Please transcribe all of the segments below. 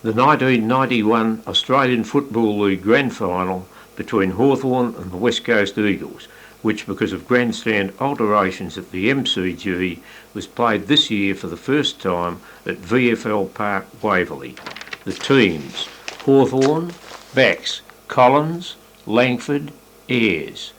The 1991 Australian Football League Grand Final between Hawthorn and the West Coast Eagles, which because of grandstand alterations at the MCG was played this year for the first time at VFL Park Waverley. The teams: Hawthorn, backs Collins, Langford, Ayres.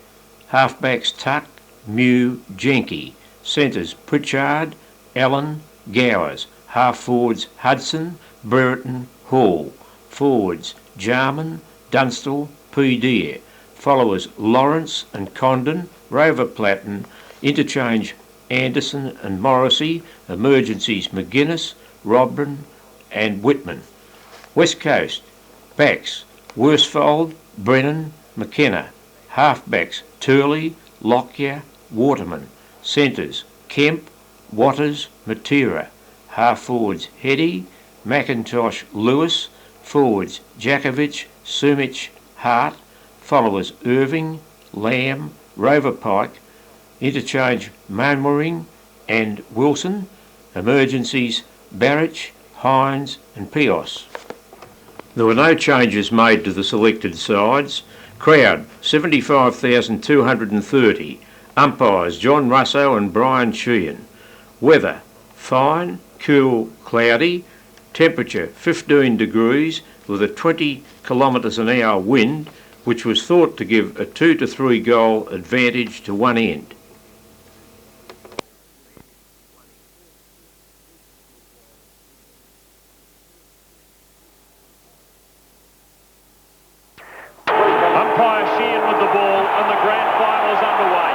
Halfbacks Tuck, Mew, Jenke. Centres Pritchard, Allen, Gowers. Half-forwards Hudson, Brereton, Hall. Forwards Jarman, Dunstall, P. Followers Lawrence and Condon, Rover Platten. Interchange Anderson and Morrissey. Emergencies McGuinness, Robin and Whitman. West Coast backs Worsfold, Brennan, McKenna. Halfbacks Turley, Lockyer, Waterman. Centres Kemp, Watters, Matera. Half-forwards Heady, McIntosh, Lewis. Forwards Jakovich, Sumich, Hart. Followers Irving, Lamb, Rover Pike. Interchange Manwaring and Wilson. Emergencies Barrich, Hines and Pios. There were no changes made to the selected sides. Crowd 75,230. Umpires John Russo and Brian Sheehan. Weather fine, cool, cloudy. Temperature 15 degrees with a 20 kilometres an hour wind, which was thought to give a 2 to 3 goal advantage to one end. Umpire Sheehan with the ball and the grand final is underway.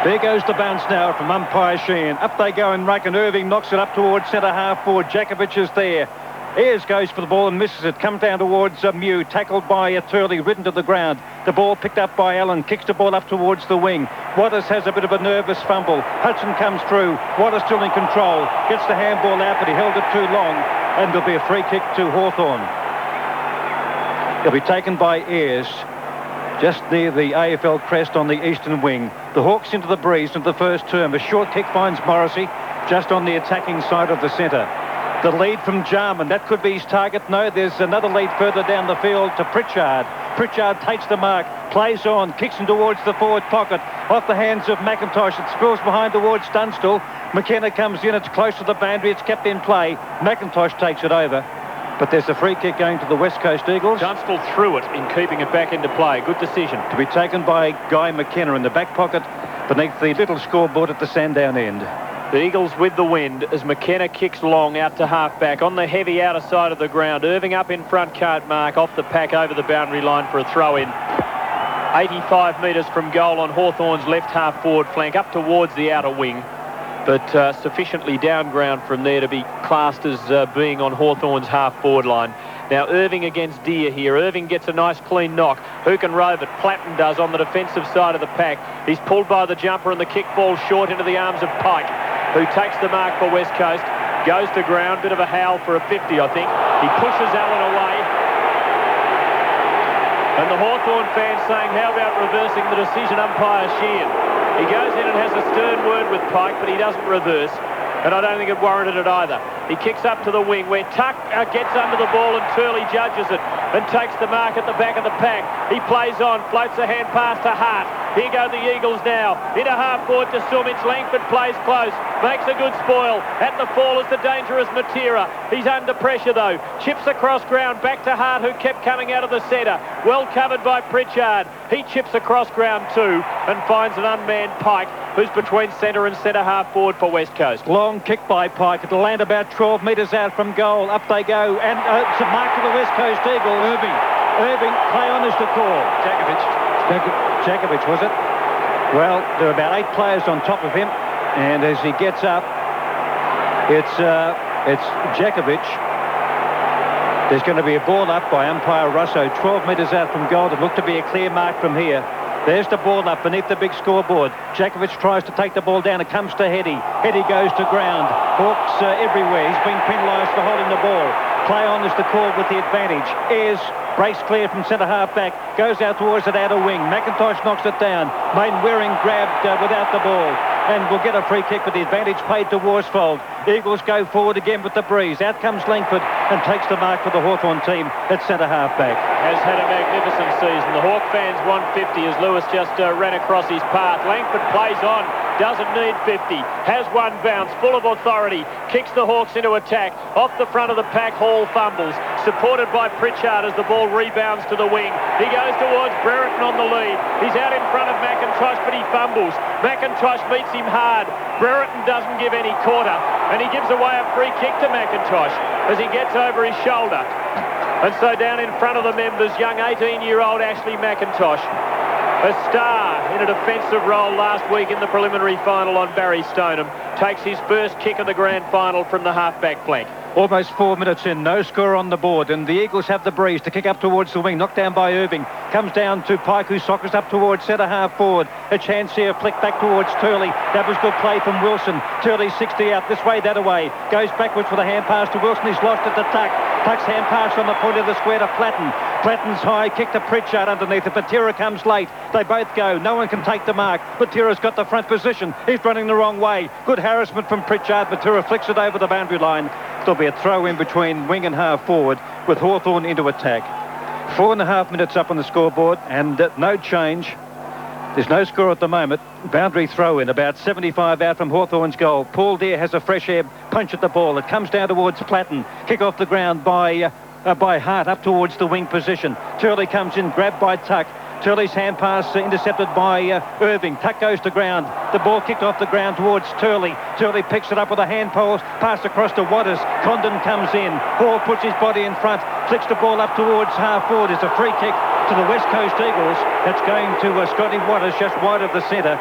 There goes the bounce now from umpire Sheehan. Up they go in ruck, and Irving knocks it up towards centre half forward. Jakovich is there. Ayres goes for the ball and misses it. Comes down towards Mew, tackled by Turley, ridden to the ground. The ball picked up by Allen, kicks the ball up towards the wing. Watters has a bit of a nervous fumble. Hudson comes through. Watters still in control. Gets the handball out, but he held it too long. And there'll be a free kick to Hawthorn. It'll be taken by Ayres, just near the AFL crest on the eastern wing. The Hawks into the breeze into the first term. A short kick finds Morrissey just on the attacking side of the centre. The lead from Jarman, that could be his target. No, there's another lead further down the field to Pritchard. Pritchard takes the mark, plays on, kicks in towards the forward pocket, off the hands of McIntosh. It spills behind towards Dunstall. McKenna comes in, it's close to the boundary, it's kept in play. McIntosh takes it over. But there's a free kick going to the West Coast Eagles. Dunstall threw it in keeping it back into play. Good decision. To be taken by Guy McKenna in the back pocket beneath the little scoreboard at the Sandown end. The Eagles with the wind as McKenna kicks long out to half-back on the heavy outer side of the ground. Irving up in front, can't mark, off the pack over the boundary line for a throw-in. 85 metres from goal on Hawthorn's left half-forward flank, up towards the outer wing. But sufficiently down ground from there to be classed as being on Hawthorn's half-forward line. Now Irving against Deer here. Irving gets a nice clean knock. Who can rove it? Platten does on the defensive side of the pack. He's pulled by the jumper and the kick falls short into the arms of Pike, who takes the mark for West Coast. Goes to ground. Bit of a howl for a 50, I think. He pushes Allen away. And the Hawthorn fans saying, how about reversing the decision, umpire Sheehan? He goes in and has a stern word with Pike, but he doesn't reverse. And I don't think it warranted it either. He kicks up to the wing where Tuck gets under the ball and Turley judges it and takes the mark at the back of the pack. He plays on, floats a hand pass to Hart. Here go the Eagles now. Into half forward to Sumich. Langford plays close. Makes a good spoil. At the fall is the dangerous Matera. He's under pressure though. Chips across ground back to Hart, who kept coming out of the centre. Well covered by Pritchard. He chips across ground too and finds an unmanned Pike, who's between centre and centre half forward for West Coast. Long kick by Pike. It'll land about 12 metres out from goal. Up they go. And it's a mark to the West Coast Eagles. Irving, play on is the call. Jakovich, was it? Well, there are about 8 players on top of him. And as he gets up, it's Jakovich. There's going to be a ball up by umpire Russo, 12 metres out from goal. It looked to be a clear mark from here. There's the ball up beneath the big scoreboard. Jakovich tries to take the ball down. It comes to Heady. Heady goes to ground. Hawks everywhere. He's been penalised for holding the ball. Play on is the call with the advantage. Ayres breaks clear from centre half back. Goes out towards that outer wing. McIntosh knocks it down. Mainwaring grabbed without the ball. and will get a free kick with the advantage paid to Worsfold. Eagles go forward again with the breeze. Out comes Langford and takes the mark for the Hawthorn team at centre half back. Has had a magnificent season. The Hawk fans want 50 as Lewis just ran across his path. Langford plays on, doesn't need 50, has one bounce, full of authority, kicks the Hawks into attack. Off the front of the pack, Hall fumbles, supported by Pritchard as the ball rebounds to the wing. He goes towards Brereton on the lead. He's out in front of McIntosh, but he fumbles. McIntosh meets him hard. Brereton doesn't give any quarter, and he gives away a free kick to McIntosh as he gets over his shoulder. And so down in front of the members, young 18-year-old Ashley McIntosh, a star in a defensive role last week in the preliminary final on Barry Stoneham, takes his first kick of the grand final from the half-back flank. Almost 4 minutes in, no score on the board, and the Eagles have the breeze to kick up towards the wing. Knocked down by Irving. Comes down to Pike, who soccers up towards centre half forward. A chance here, flick back towards Turley. That was good play from Wilson. Turley 60 out, this way, that away. Goes backwards with a hand pass to Wilson. He's lost it to Tuck. Tuck's hand pass on the point of the square to Platten. Platten's high kick to Pritchard underneath it. Batira comes late. They both go. No one can take the mark. Batira's got the front position. He's running the wrong way. Good harassment from Pritchard. Batira flicks it over the boundary line. There'll be a throw in between wing and half forward with Hawthorn into attack. 4.5 minutes up on the scoreboard and no change. There's no score at the moment. Boundary throw in, about 75 out from Hawthorn's goal. Paul Deere has a fresh air punch at the ball. It comes down towards Platten. Kick off the ground by Hart up towards the wing position. Turley comes in, grabbed by Tuck. Turley's hand pass intercepted by Irving. Tuck goes to ground. The ball kicked off the ground towards Turley. Turley picks it up with a hand pass across to Waters. Condon comes in. Hall puts his body in front. Flicks the ball up towards half forward. It's a free kick to the West Coast Eagles. That's going to Scotty Waters just wide of the centre.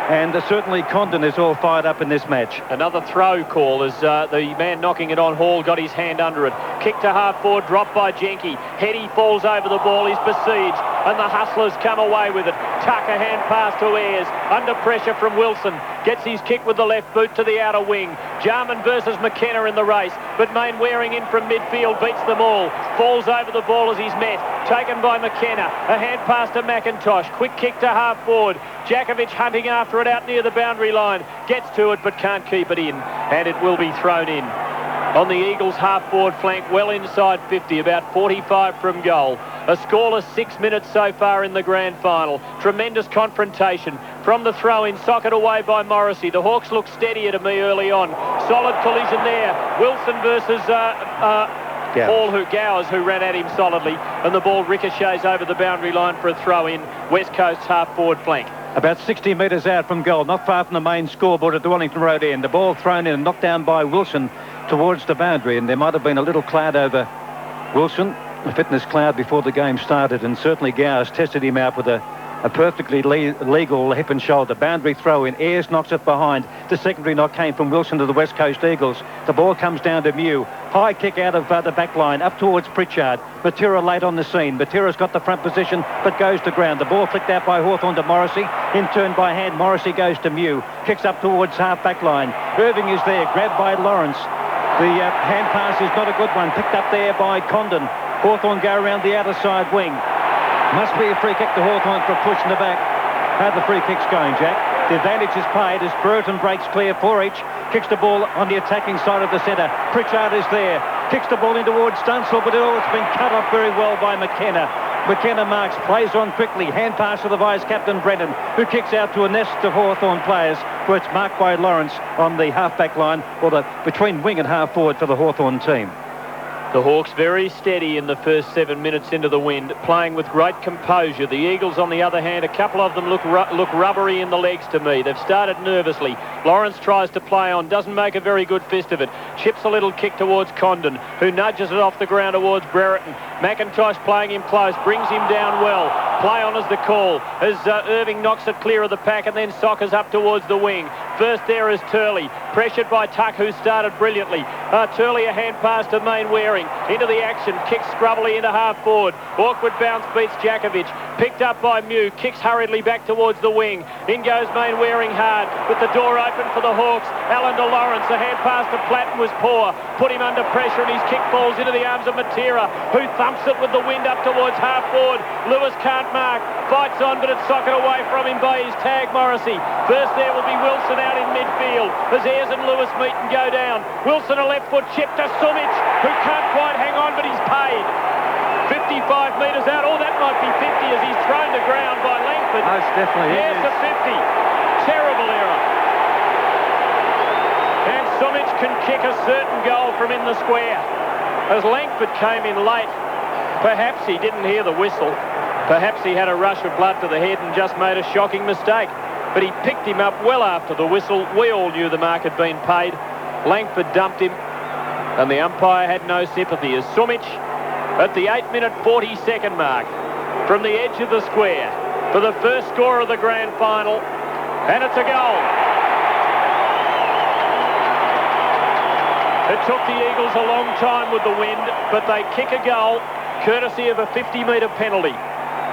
And certainly Condon is all fired up in this match. Another throw call as the man knocking it on Hall got his hand under it. Kick to half forward, dropped by Jenke. Heady falls over the ball, he's besieged, and the Hustlers come away with it. Tuck a hand pass to Ayres, under pressure from Wilson. Gets his kick with the left boot to the outer wing. Jarman versus McKenna in the race, but Mainwaring in from midfield beats them all. Falls over the ball as he's met. Taken by McKenna. A hand pass to McIntosh. Quick kick to half forward. Jakovic hunting after it out near the boundary line. Gets to it but can't keep it in. And it will be thrown in. On the Eagles' half-forward flank, well inside 50, about 45 from goal. A scoreless 6 minutes so far in the grand final. Tremendous confrontation from the throw-in, socket away by Morrissey. The Hawks look steadier to me early on. Solid collision there. Wilson versus Gowers, who ran at him solidly, and the ball ricochets over the boundary line for a throw-in. West Coast's half-forward flank. About 60 metres out from goal, not far from the main scoreboard at the Wellington Road end. The ball thrown in and knocked down by Wilson towards the boundary, and there might have been a little cloud over Wilson, a fitness cloud before the game started, and certainly Gowers tested him out with a perfectly legal hip and shoulder. Boundary throw in. Ayres knocks it behind. The secondary knock came from Wilson to the West Coast Eagles. The ball comes down to Mew. High kick out of the back line up towards Pritchard. Matera late on the scene. Matera's got the front position but goes to ground. The ball flicked out by Hawthorn to Morrissey. In turn by hand, Morrissey goes to Mew. Kicks up towards half back line. Irving is there, grabbed by Lawrence. The hand pass is not a good one. Picked up there by Condon. Hawthorn go around the outer side wing. Must be a free kick to Hawthorn for a push in the back. How the free kick's going, Jack? The advantage is paid as Brereton breaks clear for each. Kicks the ball on the attacking side of the centre. Pritchard is there. Kicks the ball in towards Stunsel, but it's been cut off very well by McKenna. McKenna marks, plays on quickly. Hand pass to the vice-captain Brennan, who kicks out to a nest of Hawthorn players, where it's marked by Lawrence on the half-back line, or between wing and half-forward for the Hawthorn team. The Hawks very steady in the first 7 minutes into the wind, playing with great composure. The Eagles, on the other hand, a couple of them look rubbery in the legs to me. They've started nervously. Lawrence tries to play on, doesn't make a very good fist of it. Chips a little kick towards Condon, who nudges it off the ground towards Brereton. McIntosh playing him close, brings him down well. Play on is the call, as Irving knocks it clear of the pack and then soccers up towards the wing. First there is Turley, pressured by Tuck, who started brilliantly. Turley a hand pass to Mainwaring. Into the action, kicks scrubbily into half forward. Awkward bounce beats Jakovic. Picked up by Mew, kicks hurriedly back towards the wing. In goes Mainwaring hard, with the door open for the Hawks. Allen to Lawrence, a hand pass to Platten was poor. Put him under pressure and his kick falls into the arms of Matera, who thumps it with the wind up towards half forward. Lewis can't mark, fights on, but it's socked away from him by his tag Morrissey. First there will be Wilson down in midfield as Ayres and Lewis meet and go down. Wilson a left foot chip to Sumic, who can't quite hang on, but he's paid. 55 metres out. Oh, that might be 50 as he's thrown to ground by Langford. Most definitely. Yes, a 50. Terrible error. And Sumic can kick a certain goal from in the square. As Langford came in late, perhaps he didn't hear the whistle. Perhaps he had a rush of blood to the head and just made a shocking mistake. But he picked him up well after the whistle. We all knew the mark had been paid. Langford dumped him, and the umpire had no sympathy as Sumic, at the 8-minute 40-second mark, from the edge of the square, for the first score of the grand final, and it's a goal. It took the Eagles a long time with the wind, but they kick a goal, courtesy of a 50-metre penalty.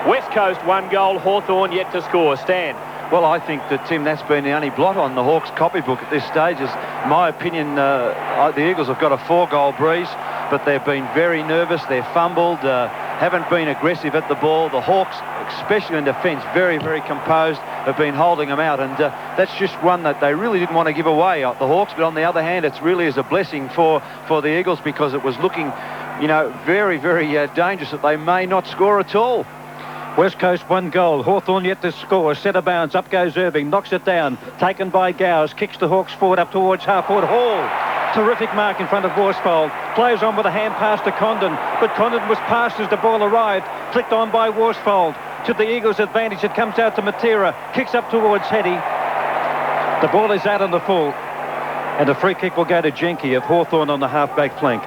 West Coast 1 goal, Hawthorn yet to score. Stan. Well, I think that, Tim, that's been the only blot on the Hawks copybook at this stage. Is my opinion, the Eagles have got a 4-goal breeze, but they've been very nervous. They've fumbled, haven't been aggressive at the ball. The Hawks, especially in defence, very, very composed, have been holding them out. And that's just one that they really didn't want to give away, the Hawks. But on the other hand, it's really is a blessing for the Eagles, because it was looking, very, very dangerous that they may not score at all. West Coast 1 goal. Hawthorn yet to score. Centre bounce. Up goes Irving. Knocks it down. Taken by Gowes. Kicks the Hawks forward up towards half-forward. Hall. Terrific mark in front of Worsfold. Plays on with a hand pass to Condon. But Condon was passed as the ball arrived. Flicked on by Worsfold. To the Eagles' advantage. It comes out to Matera. Kicks up towards Hetty. The ball is out on the full. And a free kick will go to Jenke of Hawthorn on the half-back flank.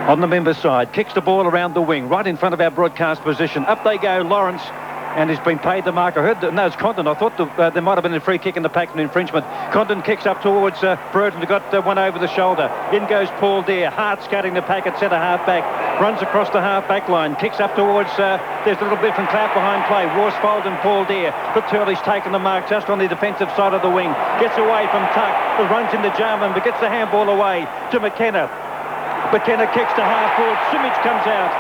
On the member side, kicks the ball around the wing, right in front of our broadcast position. Up they go, Lawrence, and he's been paid the mark. I heard that, no, it's Condon. I thought there might have been a free kick in the pack, an infringement. Condon kicks up towards Burton, got one over the shoulder. In goes Paul Deere, hard scouting the pack at centre half-back. Runs across the half-back line, kicks up towards, there's a little bit from clout behind play. Worsfold and Paul Deere, but Turley's taken the mark just on the defensive side of the wing. Gets away from Tuck, but runs into Jarman, but gets the handball away to McKenna. McKenna kicks to half-forward. Sumic comes out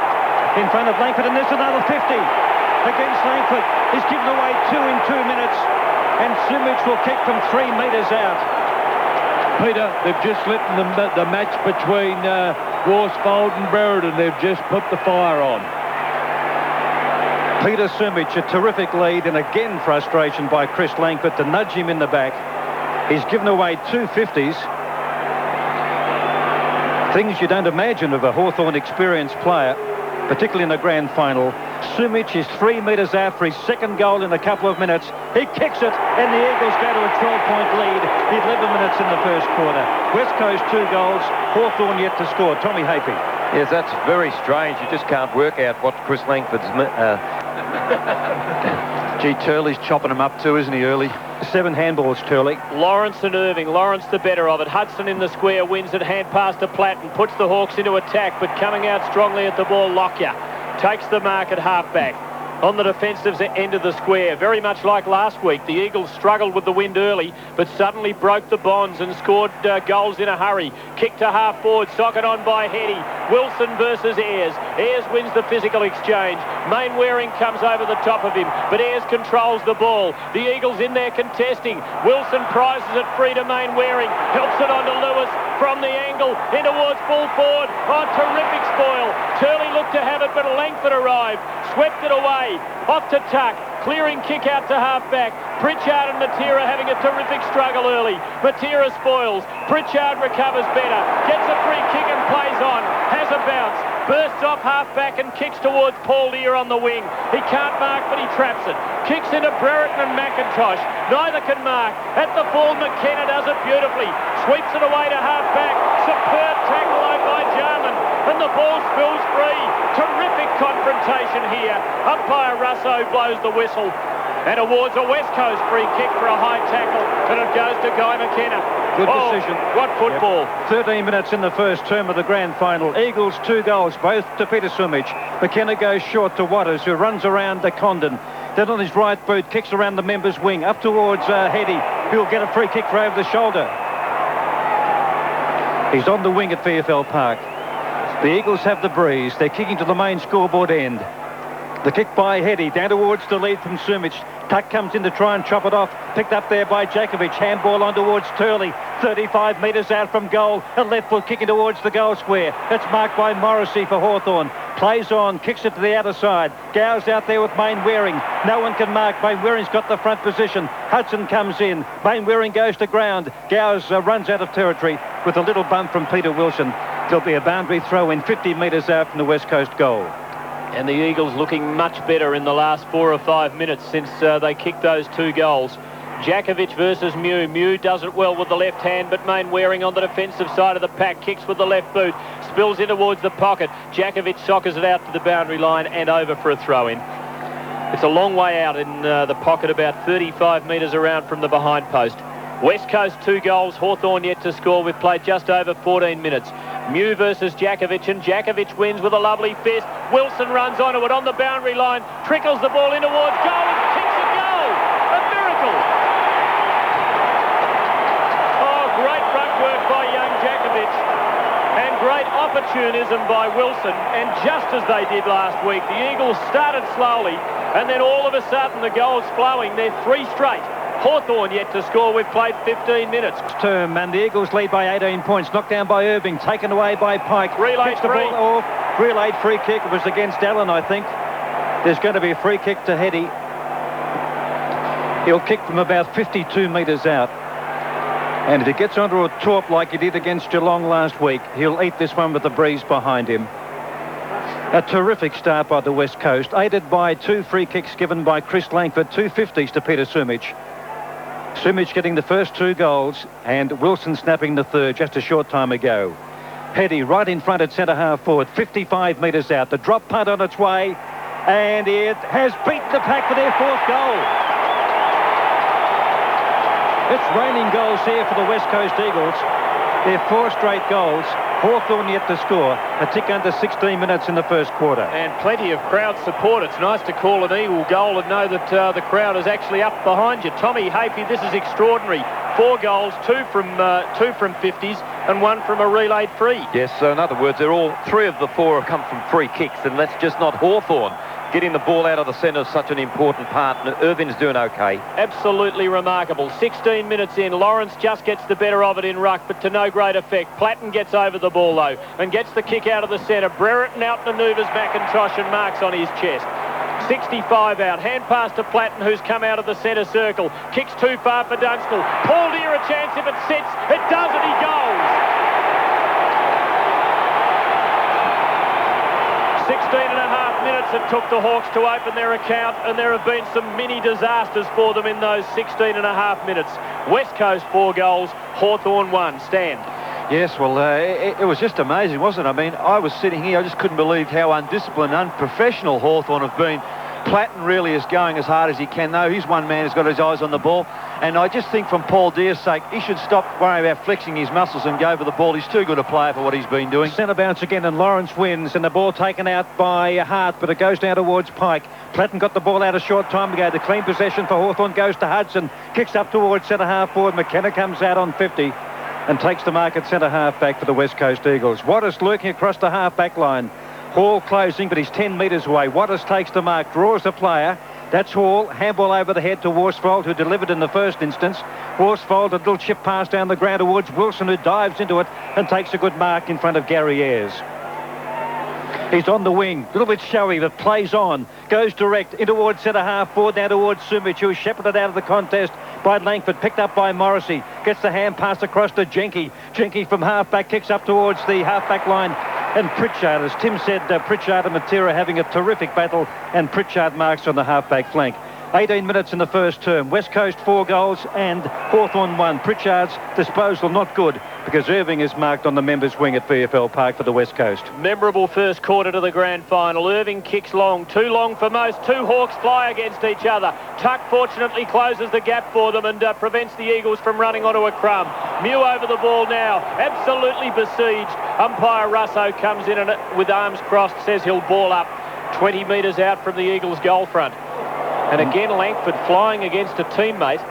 in front of Langford, and there's another 50 against Langford. He's given away 2 in 2 minutes, and Sumic will kick from 3 metres out. Peter, they've just lit the match between Worsfold and Brereton. They've just put the fire on. Peter Sumic, a terrific lead, and again frustration by Chris Langford to nudge him in the back. He's given away 2 50s. Things you don't imagine of a Hawthorn experienced player, particularly in the grand final. Sumic is 3 metres out for his second goal in a couple of minutes. He kicks it, and the Eagles go to a 12-point lead. 11 minutes in the first quarter. West Coast 2 goals, Hawthorn yet to score. Tommy Hapey. Yes, that's very strange. You just can't work out what Chris Langford's... Gee, Turley's chopping him up too, isn't he, early? 7 handballs, Turley. Lawrence and Irving. Lawrence the better of it. Hudson in the square wins it. Hand pass to Platt and puts the Hawks into attack, but coming out strongly at the ball, Lockyer takes the mark at half-back. On the defensive end of the square, very much like last week, the Eagles struggled with the wind early, but suddenly broke the bonds and scored goals in a hurry. Kick to half-forward, socket on by Hetty. Wilson versus Ayres. Ayres wins the physical exchange. Mainwaring comes over the top of him, but Ayres controls the ball. The Eagles in there contesting. Wilson prizes it free to Mainwaring, helps it on to Lewis from the angle, in towards full forward. Oh, terrific spoil. Turley looked to have it, but Langford arrived, swept it away. Off to Tuck, clearing kick out to half-back. Pritchard and Matera having a terrific struggle early. Matera spoils. Pritchard recovers better, gets a free kick and plays on. Has a bounce, bursts off half-back and kicks towards Paul Deere on the wing. He can't mark, but he traps it. Kicks into Brereton and McIntosh. Neither can mark. At the full, McKenna does it beautifully. Sweeps it away to half-back. Superb tackle by Jarman, and the ball spills free. Terrific confrontation here. Umpire Russo blows the whistle and awards a West Coast free kick for a high tackle, and it goes to Guy McKenna. Good decision. What football. Yep. 13 minutes in the first term of the grand final. Eagles 2 goals, both to Peter Sumic. McKenna goes short to Waters, who runs around the Condon. Then on his right boot, kicks around the members' wing, up towards Hetty, who'll get a free kick for over the shoulder. He's on the wing at VFL Park. The Eagles have the breeze. They're kicking to the main scoreboard end. The kick by Hetty, down towards the lead from Sumic. Tuck comes in to try and chop it off. Picked up there by Jakovic. Handball on towards Turley. 35 metres out from goal. A left foot kicking towards the goal square. It's marked by Morrissey for Hawthorn. Plays on, kicks it to the outer side. Gow's out there with Main Waring. No one can mark. Main Waring's got the front position. Hudson comes in. Main Waring goes to ground. Gow's runs out of territory with a little bump from Peter Wilson. There'll be a boundary throw in 50 metres out from the West Coast goal. And the Eagles looking much better in the last 4 or 5 minutes since they kicked those 2 goals. Jakovic versus Mew. Mew does it well with the left hand, but Main Waring on the defensive side of the pack kicks with the left boot, spills in towards the pocket. Jakovic soccers it out to the boundary line and over for a throw-in. It's a long way out in the pocket, about 35 metres around from the behind post. West Coast 2 goals, Hawthorn yet to score. We've played just over 14 minutes. Mew versus Jakovic, and Jakovic wins with a lovely fist. Wilson runs onto it on the boundary line, trickles the ball in towards goal and kicks a goal. A miracle. Oh, great front work by young Jakovic, and great opportunism by Wilson. And just as they did last week, the Eagles started slowly, and then all of a sudden the goal's flowing. They're 3 straight. Hawthorn yet to score. We've played 15 minutes. Term, and the Eagles lead by 18 points. Knocked down by Irving, taken away by Pike. Relayed the free. ball off. Relayed free kick. It was against Allen, I think. There's going to be a free kick to Hetty. He'll kick from about 52 metres out. And if he gets onto a torp like he did against Geelong last week, he'll eat this one with the breeze behind him. A terrific start by the West Coast, aided by 2 free kicks given by Chris Langford, 2 50s to Peter Sumich. Sumich getting the first 2 goals, and Wilson snapping the third just a short time ago. Petty right in front at centre-half forward, 55 metres out. The drop punt on its way, and it has beaten the pack for their 4th goal. It's raining goals here for the West Coast Eagles. Their 4 straight goals. Hawthorn yet to score. A tick under 16 minutes in the first quarter. And plenty of crowd support. It's nice to call an Eagle goal and know that the crowd is actually up behind you. Tommy Hafey, this is extraordinary. 4 goals, 2 from 50s and 1 from a relayed free. Yes, so in other words, they're all 3 of the 4 have come from free kicks, and that's just not Hawthorn. Getting the ball out of the centre is such an important part, and Irvin's doing okay. Absolutely remarkable. 16 minutes in, Lawrence just gets the better of it in ruck, but to no great effect. Platten gets over the ball, though, and gets the kick out of the centre. Brereton out manoeuvres McIntosh and marks on his chest. 65 out. Hand pass to Platten, who's come out of the centre circle. Kicks too far for Dunstall. Paul Deere a chance if it sits. It does, and he goes. 16 and a half minutes it took the Hawks to open their account, and there have been some mini disasters for them in those 16 and a half minutes. West Coast 4 goals, Hawthorn 1. Stan. Yes, well, it was just amazing, wasn't it? I mean, I was sitting here, I just couldn't believe how undisciplined, unprofessional Hawthorn have been. Platten really is going as hard as he can, though. He's one man who's got his eyes on the ball. And I just think, from Paul Deere's sake, he should stop worrying about flexing his muscles and go for the ball. He's too good a player for what he's been doing. Centre bounce again, and Lawrence wins, and the ball taken out by Hart, but it goes down towards Pike. Platten got the ball out a short time ago. The clean possession for Hawthorn goes to Hudson. Kicks up towards centre-half forward. McKenna comes out on 50 and takes the mark at centre-half back for the West Coast Eagles. Wattis lurking across the half-back line. Hall closing, but he's 10 metres away. Wattis takes the mark, draws the player. That's Hall. Handball over the head to Worsfold, who delivered in the first instance. Worsfold, a little chip pass down the ground towards Wilson, who dives into it and takes a good mark in front of Gary Ayres. He's on the wing, a little bit showy, but plays on. Goes direct in towards centre-half forward, now towards Sumich, who is shepherded out of the contest by Langford, picked up by Morrissey. Gets the hand pass across to Jenke. Jenke from half-back kicks up towards the half-back line. And Pritchard, as Tim said, Pritchard and Matera having a terrific battle, and Pritchard marks on the half-back flank. 18 minutes in the first term. West Coast 4 goals and Hawthorn 1. Pritchard's disposal not good, because Irving is marked on the members' wing at VFL Park for the West Coast. Memorable first quarter to the grand final. Irving kicks long, too long for most. 2 Hawks fly against each other. Tuck fortunately closes the gap for them and prevents the Eagles from running onto a crumb. Mew over the ball now, absolutely besieged. Umpire Russo comes in and with arms crossed says he'll ball up 20 metres out from the Eagles' goal front. And again, Langford flying against a teammate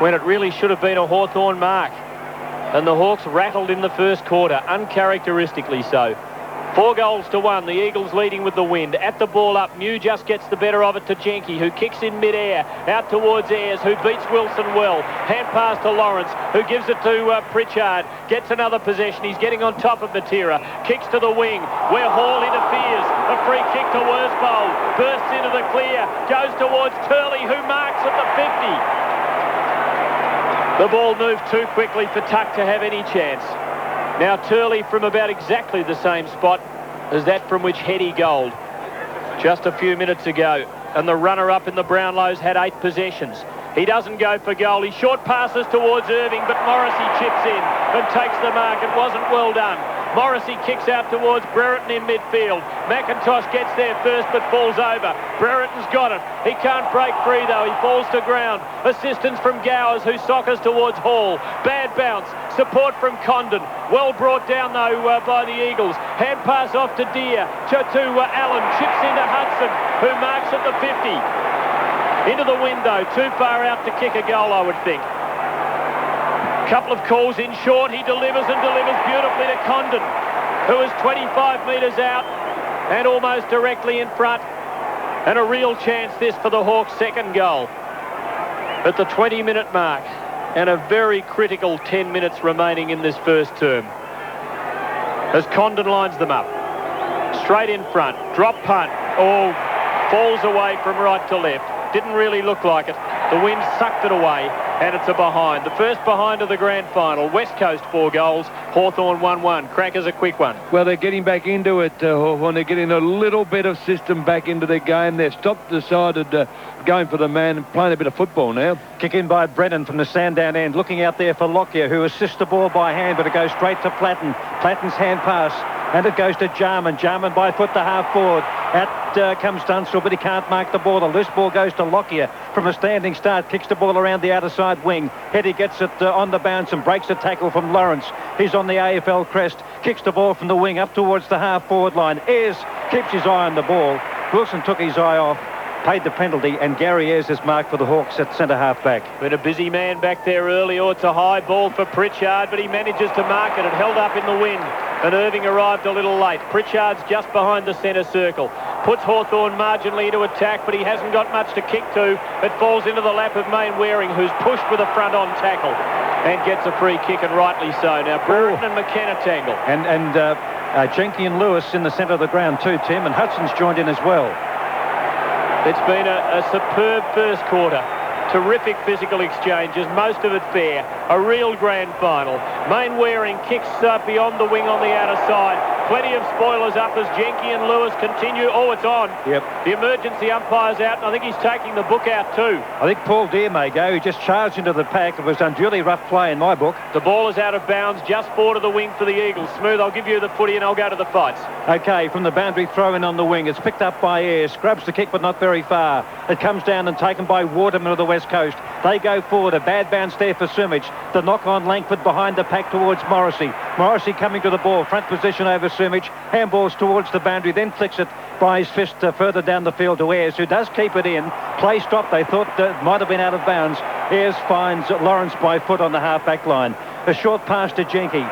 when it really should have been a Hawthorn mark. And the Hawks rattled in the first quarter, uncharacteristically so. 4-1. The Eagles leading with the wind. At the ball up, Mew just gets the better of it to Jenke, who kicks in mid-air. Out towards Ayres, who beats Wilson well. Hand pass to Lawrence, who gives it to Pritchard. Gets another possession. He's getting on top of Matera. Kicks to the wing, where Hall interferes. A free kick to Worsfold. Bursts into the clear. Goes towards Turley, who marks at the 50. The ball moved too quickly for Tuck to have any chance. Now Turley from about exactly the same spot as that from which Hetty goaled just a few minutes ago. And the runner-up in the Brownlows had 8 possessions. He doesn't go for goal. He short passes towards Irving, but Morrissey chips in and takes the mark. It wasn't well done. Morrissey kicks out towards Brereton in midfield. McIntosh gets there first but falls over. Brereton's got it. He can't break free though. He falls to ground. Assistance from Gowers, who soccers towards Hall. Bad bounce. Support from Condon. Well brought down though by the Eagles. Hand pass off to Deere. To Allen. Chips into Hudson, who marks at the 50. Into the window. Too far out to kick a goal, I would think. Couple of calls in short. He delivers and delivers beautifully to Condon, who is 25 metres out and almost directly in front. And a real chance this for the Hawks' second goal at the 20-minute mark, and a very critical 10 minutes remaining in this first term as Condon lines them up straight in front. Drop punt. Oh, falls away from right to left. Didn't really look like it. The wind sucked it away, and it's a behind. The first behind of the grand final. West Coast 4 goals, Hawthorn 1-1. Cracker's a quick one. Well, they're getting back into it, Hawthorn. They're getting a little bit of system back into their game. They've stopped, decided going for the man and playing a bit of football now. Kick in by Brennan from the Sandown end. Looking out there for Lockyer, who assists the ball by hand, but it goes straight to Platten. Platten's hand pass, and it goes to Jarman. Jarman by foot, the half forward. Out comes Dunstall, but he can't mark the ball. The loose ball goes to Lockyer from a standing start. Kicks the ball around the outer side wing. Hetty gets it on the bounce and breaks a tackle from Lawrence. He's on the AFL crest. Kicks the ball from the wing up towards the half forward line. Ayres keeps his eye on the ball. Wilson took his eye off, paid the penalty, and Gary Ayres is marked for the Hawks at centre half back. Been a busy man back there early. Oh, it's a high ball for Pritchard, but he manages to mark it. It held up in the wind, and Irving arrived a little late. Pritchard's just behind the centre circle. Puts Hawthorn marginally into attack, but he hasn't got much to kick to. It falls into the lap of Main Waring, who's pushed with a front-on tackle and gets a free kick, and rightly so. Now, Brereton and McKenna tangle. And Jenke and Lewis in the centre of the ground too, Tim, and Hudson's joined in as well. It's been a superb first quarter. Terrific physical exchanges, most of it fair. A real grand final. Main Waring kicks beyond the wing on the outer side. Plenty of spoilers up as Jenke and Lewis continue. Oh, it's on. Yep. The emergency umpire's out, and I think he's taking the book out too. I think Paul Deere may go. He just charged into the pack. It was unduly rough play in my book. The ball is out of bounds, just forward of the wing for the Eagles. Smooth, I'll give you the footy and I'll go to the fights. Okay, from the boundary throw in on the wing. It's picked up by Ayres. Grabs the kick, but not very far. It comes down and taken by Waterman of the West Coast. They go forward. A bad bounce there for Sumich. The knock on Langford behind the pack towards Morrissey. Morrissey coming to the ball. Front position over Sumich. Handballs towards the boundary. Then flicks it by his fist further down the field to Ayres, who does keep it in. Play stop. They thought it might have been out of bounds. Ayres finds Lawrence by foot on the half-back line. A short pass to Jenke.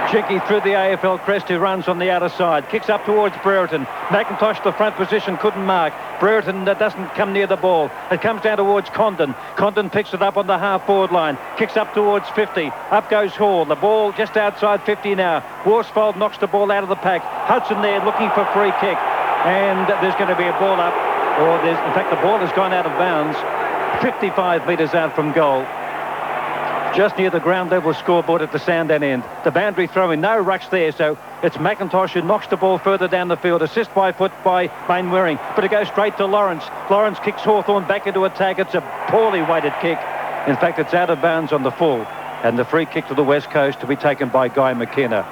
Jenke through the AFL crest, who runs on the outer side. Kicks up towards Brereton. McIntosh, the front position, couldn't mark. Brereton doesn't come near the ball. It comes down towards Condon. Condon picks it up on the half-forward line. Kicks up towards 50. Up goes Hall. The ball just outside 50 now. Worsfold knocks the ball out of the pack. Hudson there looking for free kick. And there's going to be a ball up. In fact, the ball has gone out of bounds. 55 metres out from goal. Just near the ground level scoreboard at the Sandown end. The boundary throw in, no rucks there, so it's McIntosh who knocks the ball further down the field. Assist by foot by Main Waring, but it goes straight to Lawrence. Lawrence kicks Hawthorn back into attack. It's a poorly weighted kick. In fact, it's out of bounds on the full, and the free kick to the West Coast to be taken by Guy McKenna.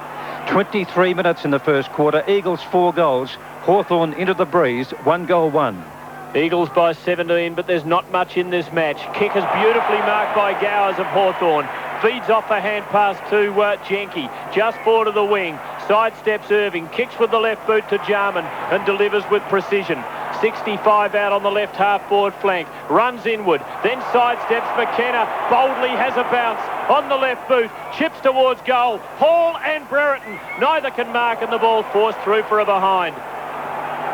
23 minutes in the first quarter. Eagles 4 goals. Hawthorn into the breeze. 1-1. Eagles by 17, but there's not much in this match. Kick is beautifully marked by Gowers of Hawthorn. Feeds off a hand pass to Jenke. Just forward of the wing. Sidesteps Irving. Kicks with the left boot to Jarman and delivers with precision. 65 out on the left half forward flank. Runs inward. Then sidesteps McKenna. Boldly has a bounce. on the left boot, chips towards goal. Hall and Brereton, neither can mark, and the ball forced through for a behind.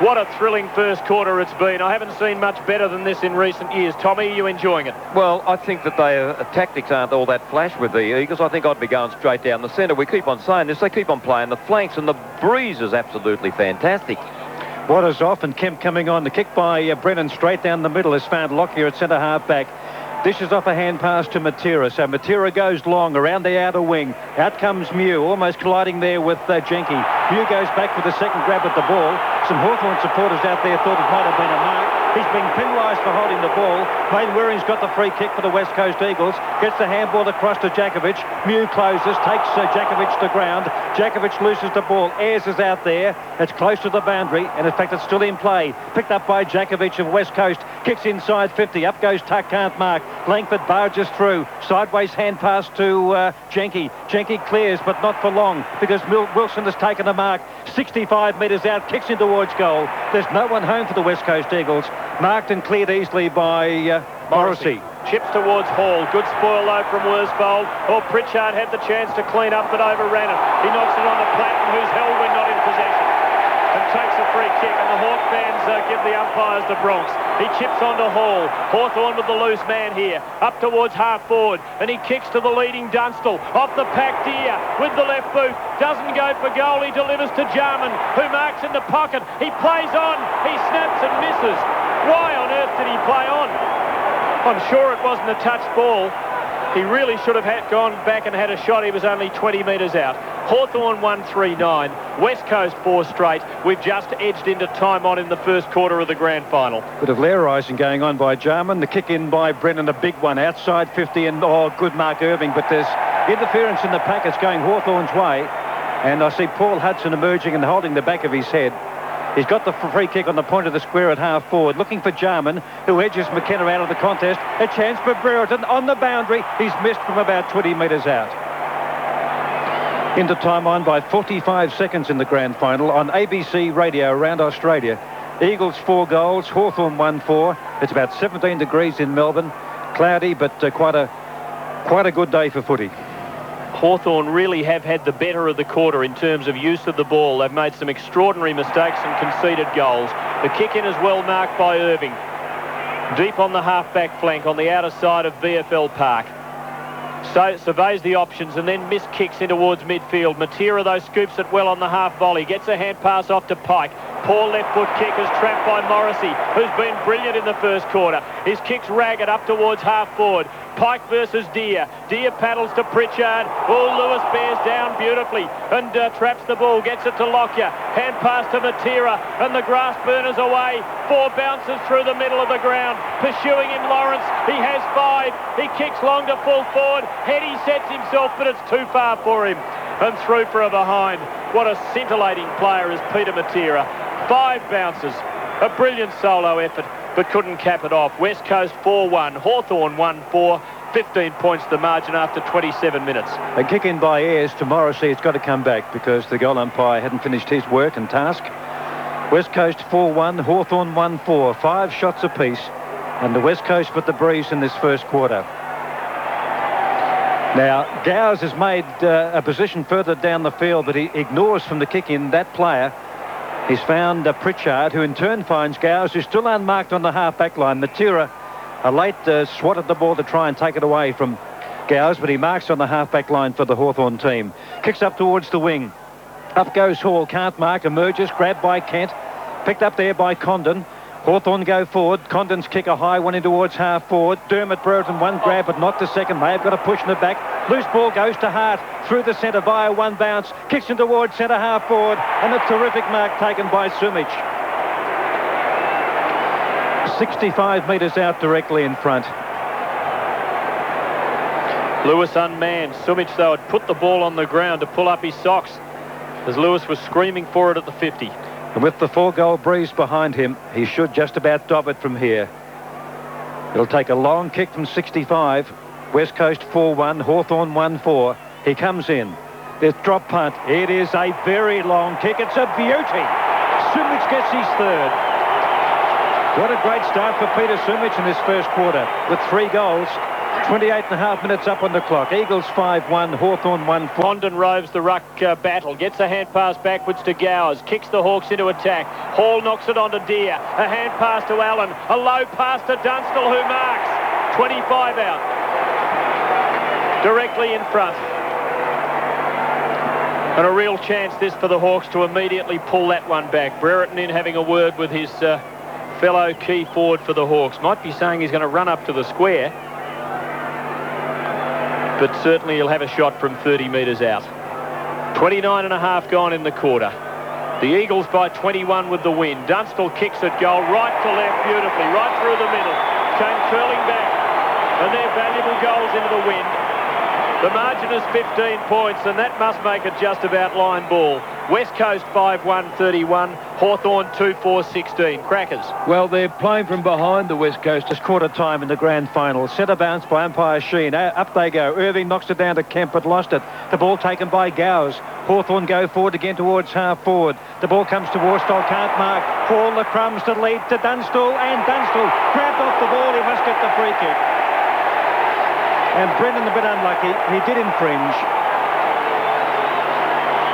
What a thrilling first quarter it's been. I haven't seen much better than this in recent years. Tommy, are you enjoying it? Well, I think that their tactics aren't all that flash with the Eagles. I think I'd be going straight down the centre. We keep on saying this. They keep on playing the flanks, and the breeze is absolutely fantastic. Waters off and Kemp coming on. The kick by Brennan straight down the middle has found Lockyer at centre half back. Dishes off a hand pass to Matera. So Matera goes long around the outer wing. Out comes Mew, almost colliding there with Jenke. Mew goes back for the second grab at the ball. Some Hawthorn supporters out there thought it might have been a mark. He's being penalised for holding the ball. Wayne Waring's got the free kick for the West Coast Eagles. Gets the handball across to Jakovic. Mew closes, takes Jakovic to ground. Jakovic loses the ball. Ayres is out there. It's close to the boundary, and in fact it's still in play. Picked up by Jakovic of West Coast. Kicks inside 50. Up goes Tuck, can't mark. Langford barges through. Sideways hand pass to Jenke. Jenke clears, but not for long, because Wilson has taken a mark. 65 metres out, kicks in towards goal. There's no one home for the West Coast Eagles. Marked and cleared easily by Morrissey. Chips towards Hall. Good spoil though from Worsfold. Oh, Pritchard had the chance to clean up but overran it. He knocks it on to Platten, who's held when not in possession, and takes a free kick, and the Hawk fans give the umpires the Bronx. He chips onto Hall. Hawthorn with the loose man here. Up towards half forward, and he kicks to the leading Dunstall. Off the pack Deer with the left boot. Doesn't go for goal. He delivers to Jarman, who marks in the pocket. He plays on. He snaps and misses. Why on earth did he play on? I'm sure it wasn't a touched ball. He really should have gone back and had a shot. He was only 20 metres out. Hawthorn 1-3-9. West Coast 4 straight. We've just edged into time on in the first quarter of the grand final. Bit of lairising going on by Jarman. The kick in by Brennan, a big one. Outside 50, and good Mark Irving. But there's interference in the pack. It's going Hawthorn's way. And I see Paul Hudson emerging and holding the back of his head. He's got the free kick on the point of the square at half forward, looking for Jarman, who edges McKenna out of the contest. A chance for Brereton on the boundary. He's missed from about 20 metres out. Into time on by 45 seconds in the grand final on ABC Radio around Australia. Eagles 4 goals, Hawthorn 1-4. It's about 17 degrees in Melbourne. Cloudy, but quite a good day for footy. Hawthorn really have had the better of the quarter in terms of use of the ball. They've made some extraordinary mistakes and conceded goals. The kick in is well marked by Irving. Deep on the half-back flank on the outer side of VFL Park. So surveys the options and then missed kicks in towards midfield. Matera, though, scoops it well on the half volley. Gets a hand pass off to Pike. Poor left foot kick is trapped by Morrissey, who's been brilliant in the first quarter. His kick's ragged up towards half forward. Pike versus Deer. Deer paddles to Pritchard. Oh, Lewis bears down beautifully and traps the ball. Gets it to Lockyer. Hand pass to Matera, and the grass burners away. 4 bounces through the middle of the ground. Pursuing him, Lawrence. He has 5. He kicks long to full forward. Heady sets himself, but it's too far for him. And through for a behind. What a scintillating player is Peter Matera. 5 bounces. A brilliant solo effort, but couldn't cap it off. West Coast 4-1. Hawthorn 1-4. 15 points the margin after 27 minutes. A kick in by Ayres to Morrissey. It's got to come back because the goal umpire hadn't finished his work and task. West Coast 4-1. Hawthorn 1-4. 5 shots apiece. And the West Coast with the breeze in this first quarter. Now, Gowers has made a position further down the field, but he ignores from the kick in that player. He's found Pritchard, who in turn finds Gowers, who's still unmarked on the half-back line. Matera, a late swat at the ball to try and take it away from Gowers, but he marks on the half-back line for the Hawthorn team. Kicks up towards the wing. Up goes Hall, can't mark, emerges, grabbed by Kent. Picked up there by Condon. Hawthorn go forward. Condon's kick a high one in towards half forward. Dermot Brereton one grab, but not the second. They have got a push in the back. Loose ball goes to Hart through the centre via 1 bounce. Kicks in towards centre half forward, and a terrific mark taken by Sumich. 65 metres out directly in front. Lewis unmanned. Sumich, though, had put the ball on the ground to pull up his socks as Lewis was screaming for it at the 50. And with the 4-goal breeze behind him, he should just about dob it from here. It'll take a long kick from 65. West Coast 4-1, Hawthorn 1-4. He comes in. There's drop punt. It is a very long kick. It's a beauty. Sumich gets his 3rd. What a great start for Peter Sumich in this first quarter with 3 goals. 28.5 minutes up on the clock. Eagles 5-1, Hawthorn 1-4. Condon roves the ruck battle, gets a hand pass backwards to Gowers, kicks the Hawks into attack. Hall knocks it onto Deere. A hand pass to Allen. A low pass to Dunstall, who marks. 25 out. Directly in front. And a real chance this for the Hawks to immediately pull that one back. Brereton in having a word with his fellow key forward for the Hawks. Might be saying he's going to run up to the square, but certainly he'll have a shot from 30 metres out. 29.5 gone in the quarter. The Eagles by 21 with the win. Dunstall kicks at goal, right to left beautifully, right through the middle. Came curling back, and they're valuable goals into the wind. The margin is 15 points, and that must make it just about line ball. West Coast 5-1-31, Hawthorn 2-4-16. Crackers. Well, they're playing from behind the West Coast. It's quarter time in the grand final. Centre bounce by umpire Sheen. Up they go. Irving knocks it down to Kemp, but lost it. The ball taken by Gowers. Hawthorn go forward again towards half forward. The ball comes to Warstall, can't mark. Hall the crumbs to lead to Dunstall, and Dunstall grabbed off the ball. He must get the free kick. And Brennan a bit unlucky. He did infringe.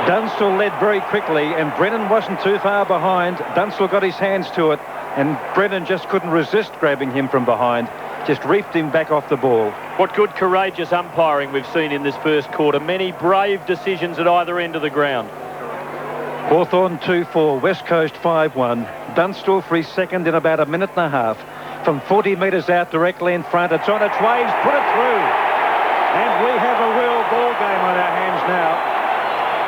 Dunstall led very quickly, and Brennan wasn't too far behind. Dunstall got his hands to it, and Brennan just couldn't resist grabbing him from behind. Just reefed him back off the ball. What good, courageous umpiring we've seen in this first quarter. Many brave decisions at either end of the ground. Hawthorn 2-4, West Coast 5-1. Dunstall for his second in about a minute and a half. From 40 metres out directly in front. It's on its waves, put it through. And we have a real ball game on our hands now.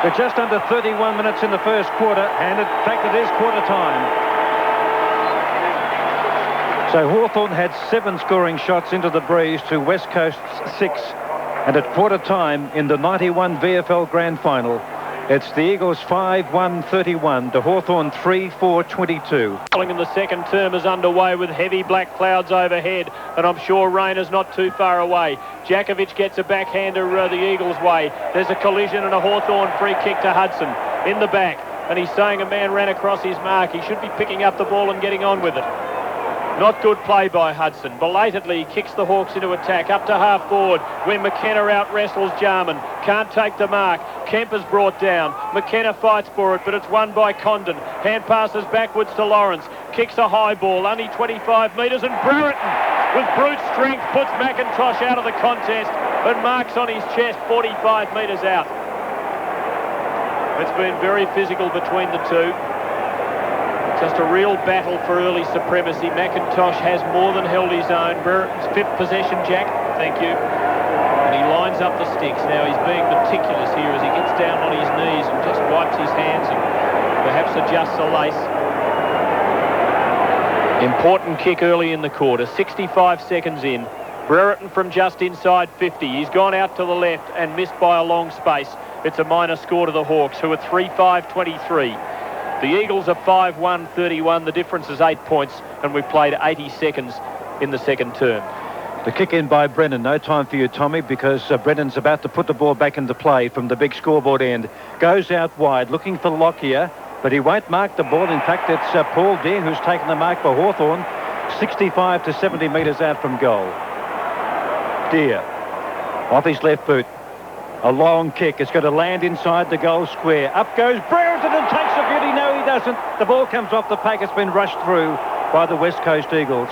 We're just under 31 minutes in the first quarter, and in fact it is quarter time. So Hawthorn had 7 scoring shots into the breeze to West Coast's 6. And at quarter time in the 91 VFL Grand Final, it's the Eagles 5-1-31 to Hawthorn 3-4-22. In the second term is underway with heavy black clouds overhead, and I'm sure rain is not too far away. Jakovic gets a backhander the Eagles' way. There's a collision and a Hawthorn free kick to Hudson in the back, and he's saying a man ran across his mark. He should be picking up the ball and getting on with it. Not good play by Hudson. Belatedly, he kicks the Hawks into attack. Up to half forward, when McKenna out-wrestles Jarman. Can't take the mark. Kemp is brought down. McKenna fights for it, but it's won by Condon. Hand passes backwards to Lawrence. Kicks a high ball, only 25 metres, and Brereton, with brute strength, puts McIntosh out of the contest and marks on his chest 45 metres out. It's been very physical between the two. Just a real battle for early supremacy. McIntosh has more than held his own. Brereton's 5th possession, Jack. Thank you. And he lines up the sticks. Now he's being meticulous here as he gets down on his knees and just wipes his hands and perhaps adjusts a lace. Important kick early in the quarter. 65 seconds in. Brereton from just inside 50. He's gone out to the left and missed by a long space. It's a minor score to the Hawks, who are 3-5-23. The Eagles are 5-1-31. The difference is 8 points, and we've played 80 seconds in the second term. The kick in by Brennan. No time for you, Tommy, because Brennan's about to put the ball back into play from the big scoreboard end. Goes out wide, looking for Lockyer, but he won't mark the ball. In fact, it's Paul Deere who's taken the mark for Hawthorn, 65 to 70 metres out from goal. Deere, off his left boot. A long kick. It's going to land inside the goal square. Up goes Brereton and takes a beauty. No, he doesn't. The ball comes off the pack. It's been rushed through by the West Coast Eagles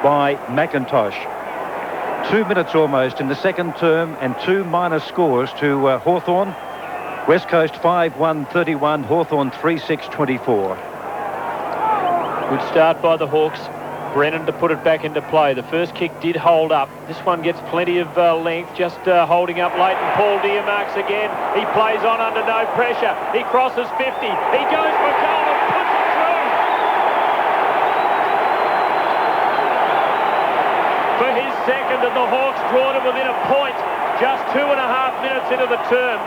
by McIntosh. 2 minutes almost in the second term and 2 minor scores to Hawthorn. West Coast 5-1-31. Hawthorn 3-6-24. Good start by the Hawks. Brennan to put it back into play. The first kick did hold up. This one gets plenty of length, just holding up late, and Paul Deere marks again. He plays on under no pressure. He crosses 50. He goes for goal and puts it through. For his second, and the Hawks draw to within a point. Just 2.5 minutes into the term.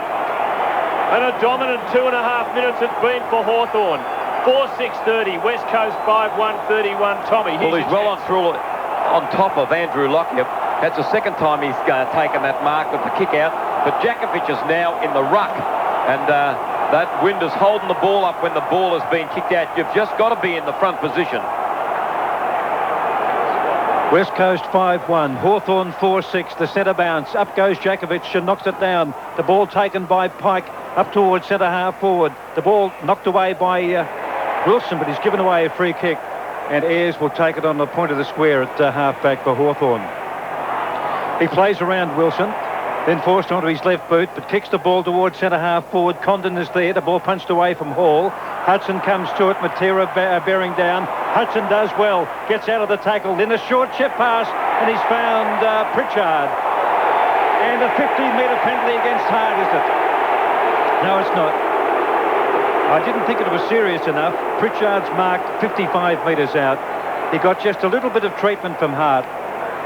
And a dominant 2.5 minutes it's been for Hawthorn. 4-6-30, West Coast 5-1-31. Tommy, well, he's well on through on top of Andrew Lockyer. That's the second time he's taken that mark with the kick out. But Jakovic is now in the ruck, and that wind is holding the ball up when the ball is being kicked out. You've just got to be in the front position. West Coast 5-1, Hawthorn 4-6, the centre bounce, up goes Jakovic and knocks it down. The ball taken by Pike up towards centre half forward. The ball knocked away by Wilson, but he's given away a free kick, and Ayres will take it on the point of the square at half back for Hawthorn. He plays around Wilson, then forced onto his left boot, but kicks the ball towards centre half forward. Condon is there, the ball punched away from Hall. Hudson comes to it, Matera bearing down. Hudson does well, gets out of the tackle, then a short chip pass, and he's found Pritchard. And a 15-metre penalty against Hart, is it? No, it's not. I didn't think it was serious enough. Pritchard's marked 55 metres out. He got just a little bit of treatment from Hart.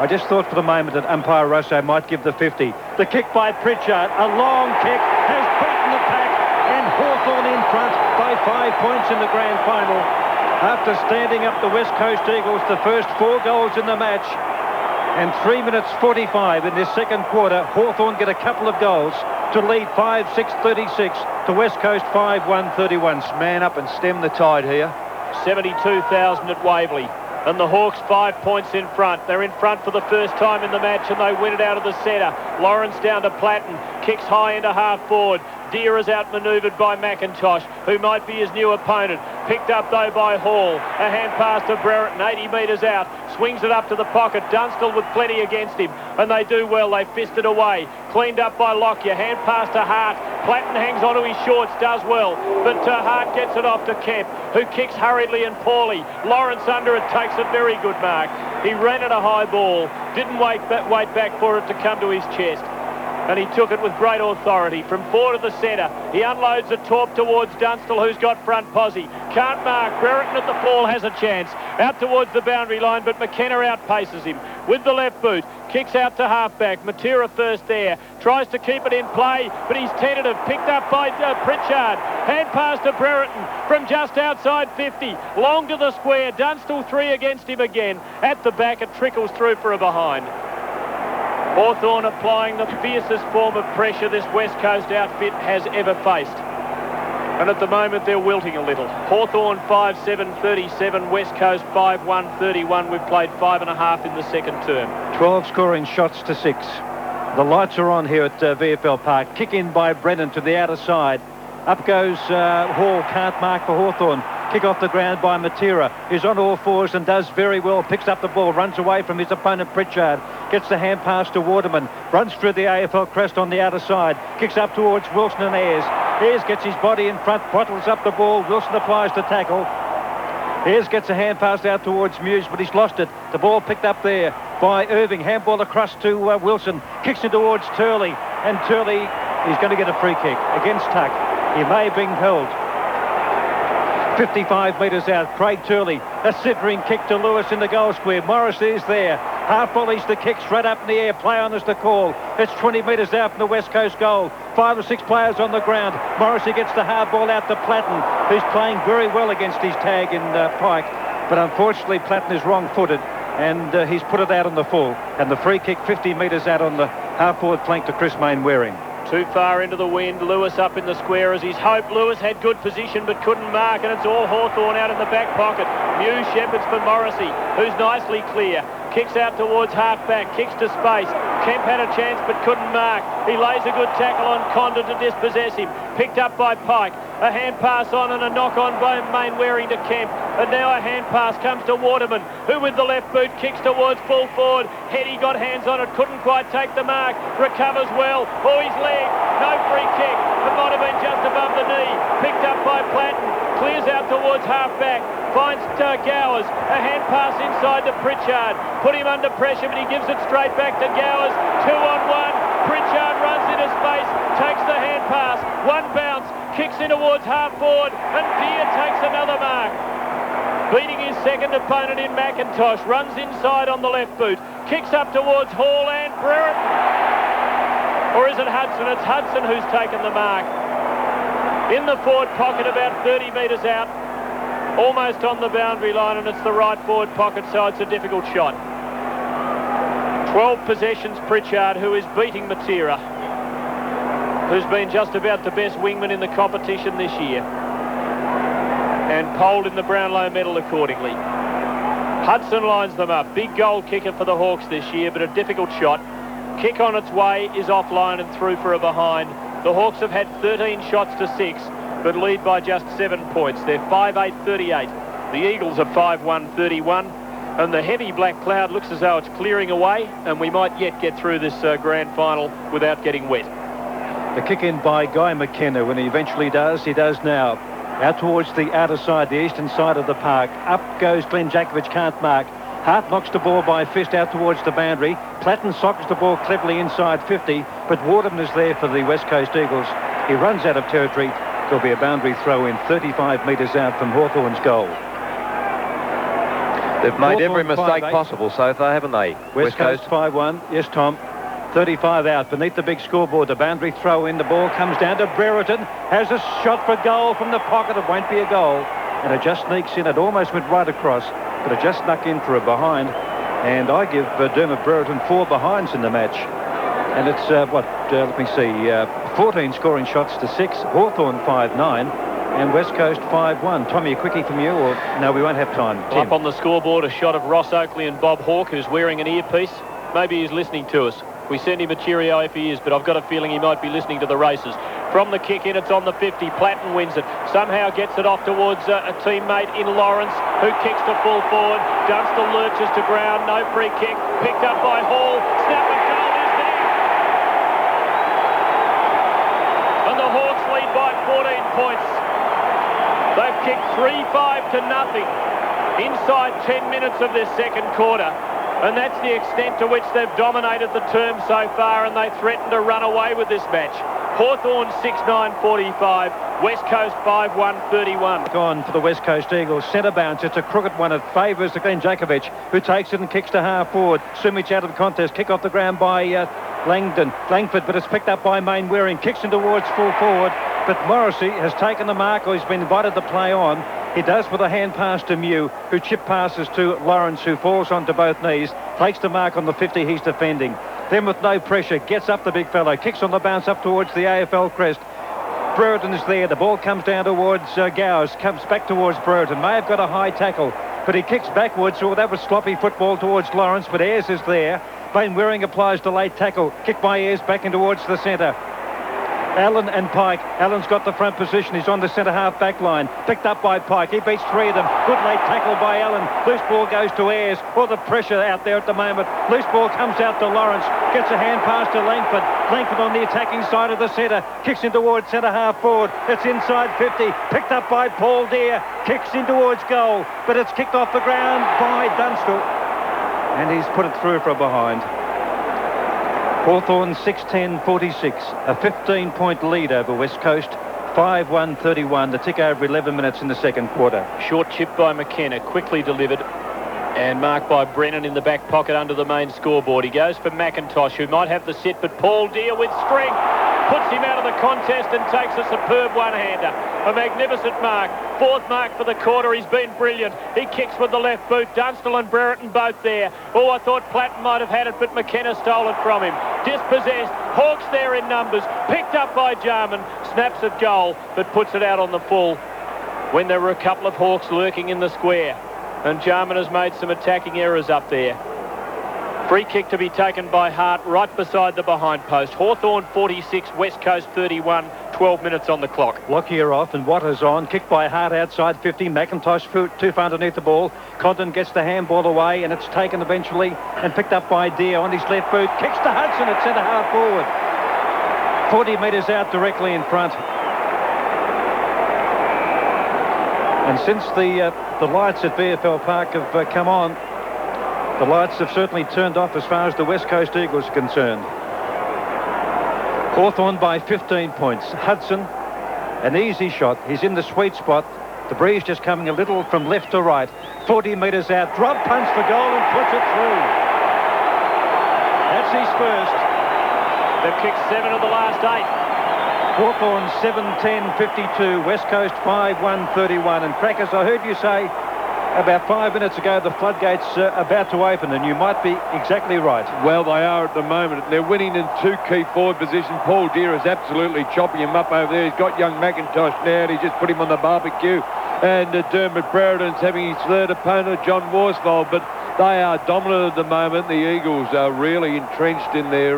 I just thought for the moment that umpire Russo might give the 50. The kick by Pritchard, a long kick, has beaten the pack, and Hawthorn in front by 5 points in the grand final. After standing up the West Coast Eagles, the first 4 goals in the match, and 3 minutes 45 in this second quarter, Hawthorn get a couple of goals to lead 5-6-36 to West Coast 5-1-31. Man up and stem the tide here. 72,000 at Waverley. And the Hawks 5 points in front. They're in front for the first time in the match, and they win it out of the centre. Lawrence down to Platten, kicks high into half forward. Deere is outmanoeuvred by McIntosh, who might be his new opponent. Picked up though by Hall. A hand pass to Brereton, 80 metres out. Swings it up to the pocket. Dunstall with plenty against him, and they do well. They fist it away. Cleaned up by Lockyer. Hand pass to Hart. Platten hangs onto his shorts, does well, but Hart gets it off to Kemp, who kicks hurriedly and poorly. Lawrence under it takes a very good mark. He ran at a high ball, didn't wait back for it to come to his chest, and he took it with great authority from 4 to the centre. He unloads a torp towards Dunstall, who's got front posse. Can't mark. Brereton at the ball has a chance. Out towards the boundary line, but McKenna outpaces him with the left boot. Kicks out to halfback. Matera first there. Tries to keep it in play, but he's tentative. Picked up by Pritchard. Hand pass to Brereton from just outside 50. Long to the square. Dunstall 3 against him again. At the back, it trickles through for a behind. Hawthorn applying the fiercest form of pressure this West Coast outfit has ever faced. And at the moment, they're wilting a little. Hawthorn 5-7-37, West Coast 5-1-31. We've played 5.5 in the second term. 12 scoring shots to 6. The lights are on here at VFL Park. Kick in by Brennan to the outer side. Up goes Hall, can't mark for Hawthorn. Kick off the ground by Matera, who's on all fours and does very well. Picks up the ball, runs away from his opponent Pritchard. Gets the hand pass to Waterman. Runs through the AFL crest on the outer side. Kicks up towards Wilson and Ayres. Ayres gets his body in front, bottles up the ball. Wilson applies the tackle. Ayres gets a hand pass out towards Muse, but he's lost it. The ball picked up there by Irving. Handball across to Wilson. Kicks it towards Turley. And Turley is going to get a free kick against Tuck. He may have been held. 55 metres out, Craig Turley. A sittering kick to Lewis in the goal square. Morris is there. Half volleys the kick straight up in the air. Play on is the call. It's 20 metres out from the West Coast goal. 5 or 6 players on the ground. Morrissey gets the hard ball out to Platten, who's playing very well against his tag in Pike. But unfortunately, Platten is wrong-footed, and he's put it out on the full. And the free kick 50 metres out on the half-forward flank to Chris Main-Waring. Too far into the wind. Lewis up in the square as he's hoped. Lewis had good position but couldn't mark, and it's all Hawthorn out in the back pocket. Mew shepherds for Morrissey, who's nicely clear. Kicks out towards half-back, kicks to space. Kemp had a chance but couldn't mark. He lays a good tackle on Condon to dispossess him. Picked up by Pike. A hand pass on and a knock on by Main-Waring to Kemp. And now a hand pass comes to Waterman, who with the left boot kicks towards full forward. Heady got hands on it, couldn't quite take the mark. Recovers well. Oh, his leg. No free kick. It might have been just above the knee. Picked up by Platten. Clears out towards half-back. Finds Gowers. A hand pass inside to Pritchard. Put him under pressure, but he gives it straight back to Gowers. 2-on-1. Pritchard runs into space. Takes the hand pass. One bounce. Kicks in towards half-forward. And Deere takes another mark. Beating his second opponent in McIntosh. Runs inside on the left boot. Kicks up towards Hall and Brereton. Or is it Hudson? It's Hudson who's taken the mark. In the forward pocket, about 30 metres out. Almost on the boundary line, and it's the right forward pocket, so it's a difficult shot. 12 possessions, Pritchard, who is beating Matera, who's been just about the best wingman in the competition this year, and polled in the Brownlow medal accordingly. Hudson lines them up. Big goal kicker for the Hawks this year, but a difficult shot. Kick on its way is offline and through for a behind. The Hawks have had 13 shots to 6, but lead by just 7 points. They're 5-8-38. The Eagles are 5-1-31. And the heavy black cloud looks as though it's clearing away, and we might yet get through this grand final without getting wet. The kick in by Guy McKenna. When he eventually does, he does now. Out towards the outer side, the eastern side of the park. Up goes Glenn Jakovic, can't mark. Hart knocks the ball by fist out towards the boundary. Platten sockets the ball cleverly inside 50, but Warden is there for the West Coast Eagles. He runs out of territory. There'll be a boundary throw in 35 metres out from Hawthorn's goal. They've made every mistake possible so far, haven't they? West Coast 5-1. Yes, Tom. 35 out beneath the big scoreboard. The boundary throw in. The ball comes down to Brereton. Has a shot for goal from the pocket. It won't be a goal. And it just sneaks in. It almost went right across, but it just snuck in for a behind. And I give Dermot Brereton 4 behinds in the match. And it's, let me see, 14 scoring shots to 6. Hawthorn 5-9. And West Coast 5-1. Tommy, a quickie from you, or no, we won't have time. Up on the scoreboard, a shot of Ross Oakley and Bob Hawke, who's wearing an earpiece. Maybe he's listening to us. We send him a cheerio if he is, but I've got a feeling he might be listening to the races. From the kick in, it's on the 50. Platten wins it. Somehow gets it off towards a teammate in Lawrence, who kicks to full forward. Dunstall lurches to ground. No free kick. Picked up by Hall. Snap and goal is there. And the Hawks lead by 14 points. They've kicked 3-5 to nothing inside 10 minutes of this second quarter. And that's the extent to which they've dominated the term so far, and they threaten to run away with this match. Hawthorn 6-9-45, West Coast 5-1-31. Gone for the West Coast Eagles. Centre bounce. It's a crooked one. It favours the Glenn Jakovic, who takes it and kicks to half forward. Sumich out of the contest. Kick off the ground by Langford, but it's picked up by Main Waring. Kicks in towards full forward, but Morrissey has taken the mark, or he's been invited to play on. He does with a hand pass to Mew, who chip passes to Lawrence, who falls onto both knees, takes the mark on the 50 he's defending. Then with no pressure, gets up the big fellow, kicks on the bounce up towards the AFL crest. Brereton is there. The ball comes down towards Gowers, comes back towards Brereton. May have got a high tackle, but he kicks backwards, so that was sloppy football towards Lawrence, but Ayres is there. Van Waring applies the late tackle. Kick by Ayres back in towards the centre. Allen and Pike. Allen's got the front position. He's on the centre-half back line. Picked up by Pike. He beats 3 of them. Good late tackle by Allen. Loose ball goes to Ayres. All the pressure out there at the moment. Loose ball comes out to Lawrence. Gets a hand pass to Langford. Langford on the attacking side of the centre. Kicks in towards centre-half forward. It's inside 50. Picked up by Paul Deere. Kicks in towards goal. But it's kicked off the ground by Dunstall. And he's put it through for a behind. Hawthorn 6-10-46, a 15-point lead over West Coast, 5-1-31, the tick over 11 minutes in the second quarter. Short chip by McKenna, quickly delivered and marked by Brennan in the back pocket under the main scoreboard. He goes for McIntosh, who might have the sit, but Paul Deere with strength puts him out of the contest and takes a superb one-hander. A magnificent mark. 4th mark for the quarter. He's been brilliant. He kicks with the left boot. Dunstall and Brereton both there. Oh, I thought Platten might have had it, but McKenna stole it from him. Dispossessed. Hawks there in numbers. Picked up by Jarman. Snaps at goal, but puts it out on the full when there were a couple of Hawks lurking in the square. And Jarman has made some attacking errors up there. Free kick to be taken by Hart right beside the behind post. Hawthorn 46, West Coast 31, 12 minutes on the clock. Lockyer off and Waters on. Kicked by Hart outside 50. McIntosh too far underneath the ball. Condon gets the handball away and it's taken eventually and picked up by Deere on his left boot. Kicks to Hudson at centre half forward. 40 metres out directly in front. And since the lights at VFL Park have come on, the lights have certainly turned off as far as the West Coast Eagles are concerned. Hawthorn by 15 points. Hudson, an easy shot. He's in the sweet spot. The breeze just coming a little from left to right. 40 metres out. Drop punch for goal and puts it through. That's his first. They've kicked 7 of the last 8. Hawthorn 7-10-52. West Coast 5-1-31. And Crackers, I heard you say about 5 minutes ago the floodgates are about to open, and you might be exactly right. Well, they are at the moment. They're winning in 2 key forward positions. Paul Deere is absolutely chopping him up over there. He's got young McIntosh now, and he's just put him on the barbecue. and Dermot Brereton's having his third opponent, John Worsfold, but they are dominant at the moment. The Eagles are really entrenched in their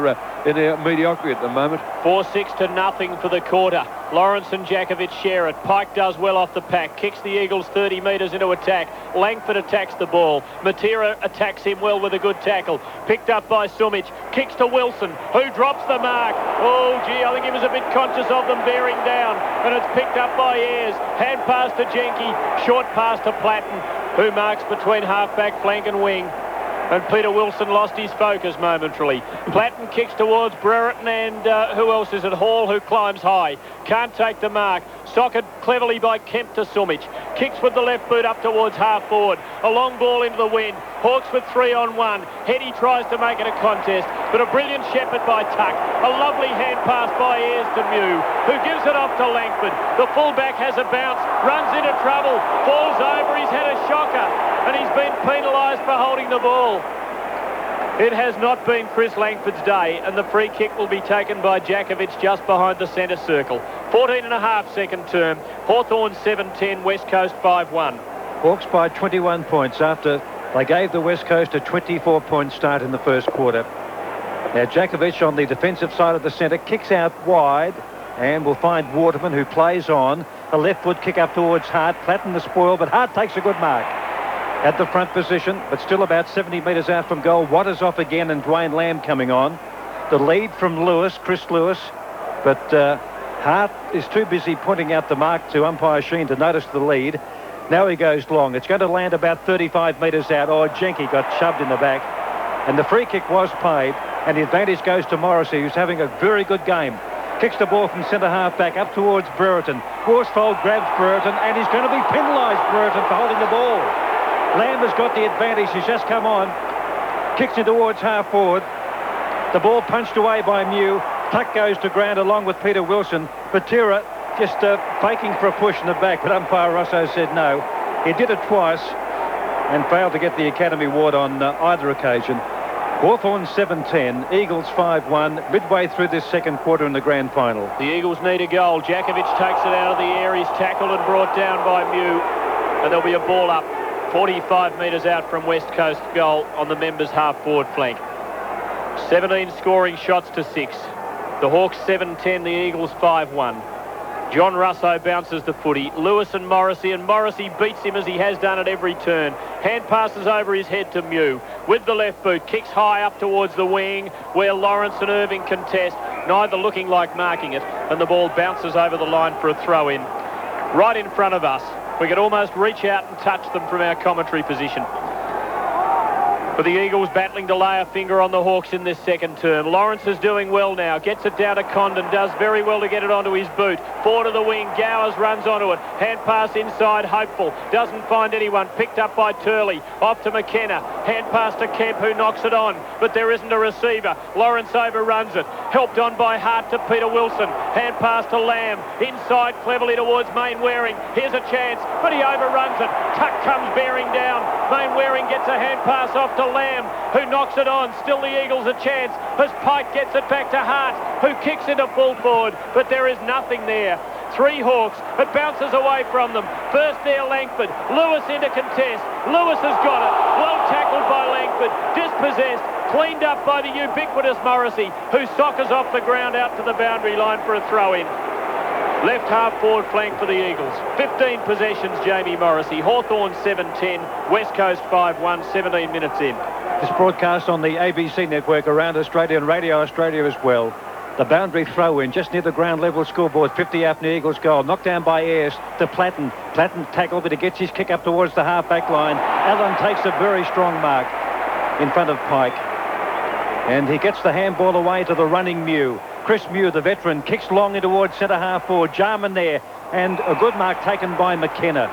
mediocrity at the moment. 4-6-0 for the quarter. Lawrence and Jakovic share it. Pike does well off the pack. Kicks the Eagles 30 metres into attack. Langford attacks the ball. Matera attacks him well with a good tackle. Picked up by Sumic. Kicks to Wilson, who drops the mark. Oh, gee, I think he was a bit conscious of them bearing down. And it's picked up by Ayres. Hand pass to Jenke. Short pass to Platten, who marks between half-back, flank and wing. And Peter Wilson lost his focus momentarily. Platten kicks towards Brereton and who else is it? Hall, who climbs high. Can't take the mark. Socked cleverly by Kemp to Sumic. Kicks with the left boot up towards half forward. A long ball into the wind. Hawks with 3-on-1. Heady tries to make it a contest, but a brilliant shepherd by Tuck. A lovely hand pass by Ayres to Mew, who gives it off to Langford. The fullback has a bounce, runs into trouble, falls over. He's had a shocker, and he's been penalised for holding the ball. It has not been Chris Langford's day, and the free kick will be taken by Jakovic just behind the centre circle. 14.5 second term. Hawthorn 7-10, West Coast 5-1. Hawks by 21 points after they gave the West Coast a 24-point start in the first quarter. Now Jakovic on the defensive side of the centre kicks out wide and will find Waterman, who plays on. A left foot kick up towards Hart. Platten the spoil, but Hart takes a good mark at the front position, but still about 70 metres out from goal. Waters off again and Dwayne Lamb coming on. The lead from Lewis, Chris Lewis, but Hart is too busy pointing out the mark to umpire Sheen to notice the lead. Now he goes long. It's going to land about 35 metres out. Oh, Jenke got shoved in the back, and the free kick was paid, and the advantage goes to Morrissey, who's having a very good game. Kicks the ball from centre half back up towards Brereton. Worsfold grabs Brereton, and he's going to be penalised, Brereton, for holding the ball. Lamb has got the advantage. He's just come on. Kicks it towards half forward. The ball punched away by Mew. Tuck goes to ground along with Peter Wilson. Matera just faking for a push in the back, but umpire Rosso said no. He did it twice and failed to get the Academy award on either occasion. Hawthorn 7-10, Eagles 5-1, midway through this second quarter in the grand final. The Eagles need a goal. Jakovic takes it out of the air. He's tackled and brought down by Mew, and there'll be a ball up 45 metres out from West Coast goal on the members' half-forward flank. 17 scoring shots to 6. The Hawks 7-10, the Eagles 5-1. John Russo bounces the footy. Lewis and Morrissey beats him as he has done at every turn. Hand passes over his head to Mew. With the left boot, kicks high up towards the wing, where Lawrence and Irving contest, neither looking like marking it, and the ball bounces over the line for a throw-in. Right in front of us. We could almost reach out and touch them from our commentary position. For the Eagles battling to lay a finger on the Hawks in this second term. Lawrence is doing well now. Gets it down to Condon. Does very well to get it onto his boot. Forward of the wing. Gowers runs onto it. Hand pass inside. Hopeful. Doesn't find anyone. Picked up by Turley. Off to McKenna. Hand pass to Kemp, who knocks it on. But there isn't a receiver. Lawrence overruns it. Helped on by Hart to Peter Wilson. Hand pass to Lamb. Inside cleverly towards Mainwaring. Here's a chance, but he overruns it. Tuck comes bearing down. Mainwaring gets a hand pass off to Lamb, who knocks it on. Still the Eagles a chance as Pike gets it back to Hart, who kicks into full forward, but there is nothing there. 3 Hawks. It bounces away from them. First there, Langford. Lewis into contest. Lewis has got it. Well tackled by Langford. Dispossessed. Cleaned up by the ubiquitous Morrissey, who soccers off the ground out to the boundary line for a throw-in. Left half forward flank for the Eagles. 15 possessions, Jamie Morrissey. Hawthorn 7-10, West Coast 5-1, 17 minutes in. This broadcast on the ABC network around Australia and Radio Australia as well. The boundary throw-in just near the ground level scoreboard. 50 out near Eagles goal. Knocked down by Ayres to Platten. Platten tackled, but he gets his kick up towards the half-back line. Allen takes a very strong mark in front of Pike. And he gets the handball away to the running Mew. Chris Mew, the veteran, kicks long in towards centre half forward. Jarman there, and a good mark taken by McKenna.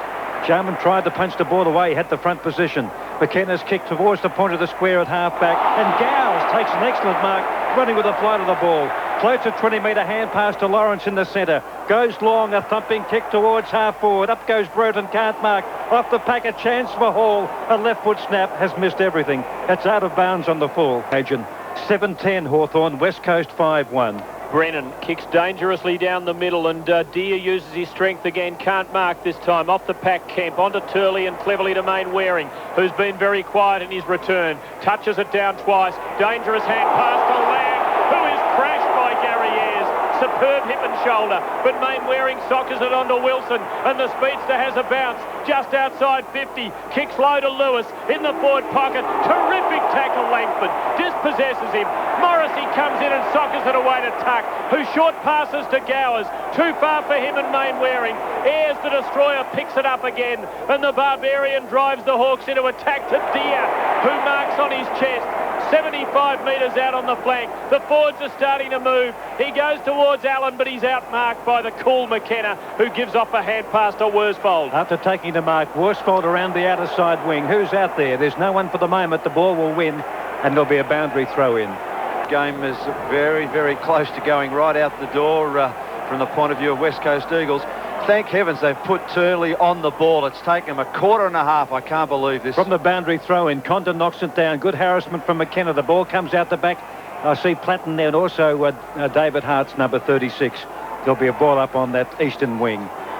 Jarman tried to punch the ball away, had the front position. McKenna's kick towards the point of the square at half-back, and Gowers takes an excellent mark, running with the flight of the ball. Floats a 20-metre hand pass to Lawrence in the centre. Goes long, a thumping kick towards half-forward. Up goes Brereton, can't mark. Off the pack, a chance for Hall. A left-foot snap, has missed everything. That's out of bounds on the full. Agent 7-10 Hawthorn, West Coast 5-1. Brennan kicks dangerously down the middle, and Deere uses his strength again. Can't mark this time. Off the pack, Kemp. Onto Turley and cleverly to Mainwaring, who's been very quiet in his return. Touches it down twice. Dangerous hand pass to Lang, who is crashed by Gary Ayres. Superb hip and shoulder, but Mainwaring soccers it onto Wilson, and the speedster has a bounce just outside 50. Kicks low to Lewis in the forward pocket. Terrific tackle, Langford dispossesses him. Morrissey comes in and soccers it away to Tuck, who short passes to Gowers. Too far for him and Mainwaring. Ayres, the destroyer, picks it up again, and the Barbarian drives the Hawks into attack to Deere, who marks on his chest. 75 metres out on the flank. The forwards are starting to move. He goes towards Allen, but he's outmarked by the cool McKenna, who gives off a hand pass to Worsfold. After taking the mark, Worsfold around the outer side wing. Who's out there? There's no one for the moment. The ball will win, and there'll be a boundary throw in. Game is very, very close to going right out the door from the point of view of West Coast Eagles. Thank heavens they've put Turley on the ball. It's taken him a quarter and a half. I can't believe this. From the boundary throw-in, Condon knocks it down. Good harassment from McKenna. The ball comes out the back. I see Platten there, and also David Hart's number 36. There'll be a ball up on that eastern wing.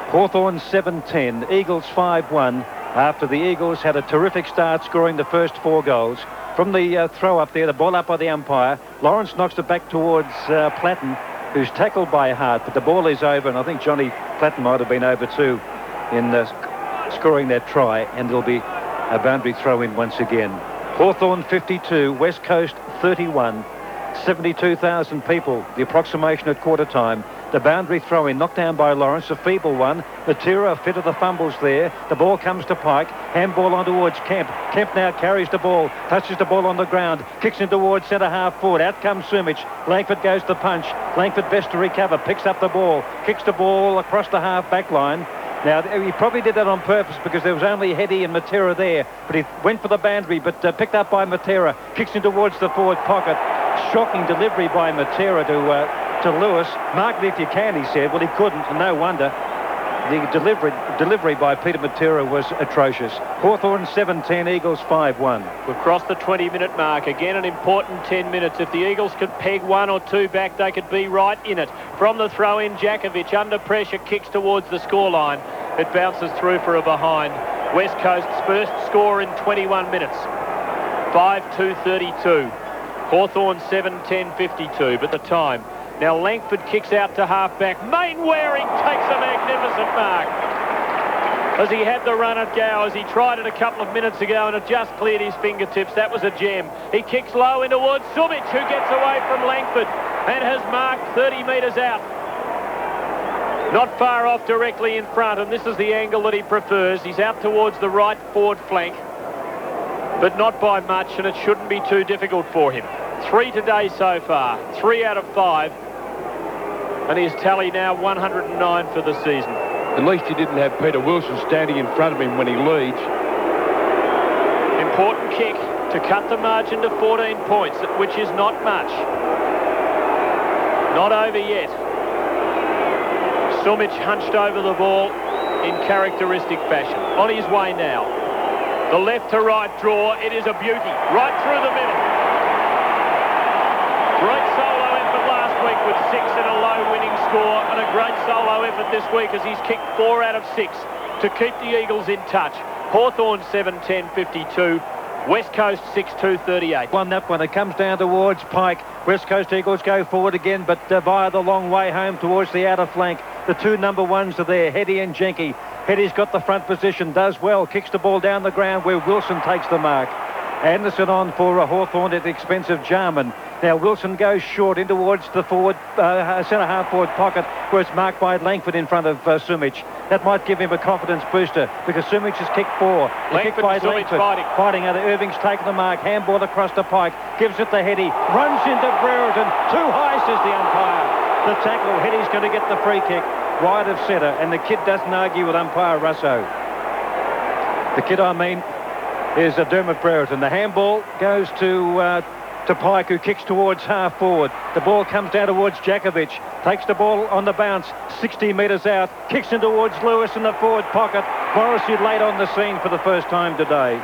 Hawthorn 7-10, Eagles 5-1. After the Eagles had a terrific start, scoring the first 4 goals. From the throw up there, the ball up by the umpire. Lawrence knocks it back towards Platten, who's tackled by Hart, but the ball is over, and I think Johnny Platten might have been over too in scoring that try, and there'll be a boundary throw-in once again. Hawthorn 52, West Coast 31, 72,000 people, the approximation at quarter time. The boundary throw-in knocked down by Lawrence, a feeble one. Matera fit of the fumbles there. The ball comes to Pike. Handball on towards Kemp. Kemp now carries the ball, touches the ball on the ground, kicks in towards centre half forward. Out comes Sumich. Langford goes to punch. Langford best to recover, picks up the ball, kicks the ball across the half back line. Now, he probably did that on purpose because there was only Heady and Matera there, but he went for the boundary, but picked up by Matera, kicks in towards the forward pocket. Shocking delivery by Matera to Lewis. Mark it if you can, he said. Well, he couldn't, and no wonder. The delivery by Peter Matera was atrocious. Hawthorn 7-10, Eagles 5-1. We've crossed the 20-minute mark. Again, an important 10 minutes. If the Eagles could peg 1 or 2 back, they could be right in it. From the throw-in, Jakovic under pressure kicks towards the scoreline. It bounces through for a behind. West Coast's first score in 21 minutes. 5-2-32. Hawthorn 7-10-52, but the time. Now Langford kicks out to half-back. Mainwaring takes a magnificent mark. As he had the run at Gowers, he tried it a couple of minutes ago and it just cleared his fingertips. That was a gem. He kicks low in towards Sumich, who gets away from Langford and has marked 30 metres out. Not far off, directly in front, and this is the angle that he prefers. He's out towards the right forward flank, but not by much, and it shouldn't be too difficult for him. 3 today so far, 3 out of 5. And his tally now 109 for the season. At least he didn't have Peter Wilson standing in front of him when he leads. Important kick to cut the margin to 14 points, which is not much. Not over yet. Sumich hunched over the ball in characteristic fashion. On his way now. The left to right draw. It is a beauty. Right through the middle. Great solo effort last week with 6 in a low winning score, and a great solo effort this week as he's kicked 4 out of 6 to keep the Eagles in touch. Hawthorn 7-10-52, West Coast 6-2-38. Won that one. It comes down towards Pike. West Coast Eagles go forward again, but via the long way home towards the outer flank. The 2 number 1s are there, Heady and Jenke. Heady's got the front position, does well, kicks the ball down the ground where Wilson takes the mark. Anderson on for Hawthorn at the expense of Jarman. Now Wilson goes short in towards the forward centre half forward pocket, where it's marked by Langford in front of Sumich. That might give him a confidence booster because Sumich has kicked 4. The kick by Langford fighting out. Irving's taken the mark. Handball across the Pike. Gives it to Heady. Runs into Brereton. Too high, says the umpire. The tackle. Heady's going to get the free kick wide of centre, and the kid doesn't argue with umpire Russo. The kid, I mean, is Dermot Brereton. The handball goes to Pike, who kicks towards half forward. The ball comes down towards Jakovic. Takes the ball on the bounce, 60 metres out. Kicks in towards Lewis in the forward pocket. Morrissey late on the scene for the first time today.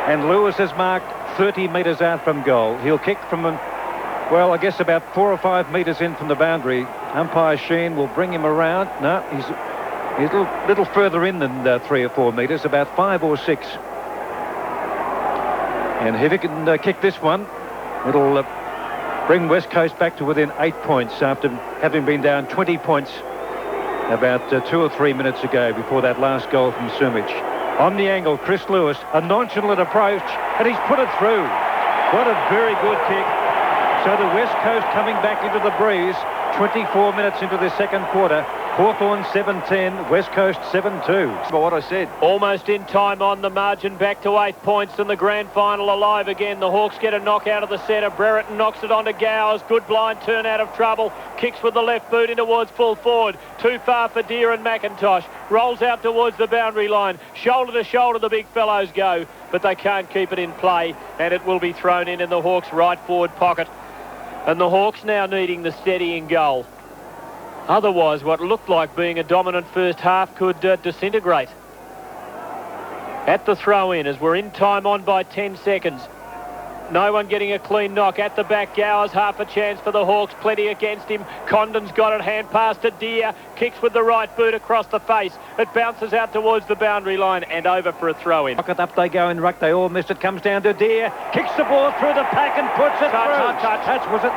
And Lewis has marked 30 metres out from goal. He'll kick from Well, I guess about 4 or 5 metres in from the boundary, umpire Sheen will bring him around. No, he's a little further in than 3 or 4 metres, about 5 or 6. And if he can kick this one, it'll bring West Coast back to within 8 points after having been down 20 points about 2 or 3 minutes ago before that last goal from Sumich. On the angle, Chris Lewis, a nonchalant approach, and he's put it through. What a very good kick. So the West Coast coming back into the breeze, 24 minutes into the second quarter. Hawthorn 7-10, West Coast 7-2. But what I said. Almost in time on the margin, back to 8 points and the grand final alive again. The Hawks get a knock out of the centre. Brereton knocks it onto Gowers. Good blind turn out of trouble. Kicks with the left boot in towards full forward. Too far for Deere and McIntosh. Rolls out towards the boundary line. Shoulder to shoulder the big fellows go, but they can't keep it in play, and it will be thrown in the Hawks' right forward pocket. And the Hawks now needing the steadying goal. Otherwise, what looked like being a dominant first half could disintegrate. At the throw-in, as we're in time on by 10 seconds. No one getting a clean knock. At the back, Gowers, half a chance for the Hawks. Plenty against him. Condon's got it. Hand pass to Deere. Kicks with the right boot across the face. It bounces out towards the boundary line and over for a throw-in. Pocket up they go in ruck. They all missed it. Comes down to Deere. Kicks the ball through the pack and puts it through. Touch, was it?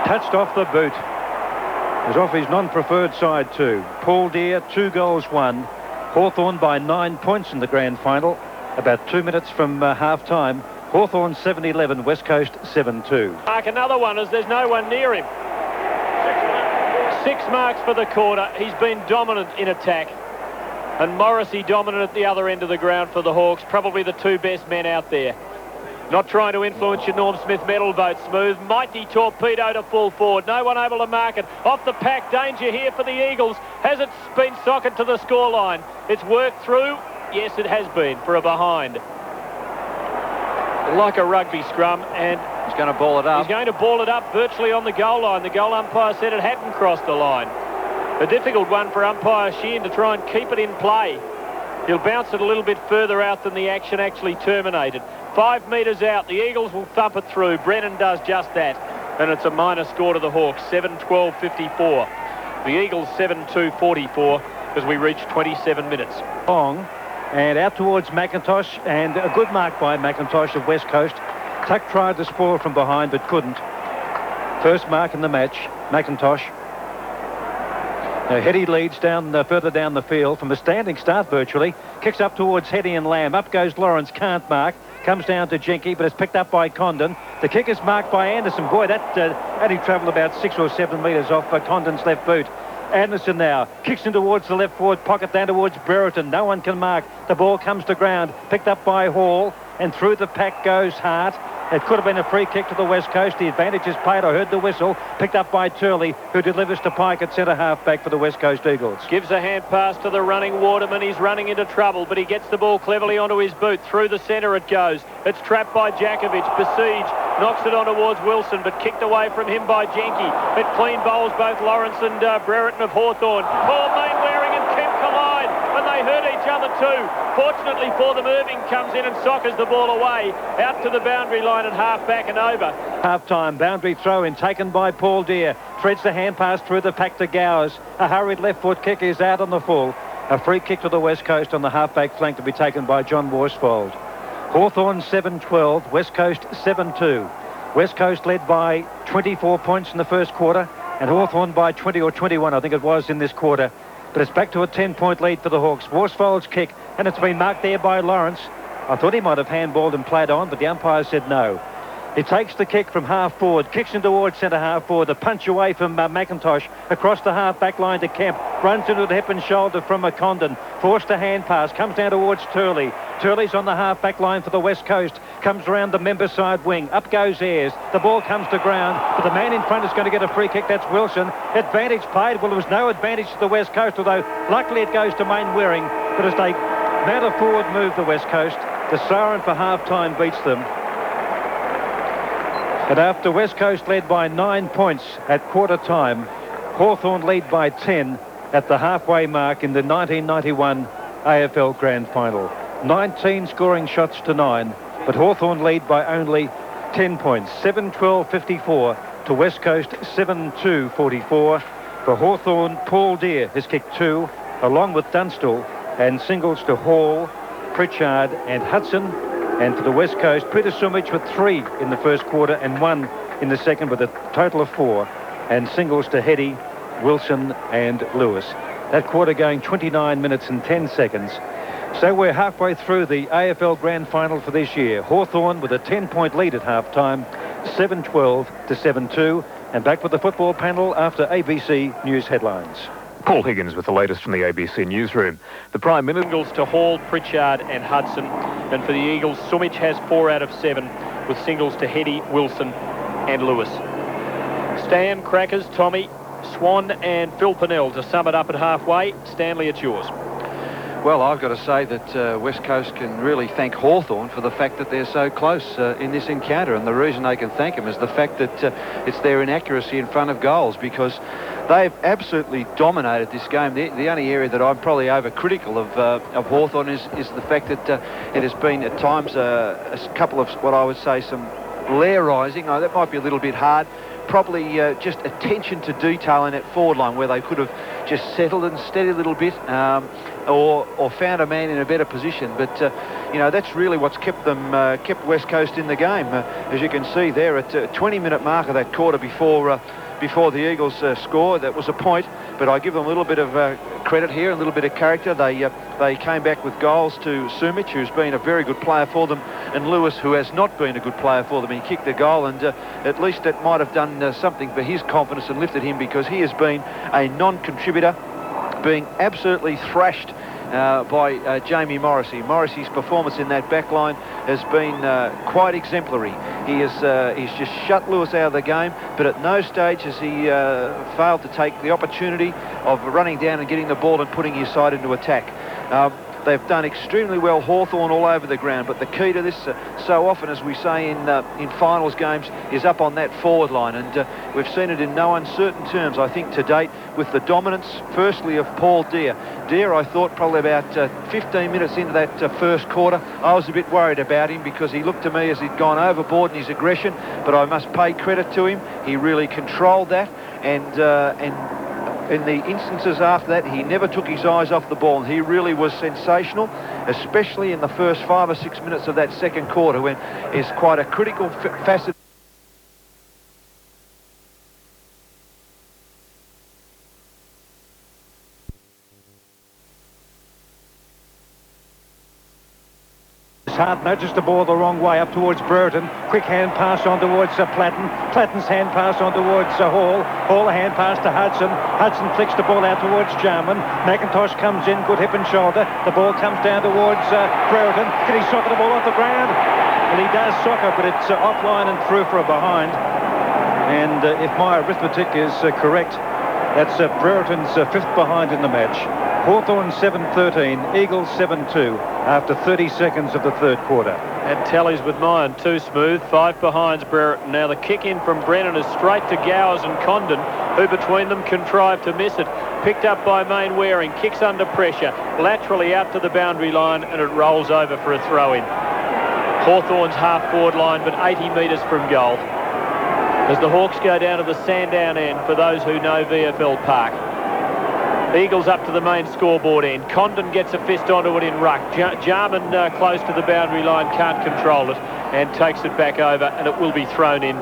Touched off the boot. It was off his non-preferred side too. Paul Deere, 2 goals, 1. Hawthorn by 9 points in the grand final. About 2 minutes from half-time. Hawthorn 7-11, West Coast 7-2. Mark another one as there's no one near him. 6 marks for the quarter. He's been dominant in attack. And Morrissey dominant at the other end of the ground for the Hawks. Probably the 2 best men out there. Not trying to influence your Norm Smith medal boat smooth. Mighty torpedo to full forward. No one able to mark it. Off the pack, danger here for the Eagles. Has it been socket to the scoreline? It's worked through. Yes, it has been for a behind. Like a rugby scrum, and he's going to ball it up. He's going to ball it up virtually on the goal line. The goal umpire said it hadn't crossed the line. A difficult one for umpire Sheehan to try and keep it in play. He'll bounce it a little bit further out than the action actually terminated. 5 metres out. The Eagles will thump it through. Brennan does just that. And it's a minor score to the Hawks, 7-12-54. The Eagles 7-2-44 as we reach 27 minutes. Long. And out towards McIntosh, and a good mark by McIntosh of West Coast. Tuck tried to spoil from behind but couldn't. First mark in the match, McIntosh. Now Heady leads down further down the field from a standing start virtually. Kicks up towards Heady and Lamb. Up goes Lawrence, can't mark. Comes down to Jenke, but it's picked up by Condon. The kick is marked by Anderson. Boy, that only travelled about 6 or 7 metres off Condon's left boot. Anderson now kicks in towards the left forward pocket, down towards Brereton. No one can mark. The ball comes to ground, picked up by Hall, and through the pack goes Hart. It could have been a free kick to the West Coast. The advantage is played. I heard the whistle. Picked up by Turley, who delivers to Pike at centre half back for the West Coast Eagles. Gives a hand pass to the running Waterman. He's running into trouble, but he gets the ball cleverly onto his boot. Through the centre it goes. It's trapped by Jakovic. Besieged. Knocks it on towards Wilson, but kicked away from him by Jenke. It clean bowls both Lawrence and Brereton of Hawthorn. Paul Mainwaring and Kemp collide, and they hurt each other too. Fortunately for them, Irving comes in and soccers the ball away out to the boundary line at half back and over. Half-time, boundary throw-in taken by Paul Deere. Threads the hand pass through the pack to Gowers. A hurried left foot kick is out on the full. A free kick to the West Coast on the half-back flank to be taken by John Worsfold. Hawthorn 7-12, West Coast 7-2. West Coast led by 24 points in the first quarter, and Hawthorn by 20 or 21, I think it was, in this quarter. But it's back to a 10-point lead for the Hawks. Worsfold's kick, and it's been marked there by Lawrence. I thought he might have handballed and played on, but the umpire said no. He takes the kick from half forward, kicks in towards centre half forward, the punch away from McIntosh, across the half back line to Kemp, runs into the hip and shoulder from a Condon, forced a hand pass, comes down towards Turley. Turley's on the half back line for the West Coast, comes around the member side wing, up goes Ayres, the ball comes to ground, but the man in front is going to get a free kick, that's Wilson. Advantage played, well there was no advantage to the West Coast, although luckily it goes to Mainwaring, but as they mount a forward move, the West Coast, the siren for half-time beats them. And after West Coast led by 9 points at quarter time, Hawthorn lead by 10 at the halfway mark in the 1991 AFL Grand Final. 19 scoring shots to 9, but Hawthorn lead by only 10 points, 7-12-54 to West Coast, 7-2-44. For Hawthorn, Paul Deere has kicked 2, along with Dunstall, and singles to Hall, Pritchard and Hudson. And for the West Coast, Peter Sumich with 3 in the first quarter and 1 in the second, with a total of 4. And singles to Heady, Wilson and Lewis. That quarter going 29 minutes and 10 seconds. So we're halfway through the AFL Grand Final for this year. Hawthorn with a 10-point lead at half-time, 7-12 to 7-2. And back with the football panel after ABC News headlines. Paul Higgins with the latest from the ABC newsroom. The Prime Minister... Singles to Hall, Pritchard and Hudson. And for the Eagles, Sumich has 4 out of 7, with singles to Heady, Wilson and Lewis. Stan, Crackers, Tommy, Swan and Phil Pennell to sum it up at halfway. Stanley, it's yours. Well, I've got to say that West Coast can really thank Hawthorn for the fact that they're so close in this encounter. And the reason they can thank them is the fact that it's their inaccuracy in front of goals, because they've absolutely dominated this game. The only area that I'm probably overcritical of Hawthorn is the fact that it has been at times a couple of what I would say some lairising. That might be a little bit hard. Probably just attention to detail in that forward line, where they could have just settled and steadied a little bit, or found a man in a better position. But you know, that's really what's kept them kept West Coast in the game. As you can see there, at 20-minute mark of that quarter before the Eagles scored, that was a point. But I give them a little bit of credit here, a little bit of character. They came back with goals to Sumich, who's been a very good player for them, and Lewis, who has not been a good player for them. He kicked the goal, and at least that might have done something for his confidence and lifted him, because he has been a non-contributor, being absolutely thrashed by Jamie Morrissey. Morrissey's performance in that back line has been quite exemplary. He's just shut Lewis out of the game, but at no stage has he failed to take the opportunity of running down and getting the ball and putting his side into attack. They've done extremely well, Hawthorn, all over the ground, but the key to this, so often as we say in finals games, is up on that forward line, and we've seen it in no uncertain terms, I think, to date, with the dominance, firstly, of Paul Deere. Deere, I thought, probably about 15 minutes into that first quarter, I was a bit worried about him, because he looked to me as he'd gone overboard in his aggression, but I must pay credit to him. He really controlled that, and in the instances after that, he never took his eyes off the ball, and he really was sensational, especially in the first 5 or 6 minutes of that second quarter, when it's quite a critical facet. Hart noticed the ball the wrong way up towards Burton. Quick hand pass on towards Platten. Platten's hand pass on towards Hall. Hall a hand pass to Hudson. Hudson flicks the ball out towards Jarman. McIntosh comes in, good hip and shoulder. The ball comes down towards Burton. Can he soccer the ball off the ground? Well, he does soccer, but it's offline and through for a behind. And if my arithmetic is correct, that's Brereton's 5th behind in the match. Hawthorn 7-13, Eagles 7-2 after 30 seconds of the third quarter. And tallies with mine, too smooth. 5 behinds Brereton. Now the kick in from Brennan is straight to Gowers and Condon, who between them contrive to miss it. Picked up by Main Waring, kicks under pressure, laterally out to the boundary line, and it rolls over for a throw-in. Hawthorn's half-forward line, but 80 metres from goal, as the Hawks go down to the Sandown end for those who know VFL Park. Eagles up to the main scoreboard end. Condon gets a fist onto it in ruck. Jarman close to the boundary line, can't control it, and takes it back over, and it will be thrown in.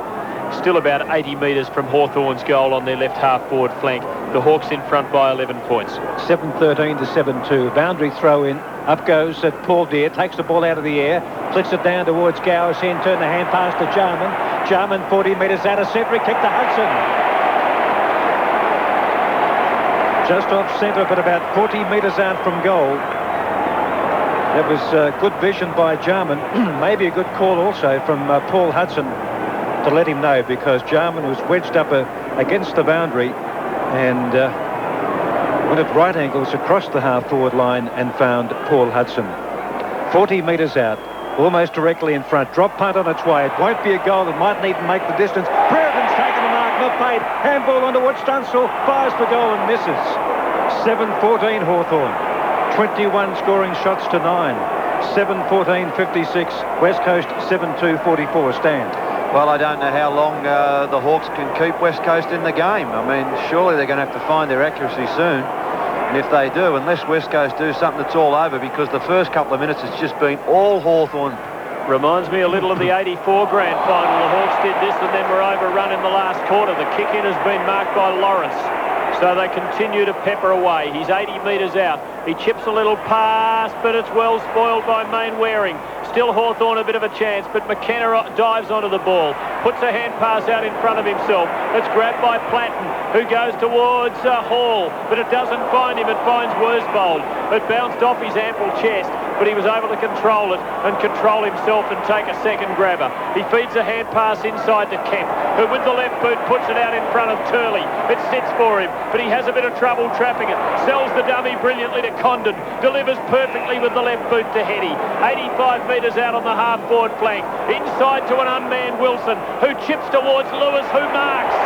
Still about 80 metres from Hawthorn's goal on their left half-forward flank. The Hawks in front by 11 points. 7-13 to 7-2. Boundary throw in. Up goes Paul Deere. Takes the ball out of the air. Flicks it down towards Gowers. Turn the hand pass to Jarman. Jarman 40 metres out of centre. Kick to Hudson. Just off centre, but about 40 metres out from goal. That was good vision by Jarman. Maybe a good call also from Paul Hudson to let him know, because Jarman was wedged up against the boundary and went at right angles across the half-forward line and found Paul Hudson. 40 metres out, almost directly in front. Drop punt on its way. It won't be a goal. It mightn't even make the distance. Brereton's taken the mark, not paid. Handball onto Wood. Dunstall fires for goal and misses. 7-14 Hawthorn. 21 scoring shots to 9. 7-14-56. West Coast 7-2-44. Stand. Well, I don't know how long the Hawks can keep West Coast in the game. I mean, surely they're going to have to find their accuracy soon. And if they do, unless West Coast do something, it's all over, because the first couple of minutes it's just been all Hawthorn. Reminds me a little of the 84 grand final. The Hawks did this and then were overrun in the last quarter. The kick-in has been marked by Lawrence. So they continue to pepper away. He's 80 metres out. He chips a little pass, but it's well spoiled by Mainwaring. Still Hawthorn a bit of a chance, but McKenna dives onto the ball, puts a hand pass out in front of himself. It's grabbed by Platten, who goes towards Hall, but it doesn't find him. It finds Worsfold. It bounced off his ample chest, but he was able to control it and control himself and take a second grabber. He feeds a hand pass inside to Kemp, who with the left boot puts it out in front of Turley. It sits for him, but he has a bit of trouble trapping it. Sells the dummy brilliantly to Condon. Delivers perfectly with the left boot to Hetty. 85 metres out on the half-forward flank. Inside to an unmanned Wilson, who chips towards Lewis, who marks.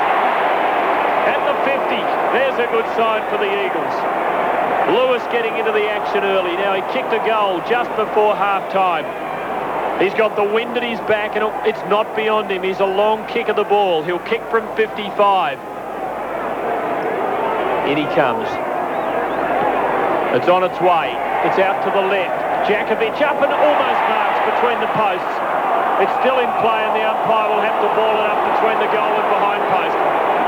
At the 50, there's a good sign for the Eagles. Lewis getting into the action early. Now, he kicked a goal just before half-time. He's got the wind at his back, and it's not beyond him. He's a long kick of the ball. He'll kick from 55. In he comes. It's on its way. It's out to the left. Jakovic up and almost marks between the posts. It's still in play, and the umpire will have to ball it up between the goal and behind post,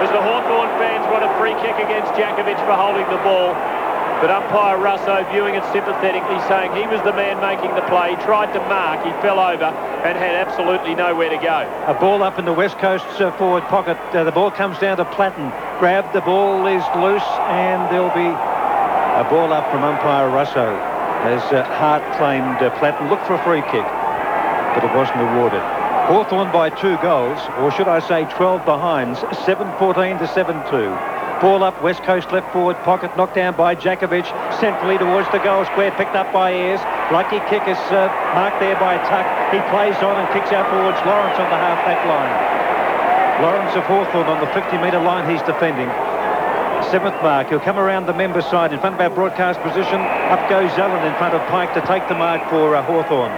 as the Hawthorn fans want a free kick against Jakovic for holding the ball. But umpire Russo, viewing it sympathetically, saying he was the man making the play. He tried to mark, he fell over and had absolutely nowhere to go. A ball up in the West Coast forward pocket. The ball comes down to Platten. Grab, the ball is loose, and there'll be a ball up from umpire Russo as Hart claimed Platten looked for a free kick, but it wasn't awarded. Hawthorn by 2 goals, or should I say 12 behinds, 7-14 to 7-2. Ball up, West Coast left forward pocket, knocked down by Jakovic, centrally towards the goal square, picked up by Ayres. Lucky kick is marked there by Tuck. He plays on and kicks out towards Lawrence on the half-back line. Lawrence of Hawthorn on the 50-metre line, he's defending. 7th mark, he'll come around the member side in front of our broadcast position. Up goes Zellen in front of Pike to take the mark for Hawthorn.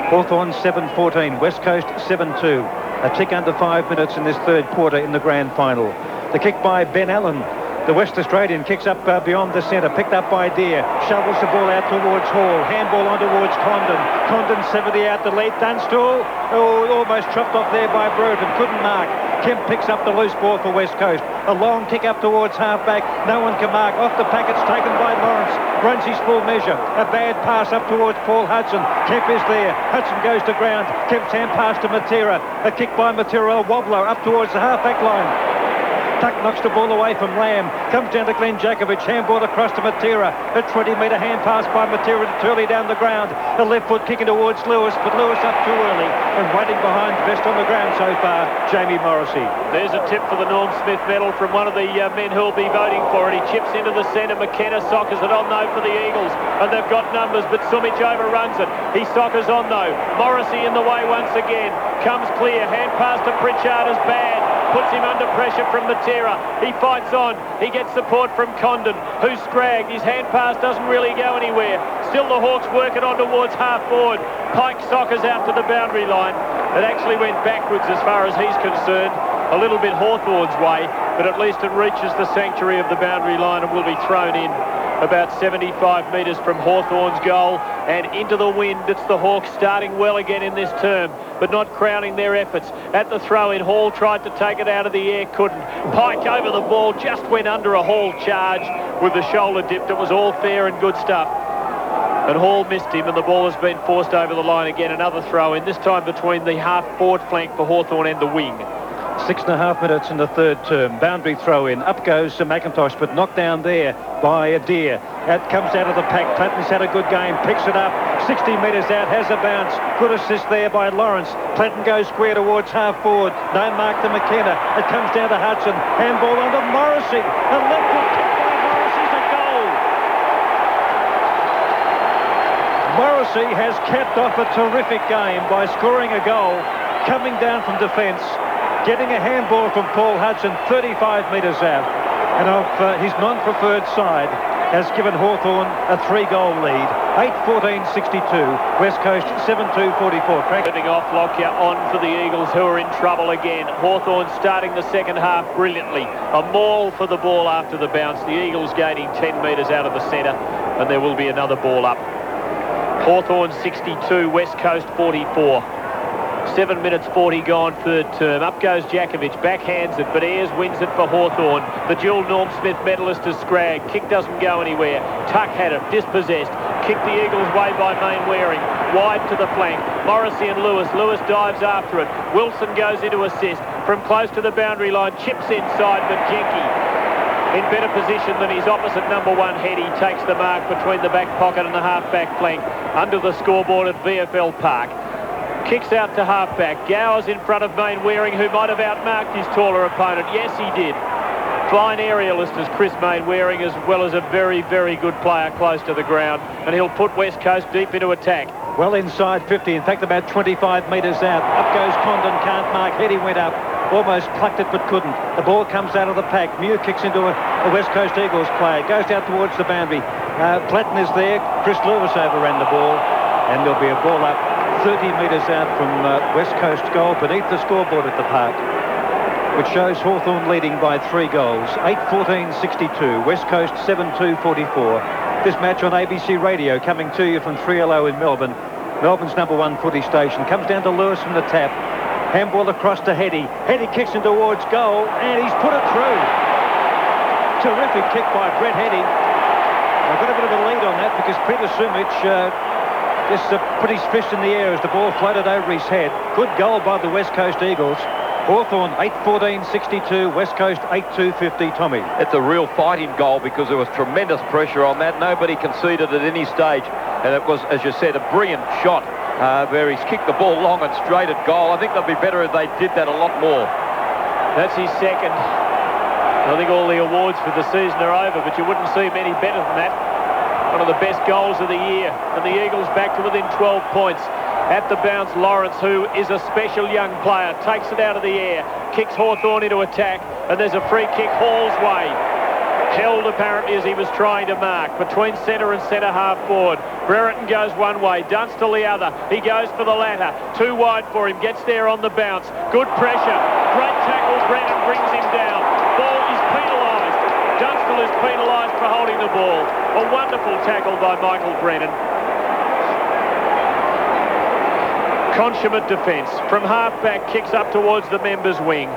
Hawthorn 7-14, West Coast 7-2. A tick under 5 minutes in this third quarter in the grand final. The kick by Ben Allen. The West Australian kicks up beyond the centre, picked up by Deere. Shovels the ball out towards Hall. Handball on towards Condon. Condon 70 out to lead. Dunstall, almost chopped off there by Bruton. Couldn't mark. Kemp picks up the loose ball for West Coast. A long kick up towards halfback. No one can mark. Off the packets taken by Lawrence. Runs his full measure. A bad pass up towards Paul Hudson. Kemp is there. Hudson goes to ground. Kemp's hand pass to Matera. A kick by Matera. A wobbler up towards the halfback line. Tuck knocks the ball away from Lamb. Comes down to Glenn Jakovic. Handball across to Matera. A 20-metre hand pass by Matera to Turley down the ground. A left foot kicking towards Lewis, but Lewis up too early. And waiting behind, best on the ground so far, Jamie Morrissey. There's a tip for the Norm Smith medal from one of the men who'll be voting for it. He chips into the centre. McKenna soccers it on though for the Eagles. And they've got numbers, but Sumich overruns it. He soccers on though. Morrissey in the way once again. Comes clear. Hand pass to Pritchard is bad. Puts him under pressure from Matera. He fights on. He gets support from Condon, who's scragged. His hand pass doesn't really go anywhere. Still the Hawks work it on towards half forward. Pike soccers out to the boundary line. It actually went backwards as far as he's concerned. A little bit Hawthorn's way, but at least it reaches the sanctuary of the boundary line and will be thrown in about 75 metres from Hawthorn's goal and into the wind. It's the Hawks starting well again in this term, but not crowning their efforts. At the throw-in, Hall tried to take it out of the air, couldn't. Pike over the ball, just went under a Hall charge with the shoulder dipped. It was all fair and good stuff. And Hall missed him, and the ball has been forced over the line again. Another throw-in, this time between the half-forward flank for Hawthorn and the wing. 6.5 minutes in the third term. Boundary throw-in. Up goes McIntosh, but knocked down there by Adair. That comes out of the pack. Platten's had a good game. Picks it up. 60 metres out. Has a bounce. Good assist there by Lawrence. Platten goes square towards half forward. No mark to McKenna. It comes down to Hudson. Handball on to Morrissey. A left foot kick by Morrissey's a goal. Morrissey has capped off a terrific game by scoring a goal, coming down from defence, getting a handball from Paul Hudson 35 metres out, and off his non-preferred side. has given Hawthorn a 3-goal lead. 8-14-62. West Coast 7-2-44. Moving off Lockyer on for the Eagles, who are in trouble again. Hawthorn starting the second half brilliantly. A maul for the ball after the bounce. The Eagles gaining 10 metres out of the centre, and there will be another ball up. Hawthorn 62, West Coast 44. 7 minutes 40 gone, third term. Up goes Jakovic, backhands it, but Ayres wins it for Hawthorn. The dual Norm Smith medalist is Scragg. Kick doesn't go anywhere. Tuck had it, dispossessed. Kicked the Eagles' way by Main Waring. Wide to the flank. Morrissey and Lewis. Lewis dives after it. Wilson goes into assist. From close to the boundary line, chips inside, but Jenke in better position than his opposite number 1 head. He takes the mark between the back pocket and the half-back flank under the scoreboard at VFL Park. Kicks out to half-back. Gowers in front of Main Waring, who might have outmarked his taller opponent. Yes, he did. Fine aerialist is Chris Main Waring, as well as a very, very good player close to the ground. And he'll put West Coast deep into attack. Well inside 50, in fact about 25 metres out. Up goes Condon, can't mark. Heady went up, almost plucked it but couldn't. The ball comes out of the pack. Mew kicks into a West Coast Eagles player. Goes out towards the boundary. Platten is there. Chris Lewis overran the ball. And there'll be a ball up 30 metres out from West Coast goal beneath the scoreboard at the park, which shows Hawthorn leading by 3 goals. 8-14-62. West Coast 7-2-44. This match on ABC Radio coming to you from 3LO in Melbourne. Melbourne's number 1 footy station. Comes down to Lewis from the tap. Handball across to Heady. Heady kicks in towards goal, and he's put it through. Terrific kick by Brett Heady. I've got a bit of a lead on that because Peter Sumic just put his fist in the air as the ball floated over his head. Good goal by the West Coast Eagles. Hawthorn 8-14-62, West Coast 8-2-50. Tommy. It's a real fighting goal because there was tremendous pressure on that. Nobody conceded at any stage, and it was, as you said, a brilliant shot where he's kicked the ball long and straight at goal. I think they'd be better if they did that a lot more. That's his second. I think all the awards for the season are over, but you wouldn't see many better than that. One of the best goals of the year, and the Eagles back to within 12 points. At the bounce, Lawrence, who is a special young player, takes it out of the air, kicks Hawthorn into attack, and there's a free kick Hall's way. Held apparently as he was trying to mark between centre and centre half forward. Brereton goes one way, Dunstall the other. He goes for the latter. Too wide for him, gets there on the bounce. Good pressure. Great tackle. Brennan brings him down. Ball is penalised. Dunstall is penalised for holding the ball. A wonderful tackle by Michael Brennan. Consummate defence. From half-back, kicks up towards the members' wing,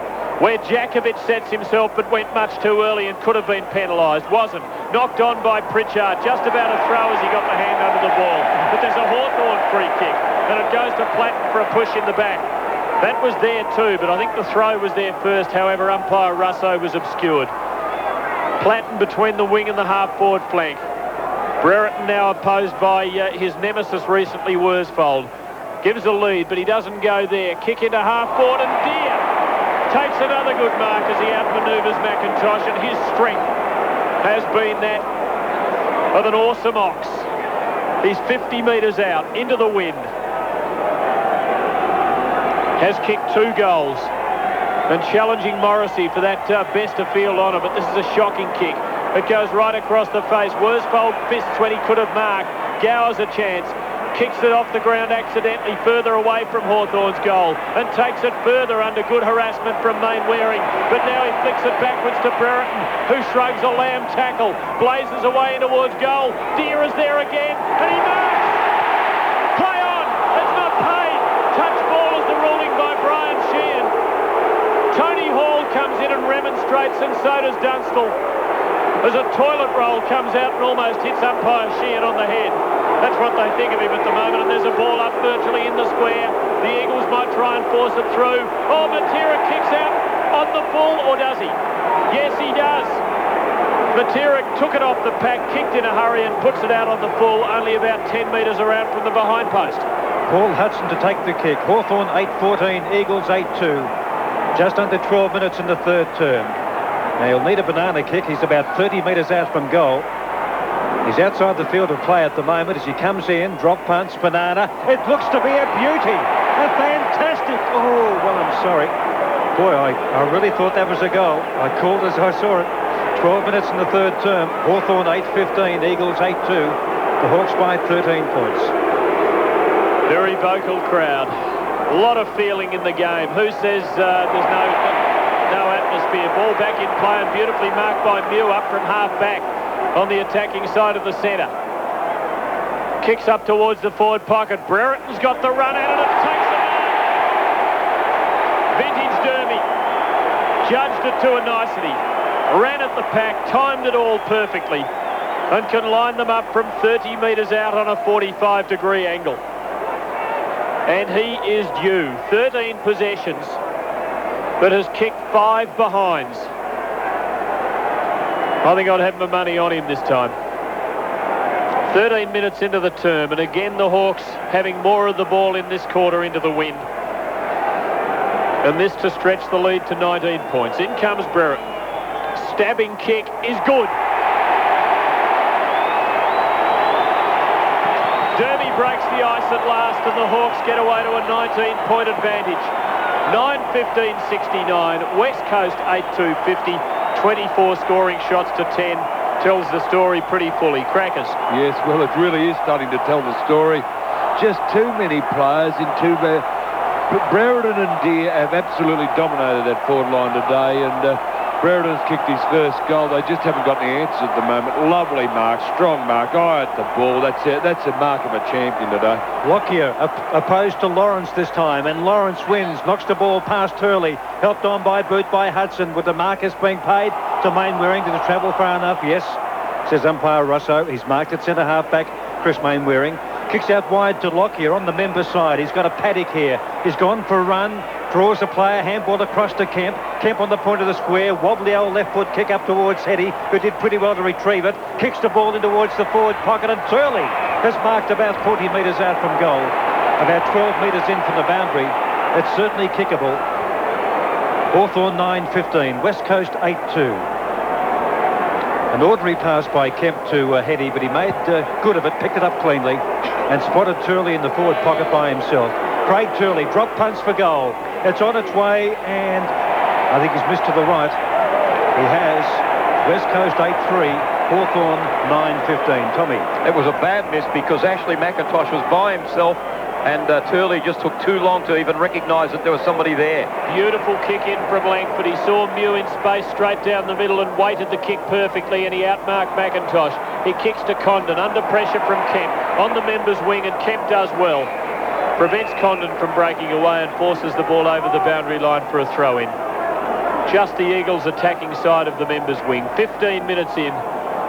where Jakovic sets himself but went much too early and could have been penalised. Wasn't. Knocked on by Pritchard. Just about a throw as he got the hand under the ball. But there's a Hawthorn free kick, and it goes to Platten for a push in the back. That was there too, but I think the throw was there first. However, umpire Russo was obscured. Platten between the wing and the half-forward flank. Brereton now opposed by his nemesis recently, Worsfold. Gives a lead, but he doesn't go there. Kick into half-forward, and Deere takes another good mark as he outmanoeuvres McIntosh, and his strength has been that of an awesome ox. He's 50 metres out, into the wind. Has kicked 2 goals. And challenging Morrissey for that best of field honour, but this is a shocking kick. It goes right across the face. Worsfold fists when he could have marked. Gowers a chance. Kicks it off the ground accidentally further away from Hawthorn's goal and takes it further under good harassment from Main Waring. But now he flicks it backwards to Brereton, who shrugs a lamb tackle, blazes away towards goal. Deere is there again, and he marks! Play on! It's not paid! Touch ball is the ruling by Brian Sheehan. Tony Hall comes in and remonstrates, and so does Dunstall, as a toilet roll comes out and almost hits umpire Sheehan on the head. That's what they think of him at the moment, and there's a ball up virtually in the square. The Eagles might try and force it through. Oh, Matera kicks out on the full, or does he? Yes, he does. Matera took it off the pack, kicked in a hurry and puts it out on the full, only about 10 metres around from the behind post. Paul Hudson to take the kick. Hawthorn 8-14, Eagles 8-2. Just under 12 minutes in the third term. Now he'll need a banana kick. He's about 30 metres out from goal. He's outside the field of play at the moment as he comes in, drop punts, banana. It looks to be a beauty. A fantastic... Oh, well, I'm sorry. Boy, I really thought that was a goal. I called as I saw it. 12 minutes in the third term. Hawthorn 8-15, Eagles 8-2. The Hawks by 13 points. Very vocal crowd. A lot of feeling in the game. Who says there's no atmosphere? Ball back in play and beautifully marked by Mew up from half back on the attacking side of the centre. Kicks up towards the forward pocket. Brereton's got the run at it and takes it out. Vintage Derby judged it to a nicety. Ran at the pack, timed it all perfectly, and can line them up from 30 metres out on a 45-degree angle. And he is due. 13 possessions, but has kicked 5 behinds. I think I'd have my money on him this time. 13 minutes into the term, and again the Hawks having more of the ball in this quarter into the wind. And this to stretch the lead to 19 points. In comes Brereton. Stabbing kick is good. Derby breaks the ice at last, and the Hawks get away to a 19-point advantage. 9-15-69, West Coast 8-2-50, 24 scoring shots to 10. Tells the story pretty fully. Crackers. Yes, well, it really is starting to tell the story. Just too many players in too many. Brereton and Deere have absolutely dominated that forward line today, and Brereton's kicked his first goal. They just haven't got any answers at the moment. Lovely mark, strong mark, eye at the ball. That's it. That's a mark of a champion today. Lockyer opposed to Lawrence this time, and Lawrence wins, knocks the ball past Turley, helped on by boot by Hudson, with the markers being paid to Mainwaring. Did it travel far enough? Yes, says umpire Russo. He's marked at centre half back, Chris Mainwaring. Kicks out wide to Lockyer on the member side. He's got a paddock here. He's gone for a run, draws a player, handball across to Kemp. Kemp on the point of the square, wobbly old left foot kick up towards Hetty, who did pretty well to retrieve it. Kicks the ball in towards the forward pocket, and Turley has marked about 40 metres out from goal. About 12 metres in from the boundary. It's certainly kickable. Hawthorn 9-15, West Coast 8-2. An ordinary pass by Kemp to Hetty, but he made good of it, picked it up cleanly, and spotted Turley in the forward pocket by himself. Craig Turley, drop punch for goal. It's on its way, and I think he's missed to the right. He has. West Coast 8-3, Hawthorn 9-15. Tommy. It was a bad miss because Ashley McIntosh was by himself, and Turley just took too long to even recognise that there was somebody there. Beautiful kick in from Langford. He saw Mew in space straight down the middle and waited the kick perfectly, and he outmarked McIntosh. He kicks to Condon under pressure from Kemp on the members' wing, and Kemp does well. Prevents Condon from breaking away and forces the ball over the boundary line for a throw-in. Just the Eagles' attacking side of the members' wing. 15 minutes in,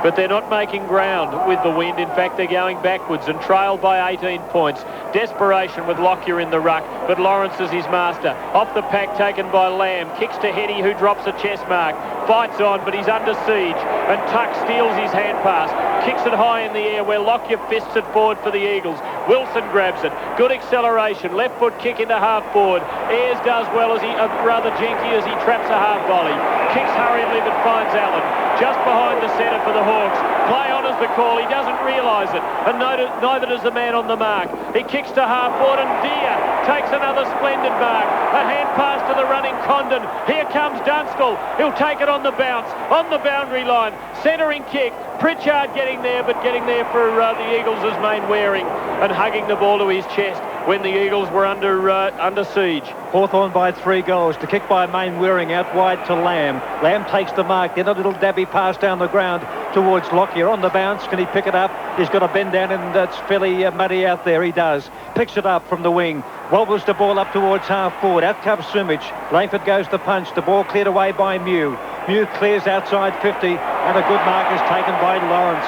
but they're not making ground with the wind. In fact, they're going backwards and trailed by 18 points. Desperation with Lockyer in the ruck, but Lawrence is his master. Off the pack taken by Lamb. Kicks to Hetty, who drops a chest mark. Fights on, but he's under siege. And Tuck steals his hand pass. Kicks it high in the air where Lockyer fists it forward for the Eagles. Wilson grabs it. Good acceleration. Left foot kick into half forward. Ayres does well as rather Jenky as he traps a half volley. Kicks hurriedly but finds Allen. Just behind the centre for the Hawks. Play on is the call. He doesn't realise it. And neither does the man on the mark. He kicks to half forward, and Deere takes another splendid mark. A hand pass to the running Condon. Here comes Dunstall. He'll take it on the bounce. On the boundary line. Centering kick. Pritchard getting there, but getting there for the Eagles as Mainwaring, and hugging the ball to his chest when the Eagles were under siege. Hawthorn by 3 goals. The kick by Mainwaring out wide to Lamb. Lamb takes the mark. Then a little dabby pass down the ground towards Lockyer. On the bounce, can he pick it up? He's got to bend down, and it's fairly muddy out there. He does. Picks it up from the wing. Wobbles the ball up towards half forward. Out comes Sumich. Langford goes to punch. The ball cleared away by Mew. Mew clears outside 50, and a good mark is taken by Lawrence.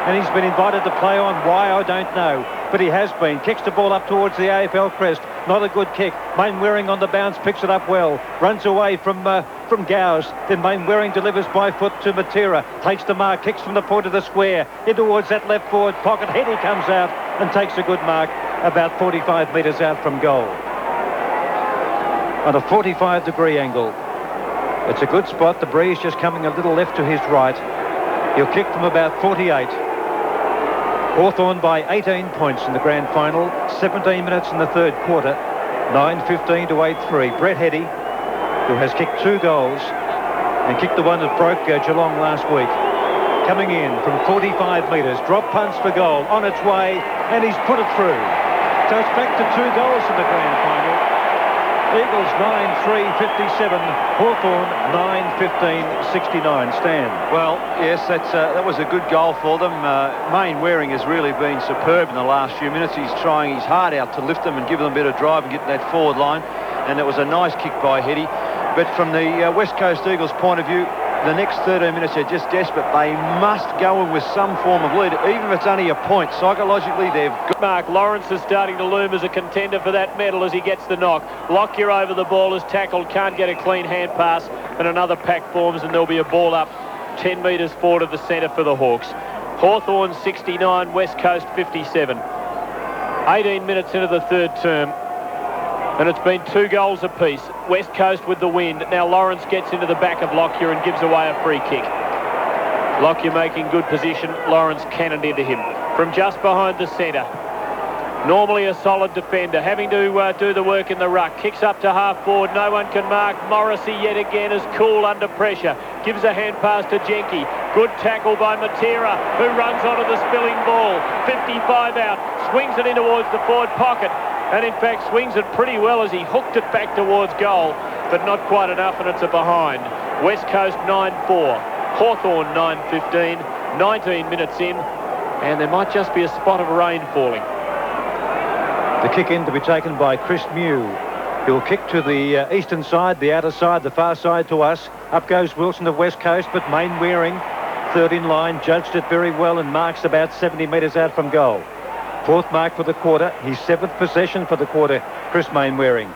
And he's been invited to play on. Why, I don't know. But he has been. Kicks the ball up towards the AFL crest. Not a good kick. Mainwaring on the bounce, picks it up well. Runs away from Gowes. Then Mainwaring delivers by foot to Matera. Takes the mark, kicks from the point of the square. In towards that left forward pocket. Hetty comes out and takes a good mark about 45 metres out from goal. On a 45-degree angle. It's a good spot. The breeze just coming a little left to his right. He'll kick from about 48. Hawthorn by 18 points in the grand final. 17 minutes in the third quarter. 9-15 to 8-3. Brett Hetty, who has kicked 2 goals and kicked the one that broke Geelong last week. Coming in from 45 metres, drop punts for goal, on its way, and he's put it through. So it's back to 2 goals in the grand final. Eagles 9-3-57, Hawthorn 9-15-69. Stan. Well, yes, that was a good goal for them. Main Waring has really been superb in the last few minutes. He's trying his heart out to lift them and give them a bit of drive and get that forward line. And it was a nice kick by Hetty. But from the West Coast Eagles' point of view, the next 13 minutes are just desperate. They must go in with some form of lead, even if it's only a point. Psychologically, they've got... Mark Lawrence is starting to loom as a contender for that medal as he gets the knock. Lockyer over the ball is tackled, can't get a clean hand pass, and another pack forms, and there'll be a ball up 10 metres forward of the centre for the Hawks. Hawthorn 69, West Coast 57. 18 minutes into the third term. And it's been 2 goals apiece. West Coast with the wind. Now Lawrence gets into the back of Lockyer and gives away a free kick. Lockyer making good position. Lawrence cannoned into him from just behind the centre. Normally a solid defender, having to do the work in the ruck. Kicks up to half forward. No one can mark. Morrissey yet again is cool under pressure. Gives a hand pass to Jenke. Good tackle by Matera, who runs onto the spilling ball. 55 out. Swings it in towards the forward pocket. And in fact swings it pretty well as he hooked it back towards goal, but not quite enough, and it's a behind. West Coast 9-4, Hawthorn 9-15, 19 minutes in, and there might just be a spot of rain falling. The kick in to be taken by Chris Mew. He'll kick to the eastern side, the outer side, the far side to us. Up goes Wilson of West Coast, but Main Waring, third in line, judged it very well and marks about 70 metres out from goal. 4th mark for the quarter, his 7th possession for the quarter, Chris Main Waring.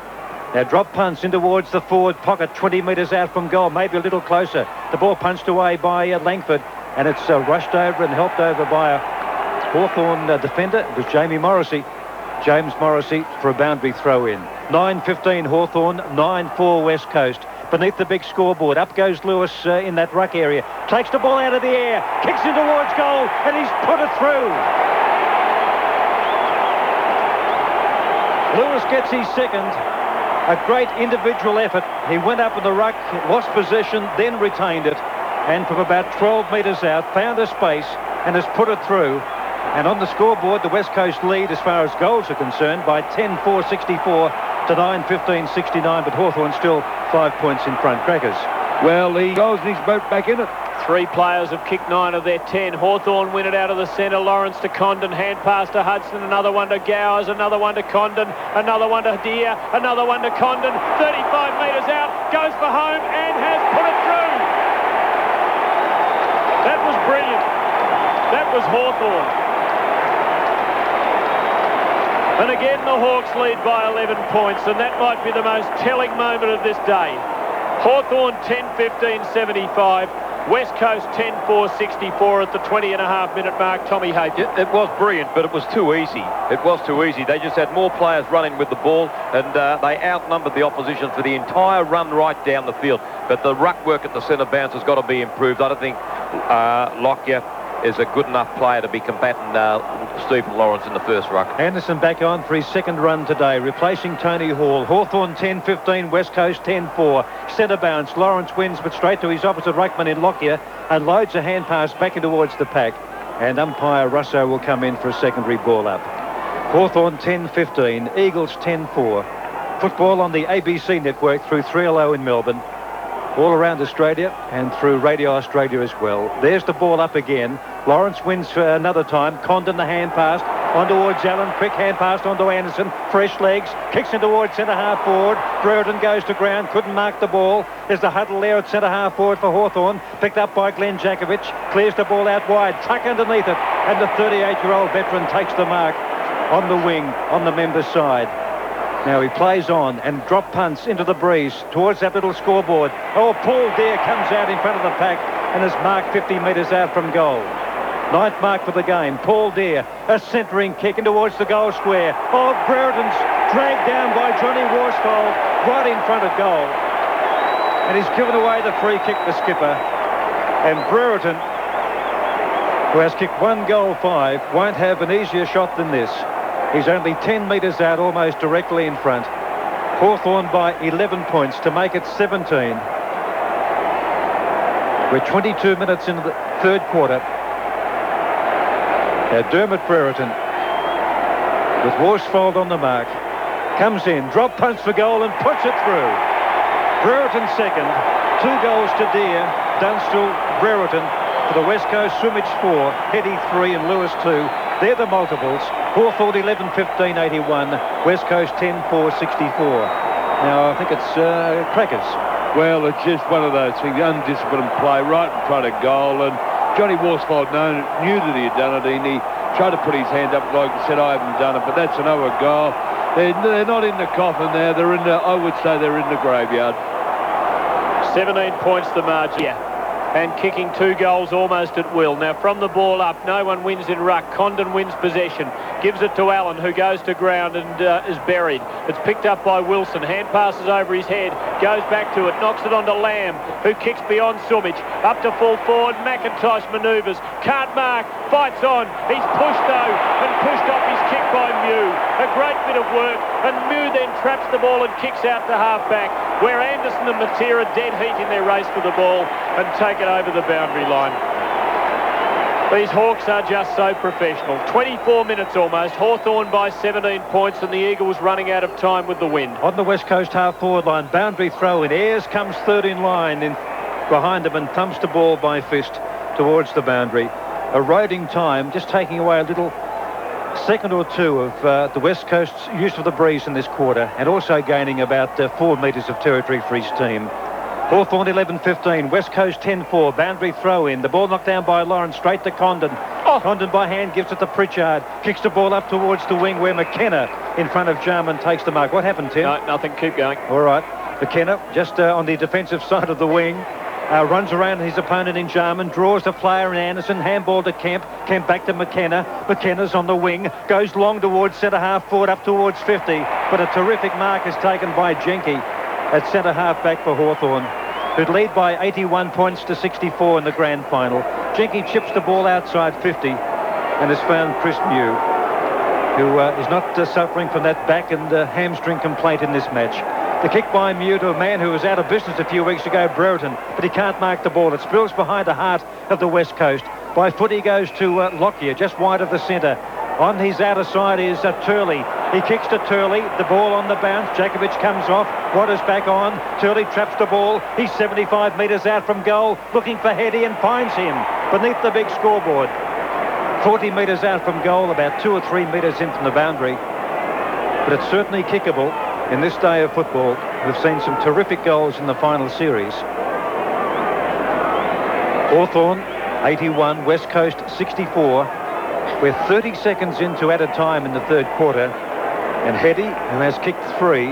Now drop punts in towards the forward pocket, 20 metres out from goal, maybe a little closer. The ball punched away by Langford, and it's rushed over and helped over by a Hawthorn defender. It was James Morrissey for a boundary throw in. 9-15 Hawthorn, 9-4 West Coast. Beneath the big scoreboard, up goes Lewis in that ruck area. Takes the ball out of the air, kicks in towards goal, and he's put it through. Lewis gets his second. A great individual effort. He went up in the ruck, lost possession, then retained it, and from about 12 metres out found a space and has put it through. And on the scoreboard, the West Coast lead as far as goals are concerned by 10-4-64 to 9-15-69, but Hawthorn still 5 points in front. Crackers. Well, he goes and he's back in it. 3 players have kicked 9 of their 10. Hawthorn win it out of the centre. Lawrence to Condon. Hand pass to Hudson. Another one to Gowers. Another one to Condon. Another one to Deere. Another one to Condon. 35 metres out. Goes for home and has put it through. That was brilliant. That was Hawthorn. And again the Hawks lead by 11 points, and that might be the most telling moment of this day. Hawthorn 10-15-75. West Coast 10-4-64 at the 20.5 minute mark. Tommy Hayden. It was brilliant, but it was too easy. It was too easy. They just had more players running with the ball, and they outnumbered the opposition for the entire run right down the field. But the ruck work at the centre bounce has got to be improved. I don't think Lockyer is a good enough player to be combating Stephen Lawrence in the first ruck. Anderson back on for his second run today, replacing Tony Hall. Hawthorn 10-15, West Coast 10-4. Centre bounce. Lawrence wins, but straight to his opposite ruckman in Lockyer and loads a hand pass back in towards the pack. And umpire Russo will come in for a secondary ball up. Hawthorn 10-15, Eagles 10-4. Football on the ABC network through 3LO in Melbourne, all around Australia and through Radio Australia as well. There's the ball up again. Lawrence wins for another time. Condon the hand pass on towards Allen. Quick hand pass on to Anderson. Fresh legs. Kicks in towards centre half forward. Brereton goes to ground. Couldn't mark the ball. There's the huddle there at centre half forward for Hawthorn. Picked up by Glenn Jakovic. Clears the ball out wide. Tuck underneath it. And the 38-year-old veteran takes the mark on the wing on the member's side. Now he plays on and drop punts into the breeze towards that little scoreboard. Oh, Paul Deere comes out in front of the pack and is marked 50 metres out from goal. 9th mark for the game. Paul Deere, a centering kick in towards the goal square. Oh, Brereton's dragged down by Johnny Worsfold right in front of goal. And he's given away the free kick to skipper. And Brereton, who has kicked 1 goal 5, won't have an easier shot than this. He's only 10 metres out, almost directly in front. Hawthorn by 11 points to make it 17. We're 22 minutes into the third quarter. Dermot Brereton with Worsfold on the mark. Comes in, drop punch for goal and puts it through. Brereton second, 2 goals to Deere, Dunstall, Brereton. For the West Coast, Swimmage 4, Hetty 3 and Lewis 2. They're the multiples. Hawthorn 11-15, 81. West Coast 10-4, 64. Now, I think it's crackers. Well, it's just one of those things, undisciplined play right in front of goal, and Johnny Worsfold knew that he had done it, and he tried to put his hand up like he said, I haven't done it, but that's another goal. They're not in the coffin there, they're in the, I would say they're in the graveyard. 17 points the margin. Yeah. And kicking 2 goals almost at will. Now from the ball up, no one wins in ruck. Condon wins possession, gives it to Allen, who goes to ground and is buried. It's picked up by Wilson, hand passes over his head, goes back to it, knocks it onto Lamb, who kicks beyond Sumich, up to full forward. McIntosh manoeuvres, can't mark, fights on, he's pushed though, and pushed off his kick by Mew. A great bit of work, and Mew then traps the ball and kicks out to half-back, where Anderson and Matera dead heat in their race for the ball and take it over the boundary line. These Hawks are just so professional. 24 minutes almost, Hawthorn by 17 points and the Eagles running out of time with the wind. On the West Coast half-forward line, boundary throw in. Ayres comes third in line in behind him and thumps the ball by fist towards the boundary. Eroding time, just taking away a little second or two of the West Coast's use of the breeze in this quarter, and also gaining about 4 metres of territory for his team. Hawthorn 11-15, West Coast 10-4, boundary throw in. The ball knocked down by Lawrence, straight to Condon. Condon by hand gives it to Pritchard, kicks the ball up towards the wing where McKenna in front of Jarman takes the mark. What happened, Tim? No, nothing, keep going. All right, McKenna just on the defensive side of the wing. Runs around his opponent in Jarman, draws the player in Anderson, handball to Kemp, Kemp back to McKenna, McKenna's on the wing, goes long towards centre half forward up towards 50, but a terrific mark is taken by Jenke at centre half back for Hawthorn, who'd lead by 81 points to 64 in the grand final. Jenke chips the ball outside 50 and has found Chris Mew, who is not suffering from that back and hamstring complaint in this match. The kick by Mew to a man who was out of business a few weeks ago, Brereton, but he can't mark the ball. It spills behind the heart of the West Coast. By foot he goes to Lockyer, just wide of the centre. On his outer side is Turley. He kicks to Turley, the ball on the bounce. Jakovic comes off, Waters back on. Turley traps the ball. He's 75 metres out from goal, looking for Hetty and finds him beneath the big scoreboard. 40 metres out from goal, about 2 or 3 metres in from the boundary. But it's certainly kickable. In this day of football, we've seen some terrific goals in the final series. Hawthorn 81, West Coast 64. We're 30 seconds into added time in the third quarter, and Hetty, who has kicked 3,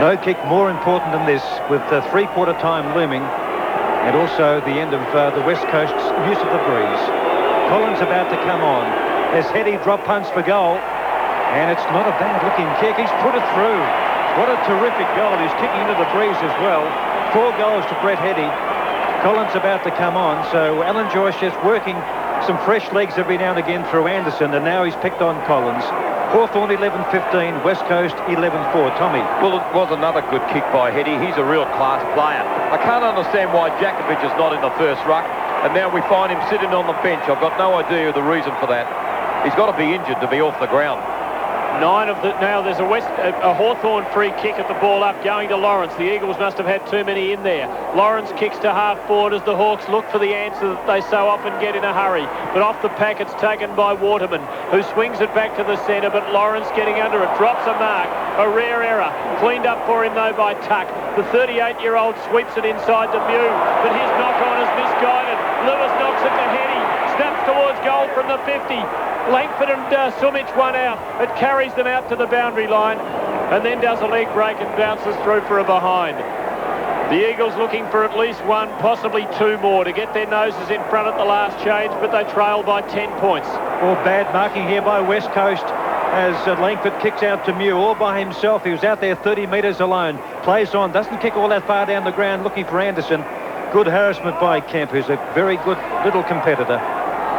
no kick more important than this, with the three-quarter time looming, and also the end of the West Coast's use of the breeze. Collins about to come on as Hetty drop punts for goal. And it's not a bad-looking kick. He's put it through. What a terrific goal. He's kicking into the breeze as well. 4 goals to Brett Hetty. Collins about to come on. So Alan Joyce just working some fresh legs every now and again through Anderson. And now he's picked on Collins. Hawthorn 11-15, West Coast 11-4. Tommy. Well, it was another good kick by Hetty. He's a real class player. I can't understand why Jakovic is not in the first ruck. And now we find him sitting on the bench. I've got no idea the reason for that. He's got to be injured to be off the ground. 9 of the... Now there's a Hawthorn free kick at the ball up going to Lawrence. The Eagles must have had too many in there. Lawrence kicks to half forward as the Hawks look for the answer that they so often get in a hurry. But off the pack it's taken by Waterman, who swings it back to the centre, but Lawrence getting under it, drops a mark. A rare error. Cleaned up for him though by Tuck. The 38-year-old sweeps it inside to Mew, but his knock-on is misguided. Lewis knocks it to Hetty. Snaps towards goal from the 50. Langford and Sumich one out. It carries them out to the boundary line and then does a leg break and bounces through for a behind. The Eagles looking for at least 1, possibly 2 more to get their noses in front at the last change, but they trail by 10 points. Well, bad marking here by West Coast as Langford kicks out to Mew all by himself. He was out there 30 metres alone. Plays on, doesn't kick all that far down the ground looking for Anderson. Good harassment by Kemp, who's a very good little competitor.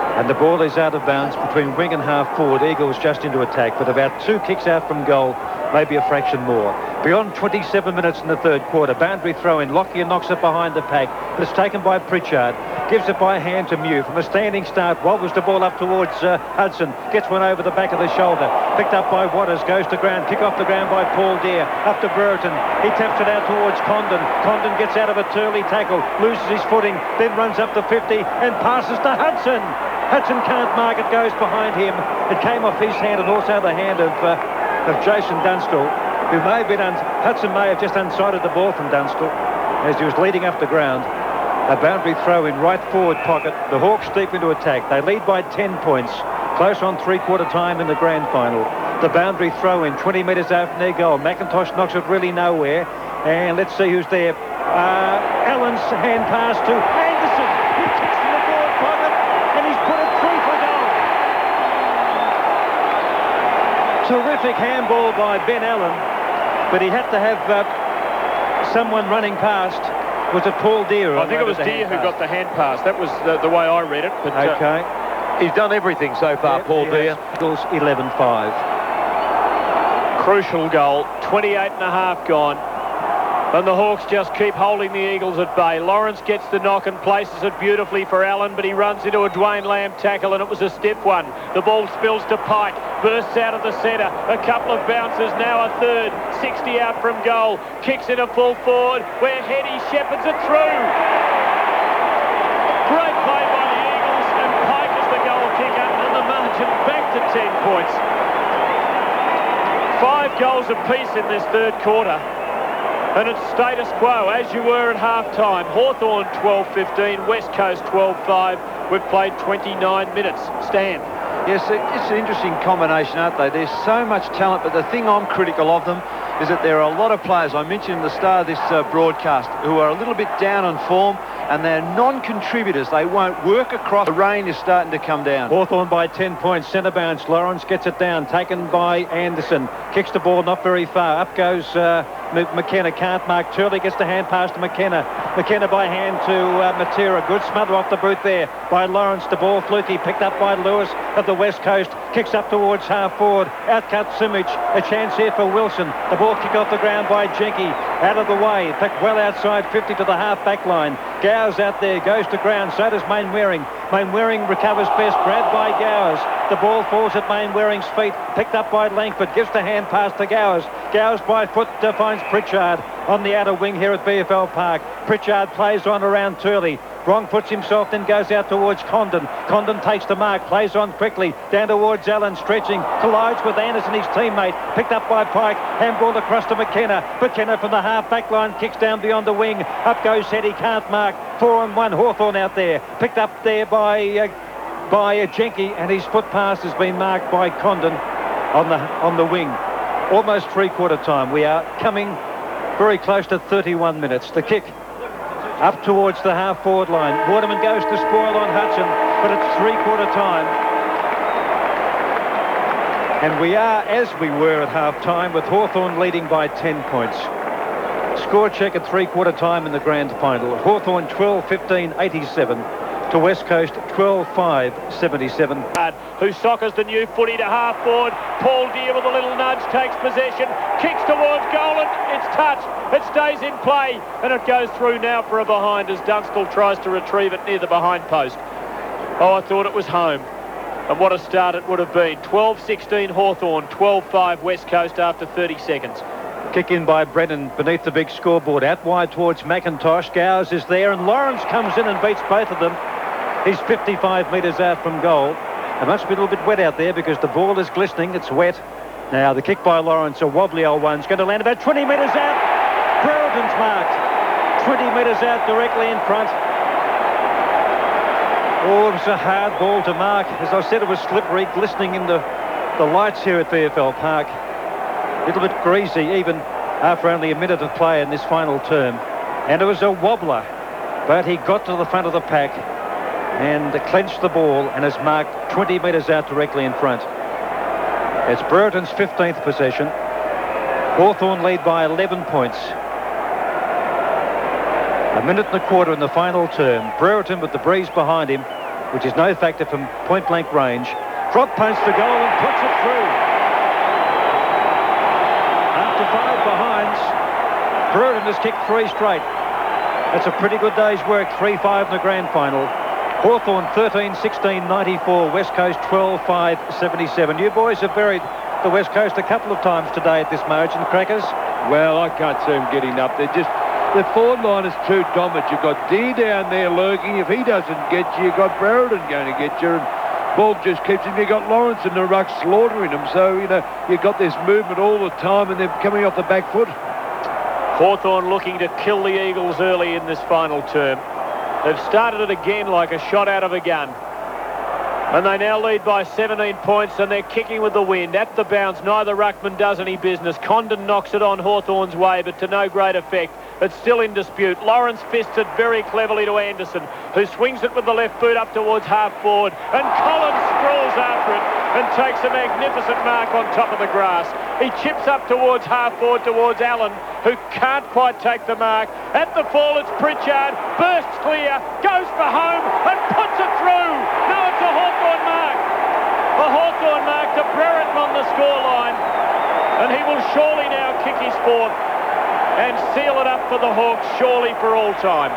And the ball is out of bounds between wing and half forward. Eagles just into attack, but about 2 kicks out from goal maybe a fraction more. Beyond 27 minutes in the third quarter. Boundary throw in. Lockyer knocks it behind the pack, but it's taken by Pritchard. Gives it by hand to Mew. From a standing start, wobbles the ball up towards Hudson. Gets one over the back of the shoulder. Picked up by Waters. Goes to ground. Kick off the ground by Paul Deere. Up to Brereton. He taps it out towards Condon. Condon gets out of a Turley tackle. Loses his footing. Then runs up to 50 and passes to Hudson. Hudson can't mark it. Goes behind him. It came off his hand and also the hand of Jason Dunstall, who may have been Hudson may have just unsighted the ball from Dunstall as he was leading up the ground. A boundary throw in right forward pocket. The Hawks deep into attack. They lead by 10 points. Close on three-quarter time in the grand final. The boundary throw in 20 metres out from their goal. McIntosh knocks it really nowhere. And let's see who's there. Allen's hand pass to Anderson. He kicks in the forward pocket and he's put it through for goal. Terrific handball by Ben Allen, but he had to have someone running past. Was it Paul Deere? I think it was Deere who got the hand pass. That was the way I read it. But, okay. He's done everything so far, Paul Deere. Eagles 11-5. Crucial goal. 28 and a half gone. And the Hawks just keep holding the Eagles at bay. Lawrence gets the knock and places it beautifully for Allen, but he runs into a Dwayne Lamb tackle, and it was a stiff one. The ball spills to Pike, bursts out of the centre. A couple of bounces, now a third. 60 out from goal. Kicks in a full forward, where Heady shepherds it through. Great play by the Eagles, and Pike is the goal kicker, and the margin back to 10 points. 5 goals apiece in this third quarter. And it's status quo, as you were at half-time. Hawthorn 12-15, West Coast 12-5. We've played 29 minutes. Stan. Yes, it's an interesting combination, aren't they? There's so much talent, but the thing I'm critical of them is that there are a lot of players, I mentioned in the start of this broadcast, who are a little bit down on form, and they're non-contributors. They won't work across. The rain is starting to come down. Hawthorn by 10 points. Centre bounce. Lawrence gets it down. Taken by Anderson. Kicks the ball not very far. Up goes McKenna. Can't mark. Turley gets the hand pass to McKenna. McKenna by hand to Matera. Good smother off the boot there by Lawrence. The ball fluky. Picked up by Lewis of the West Coast. Kicks up towards half forward. Outcut Simic. A chance here for Wilson. The ball kicked off the ground by Jenke. Out of the way. Picked well outside 50 to the half back line. Gowers out there, goes to ground, so does Mainwaring. Mainwaring recovers best, grabbed by Gowers. The ball falls at Mainwaring's feet, picked up by Langford, gives the hand pass to Gowers. Gowers by foot finds Pritchard on the outer wing here at VFL Park. Pritchard plays on around Turley. Wrong puts himself, then goes out towards Condon. Condon takes the mark, plays on quickly, down towards Allen, stretching, collides with Anderson, his teammate, picked up by Pike, handballed across to McKenna. McKenna from the half-back line, kicks down beyond the wing, up goes Heady, can't mark, 4-on-1, Hawthorn out there, picked up there by Jenke, and his foot pass has been marked by Condon on the wing. Almost three-quarter time. We are coming very close to 31 minutes. The kick up towards the half-forward line. Waterman goes to spoil on Hudson, but it's three-quarter time. And we are, as we were at half-time, with Hawthorn leading by 10 points. Score check at three-quarter time in the grand final. Hawthorn 12-15-87 to West Coast 12-5-77. Who soccers the new footy to half-forward. Paul Deere with a little nudge takes possession, kicks towards goal, and it's touched. It stays in play, and it goes through now for a behind as Dunstall tries to retrieve it near the behind post. Oh, I thought it was home. And what a start it would have been. 12-16 Hawthorn, 12-5 West Coast after 30 seconds. Kick in by Brennan beneath the big scoreboard. Out wide towards McIntosh. Gowers is there, and Lawrence comes in and beats both of them. He's 55 metres out from goal. It must be a little bit wet out there because the ball is glistening. It's wet. Now the kick by Lawrence, a wobbly old one. It's going to land about 20 metres out. Brereton's marked. 20 metres out directly in front. Oh, it was a hard ball to mark. As I said, it was slippery, glistening in the lights here at VFL Park. A little bit greasy even after only a minute of play in this final term. And it was a wobbler. But he got to the front of the pack and clenched the ball and has marked 20 metres out directly in front. It's Brereton's 15th possession. Hawthorn lead by 11 points. A minute and a quarter in the final term. Brereton with the breeze behind him, which is no factor from point-blank range. Drop punch to goal and puts it through. to 5 behinds. Brereton has kicked 3 straight. That's a pretty good day's work. 3-5 in the grand final. Hawthorn 13-16-94. West Coast 12-5-77. You boys have buried the West Coast a couple of times today at this margin, Crackers. Well, I can't see them getting up. They're just... The forward line is too dominant. You've got Deere down there lurking. If he doesn't get you, you've got Brereton going to get you. And ball just keeps him. You've got Lawrence in the ruck slaughtering him. So, you know, you've got this movement all the time and they're coming off the back foot. Hawthorn looking to kill the Eagles early in this final term. They've started it again like a shot out of a gun. And they now lead by 17 points and they're kicking with the wind. At the bounce, neither ruckman does any business. Condon knocks it on Hawthorn's way, but to no great effect. It's still in dispute. Lawrence fists it very cleverly to Anderson, who swings it with the left boot up towards half forward. And Collins sprawls after it and takes a magnificent mark on top of the grass. He chips up towards half forward towards Allen, who can't quite take the mark. At the fall, it's Pritchard, bursts clear, goes for home and puts it through. No, it's a Hawthorn mark. A Hawthorn mark to Brereton on the scoreline. And he will surely now kick his fourth and seal it up for the Hawks, surely for all time.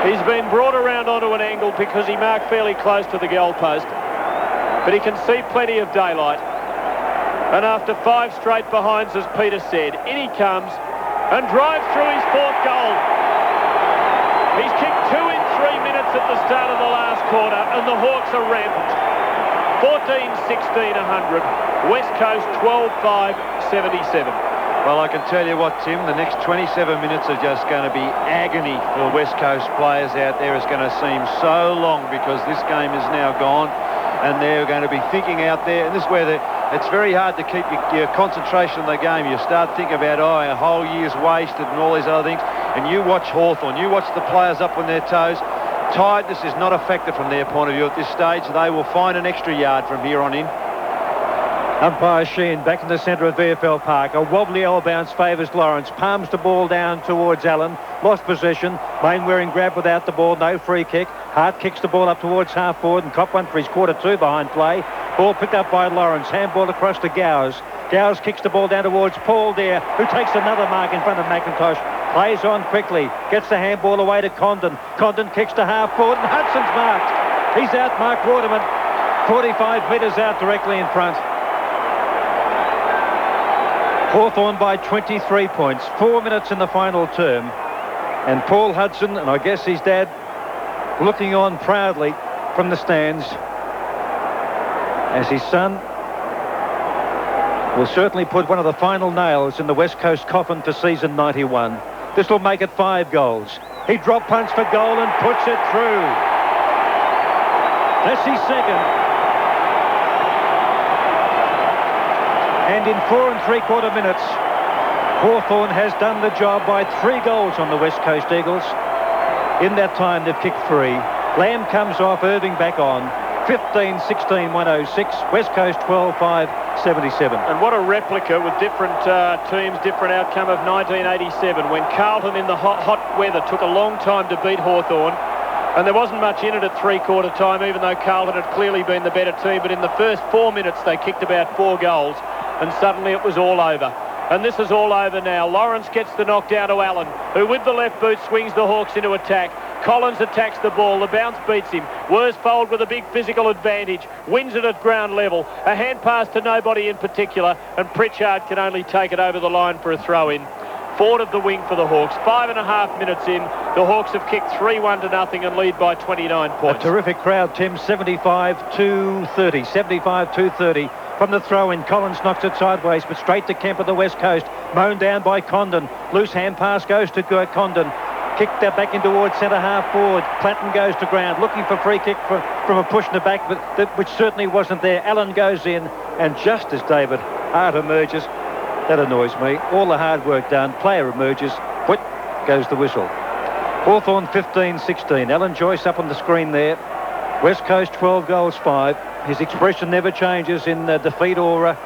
He's been brought around onto an angle because he marked fairly close to the goalpost, but he can see plenty of daylight. And after 5 straight behinds, as Peter said, in he comes and drives through his 4th goal. He's kicked 2 in 3 minutes at the start of the last quarter, and the Hawks are rampant. 14-16-100. West Coast 12-5-77. Well, I can tell you what, Tim, the next 27 minutes are just going to be agony for the West Coast players out there. It's going to seem so long because this game is now gone and they're going to be thinking out there. And this is where it's very hard to keep your concentration on the game. You start thinking about, oh, a whole year's wasted and all these other things. And you watch Hawthorn, you watch the players up on their toes. Tiredness is not a factor from their point of view at this stage. They will find an extra yard from here on in. Umpire Sheehan back in the centre of VFL Park. A wobbly old bounce favours Lawrence. Palms the ball down towards Allen. Lost possession. Mainwaring grab without the ball. No free kick. Hart kicks the ball up towards half forward and cop one for his quarter 2 behind play. Ball picked up by Lawrence. Handball across to Gowes. Gowes kicks the ball down towards Paul Deere, who takes another mark in front of McIntosh. Plays on quickly. Gets the handball away to Condon. Condon kicks to half forward and Hudson's marked. He's out Mark Waterman. 45 metres out directly in front. Hawthorn by 23 points. 4 minutes in the final term. And Paul Hudson, and I guess his dad, looking on proudly from the stands as his son will certainly put one of the final nails in the West Coast coffin to season 91. This will make it 5 goals. He drop punts for goal and puts it through. That's his second. And in 4 3/4 minutes, Hawthorn has done the job by 3 goals on the West Coast Eagles. In that time, they've kicked 3. Lamb comes off, Irving back on. 15-16-106. West Coast 12-5-77. And what a replica with different teams, different outcome of 1987, when Carlton in the hot weather took a long time to beat Hawthorn. And there wasn't much in it at 3/4 time, even though Carlton had clearly been the better team. But in the first 4 minutes, they kicked about 4 goals. And suddenly it was all over. And this is all over now. Lawrence gets the knockdown to Allen, who with the left boot swings the Hawks into attack. Collins attacks the ball. The bounce beats him. Worsfold with a big physical advantage. Wins it at ground level. A hand pass to nobody in particular. And Pritchard can only take it over the line for a throw-in. Forward of the wing for the Hawks. 5.5 minutes in. The Hawks have kicked 3-1 and lead by 29 points. A terrific crowd, Tim. 75-230. 75-230. From the throw-in, Collins knocks it sideways, but straight to Kemp of the West Coast. Mown down by Condon. Loose hand pass goes to Condon. Kicked that back in towards centre half forward. Platten goes to ground, looking for free kick from a push in the back, but which certainly wasn't there. Allen goes in, and just as David Hart emerges, that annoys me. All the hard work done. Player emerges. Whip goes the whistle. Hawthorn 15-16. Alan Joyce up on the screen there. West Coast 12 goals 5. His expression never changes in defeat or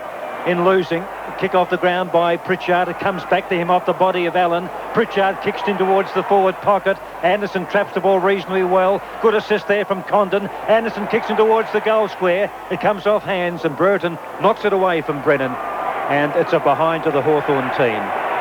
in losing. Kick off the ground by Pritchard. It comes back to him off the body of Allen. Pritchard kicks in towards the forward pocket. Anderson traps the ball reasonably well. Good assist there from Condon. Anderson kicks in towards the goal square. It comes off hands and Brereton knocks it away from Brennan. And it's a behind to the Hawthorn team.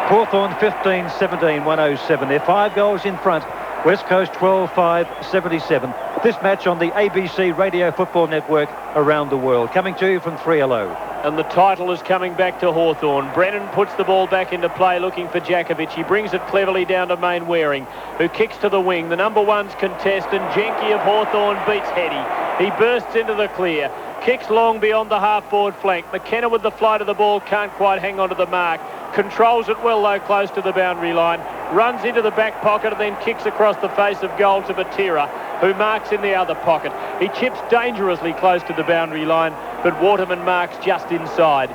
Hawthorn 15-17, 107. They're 5 goals in front. West Coast 12-5, 77. This match on the ABC Radio Football Network around the world. Coming to you from 3LO. And the title is coming back to Hawthorn. Brennan puts the ball back into play looking for Jakovic. He brings it cleverly down to Mainwaring, who kicks to the wing. The number one's contest, and Jenke of Hawthorn beats Hetty. He bursts into the clear. Kicks long beyond the half-forward flank. McKenna with the flight of the ball can't quite hang on to the mark. Controls it well, though, close to the boundary line. Runs into the back pocket and then kicks across the face of goal to Matera, who marks in the other pocket. He chips dangerously close to the boundary line, but Waterman marks just inside,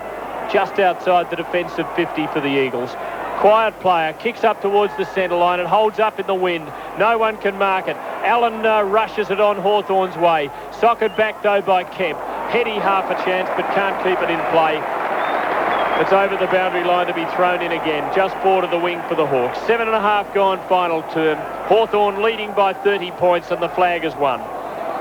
just outside the defensive 50 for the Eagles. Quiet player, kicks up towards the centre line. It holds up in the wind. No one can mark it. Allen rushes it on Hawthorn's way. Socked back, though, by Kemp. Hetty half a chance, but can't keep it in play. It's over the boundary line to be thrown in again. Just forward of the wing for the Hawks. 7.5 gone final term. Hawthorn leading by 30 points and the flag is won.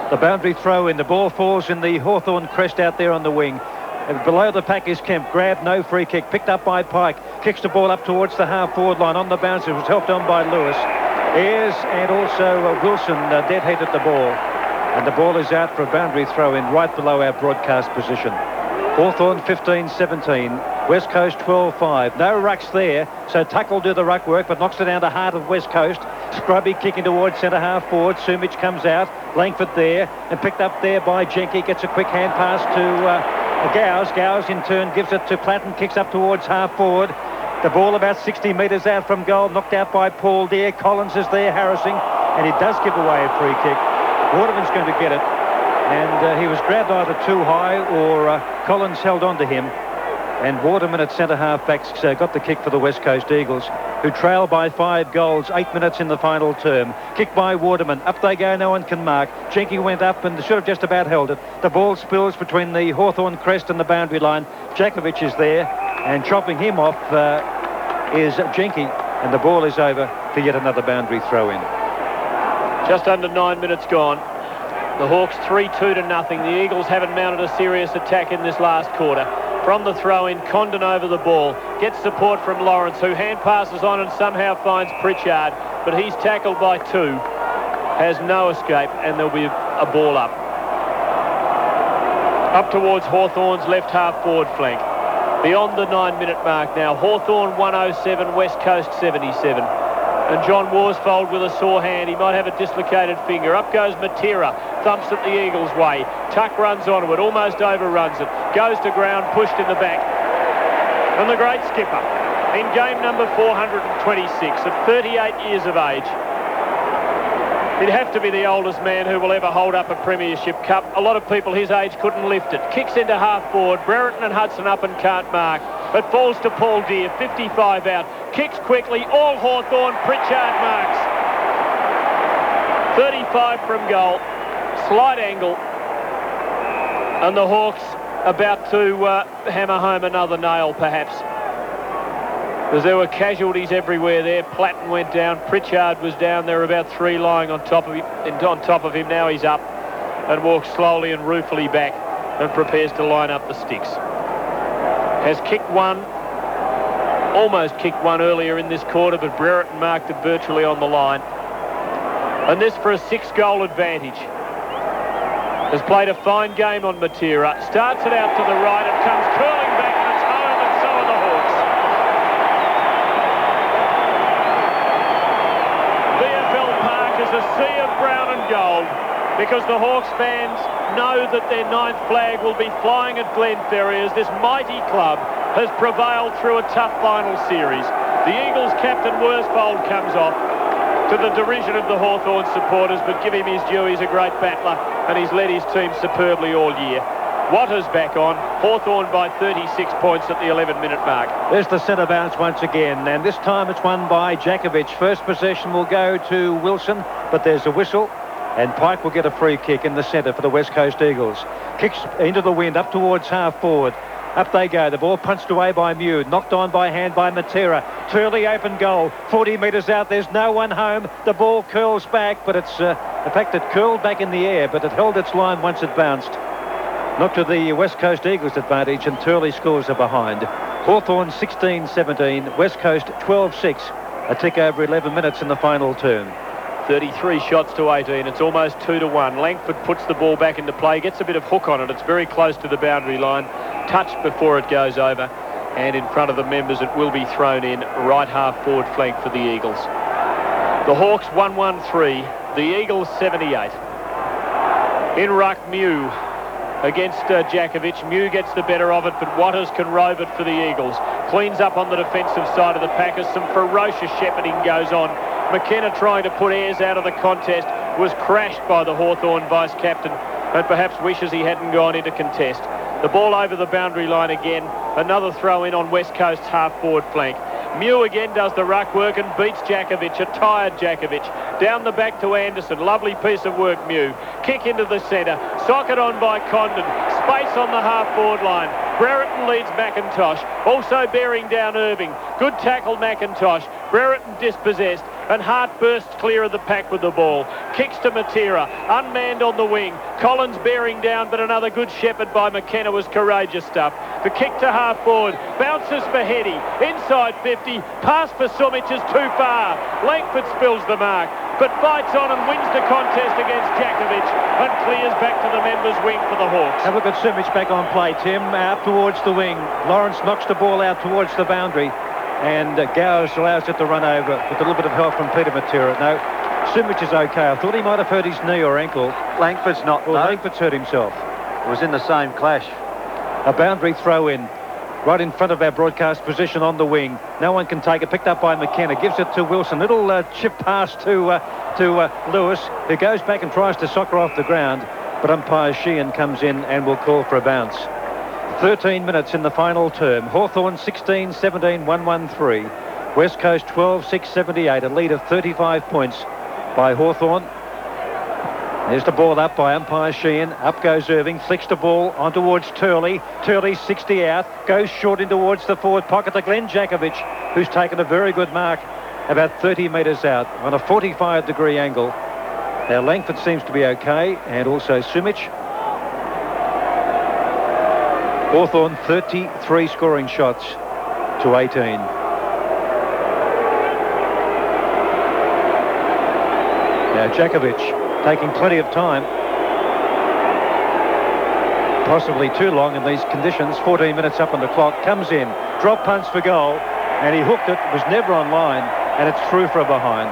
The boundary throw in. The ball falls in the Hawthorn crest out there on the wing. And below the pack is Kemp. Grab, no free kick. Picked up by Pike. Kicks the ball up towards the half-forward line on the bounce. It was helped on by Lewis. Ayres and also Wilson dead hit at the ball. And the ball is out for a boundary throw in right below our broadcast position. Hawthorn 15-17. West Coast 12-5. No rucks there, so Tuck will do the ruck work, but knocks it down to heart of West Coast. Scrubby kicking towards centre half forward. Sumich comes out. Langford there, and picked up there by Jenke. Gets a quick hand pass to Gowes. Gowes in turn gives it to Platten. Kicks up towards half forward. The ball about 60 metres out from goal. Knocked out by Paul Deere. Collins is there harassing, and he does give away a free kick. Waterman's going to get it, and he was grabbed either too high or Collins held on to him. And Waterman at centre half-backs got the kick for the West Coast Eagles, who trail by 5 goals, 8 minutes in the final term. Kick by Waterman. Up they go, no one can mark. Jenke went up and should have just about held it. The ball spills between the Hawthorn crest and the boundary line. Jakovic is there, and chopping him off is Jenke, and the ball is over for yet another boundary throw-in. Just under 9 minutes gone. The Hawks 3-2 to nothing. The Eagles haven't mounted a serious attack in this last quarter. From the throw-in, Condon over the ball. Gets support from Lawrence, who hand passes on and somehow finds Pritchard. But he's tackled by 2. Has no escape, and there'll be a ball up. Up towards Hawthorn's left half-forward flank. Beyond the 9-minute mark now. Hawthorn 107, West Coast 77. And John Worsfold with a sore hand. He might have a dislocated finger. Up goes Matera. Thumps it the Eagles' way. Tuck runs onto it. Almost overruns it. Goes to ground. Pushed in the back. And the great skipper in game number 426 at 38 years of age. He'd have to be the oldest man who will ever hold up a Premiership Cup. A lot of people his age couldn't lift it. Kicks into half forward. Brereton and Hudson up and can't mark. It falls to Paul Deere, 55 out. Kicks quickly, all Hawthorn. Pritchard marks. 35 from goal. Slight angle. And the Hawks about to hammer home another nail, perhaps. Because there were casualties everywhere there. Platten went down. Pritchard was down. There were about 3 lying on top of him. Now he's up and walks slowly and ruefully back and prepares to line up the sticks. Has kicked one, almost kicked one earlier in this quarter, but Brereton marked it virtually on the line. And this for a 6-goal advantage. Has played a fine game on Matera. Starts it out to the right. It comes curling back and it's home, and so are the Hawks. VFL Park is a sea of brown and gold, because the Hawks fans know that their 9th flag will be flying at Glenferrie as this mighty club has prevailed through a tough final series. The Eagles captain Worsfold comes off to the derision of the Hawthorn supporters, but give him his due, he's a great battler and he's led his team superbly all year. Waters back on, Hawthorn by 36 points at the 11-minute mark. There's the centre bounce once again, and this time it's won by Jakovic. First possession will go to Wilson, but there's a whistle. And Pike will get a free kick in the centre for the West Coast Eagles. Kicks into the wind up towards half forward. Up they go. The ball punched away by Mew. Knocked on by hand by Matera. Turley open goal. 40 metres out. There's no one home. The ball curls back, but it's... in fact, it curled back in the air, but it held its line once it bounced. Not to the West Coast Eagles' advantage, and Turley scores are behind. Hawthorn 16-17. West Coast 12-6. A tick over 11 minutes in the final term. 33 shots to 18. It's almost 2-1. Langford puts the ball back into play, gets a bit of hook on it. It's very close to the boundary line. Touched before it goes over. And in front of the members, it will be thrown in right half forward flank for the Eagles. The Hawks 1-1-3. The Eagles 78. In ruck, Mew against Djakovic. Mew gets the better of it, but Watters can rove it for the Eagles. Cleans up on the defensive side of the Packers. Some ferocious shepherding goes on. McKenna, trying to put Ayres out of the contest, was crashed by the Hawthorn vice-captain and perhaps wishes he hadn't gone into contest. The ball over the boundary line again. Another throw in on West Coast's half-forward flank. Mew again does the ruck work and beats Djakovic, a tired Djakovic. Down the back to Anderson. Lovely piece of work, Mew. Kick into the centre. Socket on by Condon. Space on the half-forward line. Brereton leads McIntosh. Also bearing down Irving. Good tackle, McIntosh. Brereton dispossessed. And Hart bursts clear of the pack with the ball. Kicks to Matera. Unmanned on the wing. Collins bearing down, but another good shepherd by McKenna was courageous stuff. The kick to half forward. Bounces for Heady. Inside 50. Pass for Sumic is too far. Langford spills the mark, but fights on and wins the contest against Djakovic and clears back to the members' wing for the Hawks. Have a look at Sumic back on play, Tim. Out towards the wing. Lawrence knocks the ball out towards the boundary. And Gowers allows it to run over with a little bit of help from Peter Matera. No, Sumic is okay. I thought he might have hurt his knee or ankle. Langford's not. Well, no. Langford's hurt himself. It was in the same clash. A boundary throw in. Right in front of our broadcast position on the wing. No one can take it. Picked up by McKenna. Gives it to Wilson. Little chip pass to Lewis, who goes back and tries to soccer off the ground. But umpire Sheehan comes in and will call for a bounce. 13 minutes in the final term. Hawthorn 16-17, 1-1-3. West Coast 12-6-78. A lead of 35 points by Hawthorn. There's the ball up by umpire Sheehan. Up goes Irving. Flicks the ball on towards Turley. Turley 60 out. Goes short in towards the forward pocket to Glenn Djakovic, who's taken a very good mark about 30 metres out on a 45-degree angle. Now Langford seems to be okay, and also Sumic. Hawthorn 33 scoring shots to 18. Now Djakovic taking plenty of time. Possibly too long in these conditions. 14 minutes up on the clock. Comes in. Drop punch for goal. And he hooked it. Was never on line. And it's through for a behind.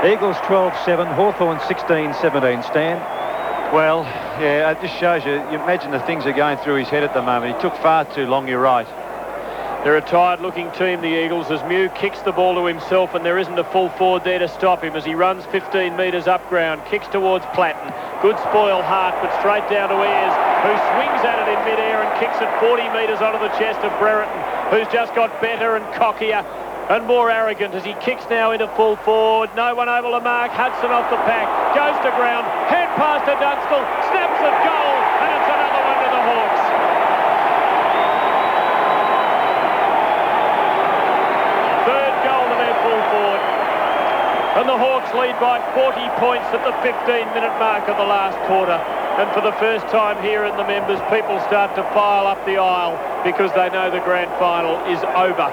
Eagles 12-7. Hawthorn 16-17. Stan? Well, yeah, it just shows you imagine the things that are going through his head at the moment. He took far too long, you're right. They're a tired-looking team, the Eagles, as Mew kicks the ball to himself, and there isn't a full forward there to stop him as he runs 15 metres up ground, kicks towards Platten. Good spoil Hart, but straight down to Ayres, who swings at it in mid-air and kicks it 40 metres onto the chest of Brereton, who's just got better and cockier and more arrogant as he kicks now into full forward. No one able to mark. Hudson off the pack, goes to ground, hand pass to Dunstall, snaps at goal, and it's another one to the Hawks. Third goal to their full forward. And the Hawks lead by 40 points at the 15-minute mark of the last quarter. And for the first time here in the members, people start to file up the aisle because they know the grand final is over.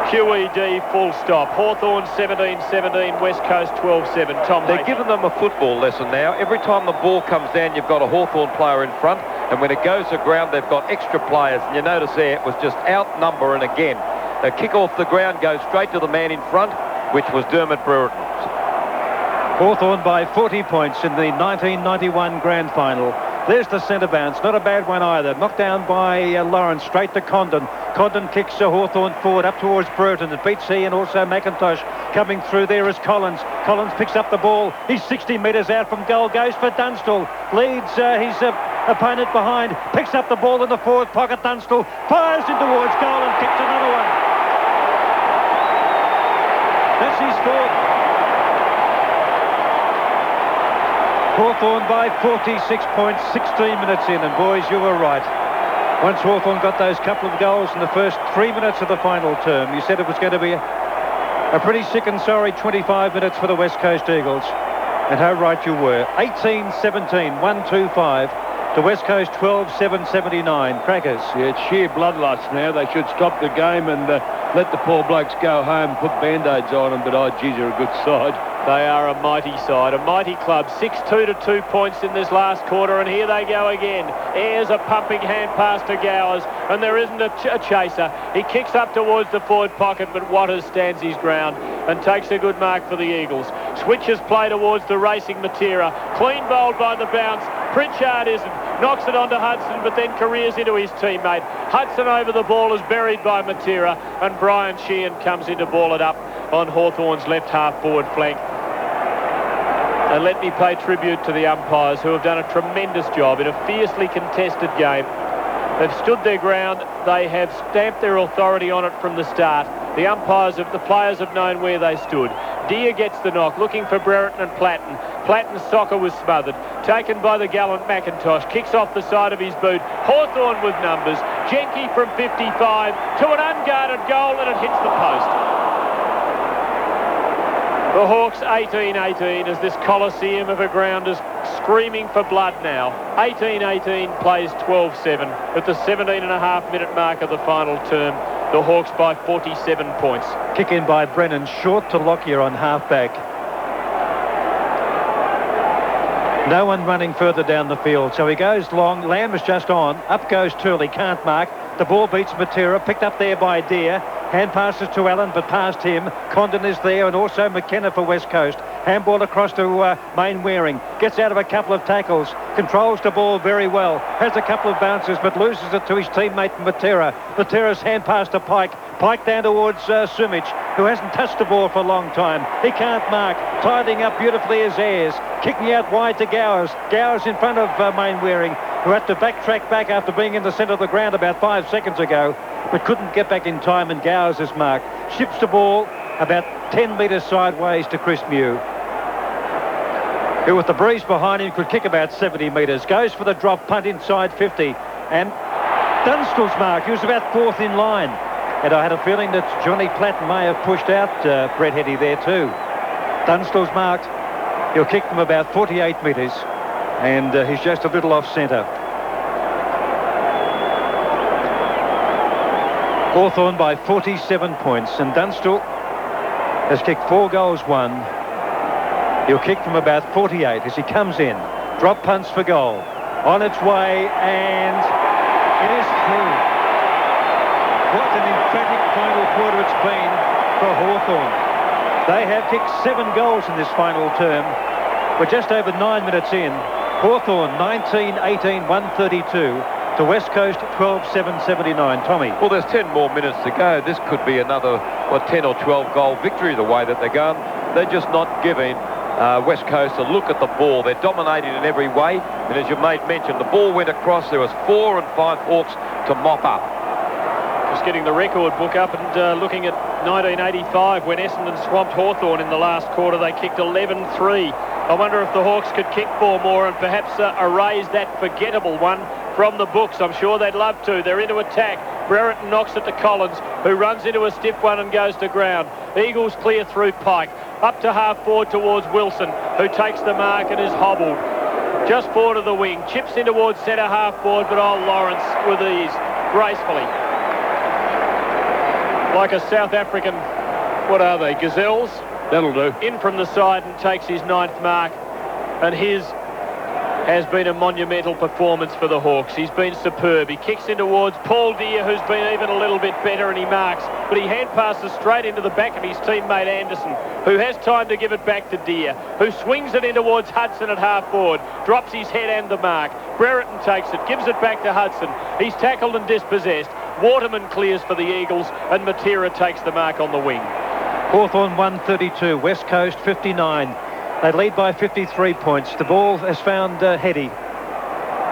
QED full stop. Hawthorn 17-17, West Coast 12-7. Tom, they're giving them a football lesson now. Every time the ball comes down, you've got a Hawthorn player in front, and when it goes to ground, they've got extra players. And you notice there, it was just outnumber, and again, a kick off the ground goes straight to the man in front, which was Dermot Brereton. Hawthorn by 40 points in the 1991 grand final. There's the centre bounce, not a bad one either. Knocked down by Lawrence, straight to Condon. Condon kicks Hawthorn forward up towards Brereton. It beats he and also McIntosh. Coming through there is Collins. Collins picks up the ball. He's 60 metres out from goal. Goes for Dunstall. Leads his opponent behind. Picks up the ball in the forward pocket. Dunstall fires in towards goal and kicks another one. That's his fourth. Hawthorn by 46 points, 16 minutes in, and boys, you were right. Once Hawthorn got those couple of goals in the first 3 minutes of the final term, you said it was going to be a pretty sick and sorry 25 minutes for the West Coast Eagles. And how right you were. 18-17, 1-2-5. To West Coast 12-7-79. Crackers. Yeah, it's sheer bloodlust now. They should stop the game and let the poor blokes go home and put band-aids on them. But, oh, geez, they're a good side. They are a mighty side, a mighty club. 6-2 to 2 points in this last quarter, and here they go again. Ayres a pumping hand pass to Gowers, and there isn't a chaser. He kicks up towards the forward pocket, but Waters stands his ground and takes a good mark for the Eagles. Switches play towards the racing Matera. Clean bowled by the bounce. Pritchard isn't. Knocks it onto Hudson, but then careers into his teammate. Hudson over the ball is buried by Matera, and Brian Sheehan comes in to ball it up on Hawthorn's left half forward flank. And let me pay tribute to the umpires who have done a tremendous job in a fiercely contested game. They've stood their ground. They have stamped their authority on it from the start. The players have known where they stood. Deere gets the knock, looking for Brereton and Platten. Platten's soccer was smothered. Taken by the gallant McIntosh. Kicks off the side of his boot. Hawthorn with numbers. Jenke from 55 to an unguarded goal, and it hits the post. The Hawks 18-18 as this coliseum of a ground is screaming for blood now. 18-18 plays 12-7 at the 17.5-minute mark of the final term. The Hawks by 47 points. Kick in by Brennan, short to Lockyer on half-back. No one running further down the field, so he goes long. Lamb is just on. Up goes Turley, can't mark. The ball beats Matera, picked up there by Deere. Hand passes to Allen, but past him. Condon is there, and also McKenna for West Coast. Handball across to Mainwaring. Gets out of a couple of tackles. Controls the ball very well. Has a couple of bounces, but loses it to his teammate Matera. Matera's hand pass to Pike. Pike down towards Sumich, who hasn't touched the ball for a long time. He can't mark. Tidying up beautifully is Ayres. Kicking out wide to Gowers. Gowers in front of Mainwaring, who had to backtrack back after being in the centre of the ground about 5 seconds ago, but couldn't get back in time, and Gowers is marked. Ships the ball about 10 metres sideways to Chris Mew, who with the breeze behind him could kick about 70 metres. Goes for the drop punt inside 50, and Dunstall's mark. He was about fourth in line, and I had a feeling that Johnny Platten may have pushed out Brett Hetty there too. Dunstall's marked. He'll kick from about 48 metres, and he's just a little off centre. Hawthorn by 47 points, and Dunstall has kicked 4 goals, 1. He'll kick from about 48 as he comes in. Drop punts for goal. On its way, and it is through. What an emphatic final quarter it's been for Hawthorn. They have kicked 7 goals in this final term. We're just over 9 minutes in. Hawthorn 19-18, 132. To West Coast 12-7-79. Tommy. Well, there's 10 more minutes to go. This could be another 10 or 12 goal victory the way that they're going. They're just not giving West Coast a look at the ball. They're dominating in every way. And as your mate mentioned, the ball went across. There was 4 and 5 Hawks to mop up. Just getting the record book up and looking at 1985 when Essendon swamped Hawthorn in the last quarter. They kicked 11-3. I wonder if the Hawks could kick 4 more and perhaps erase that forgettable one from the books. I'm sure they'd love to. They're into attack. Brereton knocks it to Collins, who runs into a stiff one and goes to ground. Eagles clear through Pike. Up to half forward towards Wilson, who takes the mark and is hobbled. Just forward of the wing. Chips in towards centre half forward, but old Lawrence with ease, gracefully. Like a South African, what are they, gazelles? That'll do. In from the side and takes his 9th mark. And his has been a monumental performance for the Hawks. He's been superb. He kicks in towards Paul Deere, who's been even a little bit better, and he marks. But he hand passes straight into the back of his teammate Anderson, who has time to give it back to Deere, who swings it in towards Hudson at half forward, drops his head and the mark. Brereton takes it, gives it back to Hudson. He's tackled and dispossessed. Waterman clears for the Eagles, and Matera takes the mark on the wing. Hawthorn 132, West Coast 59. They lead by 53 points. The ball has found Hetty.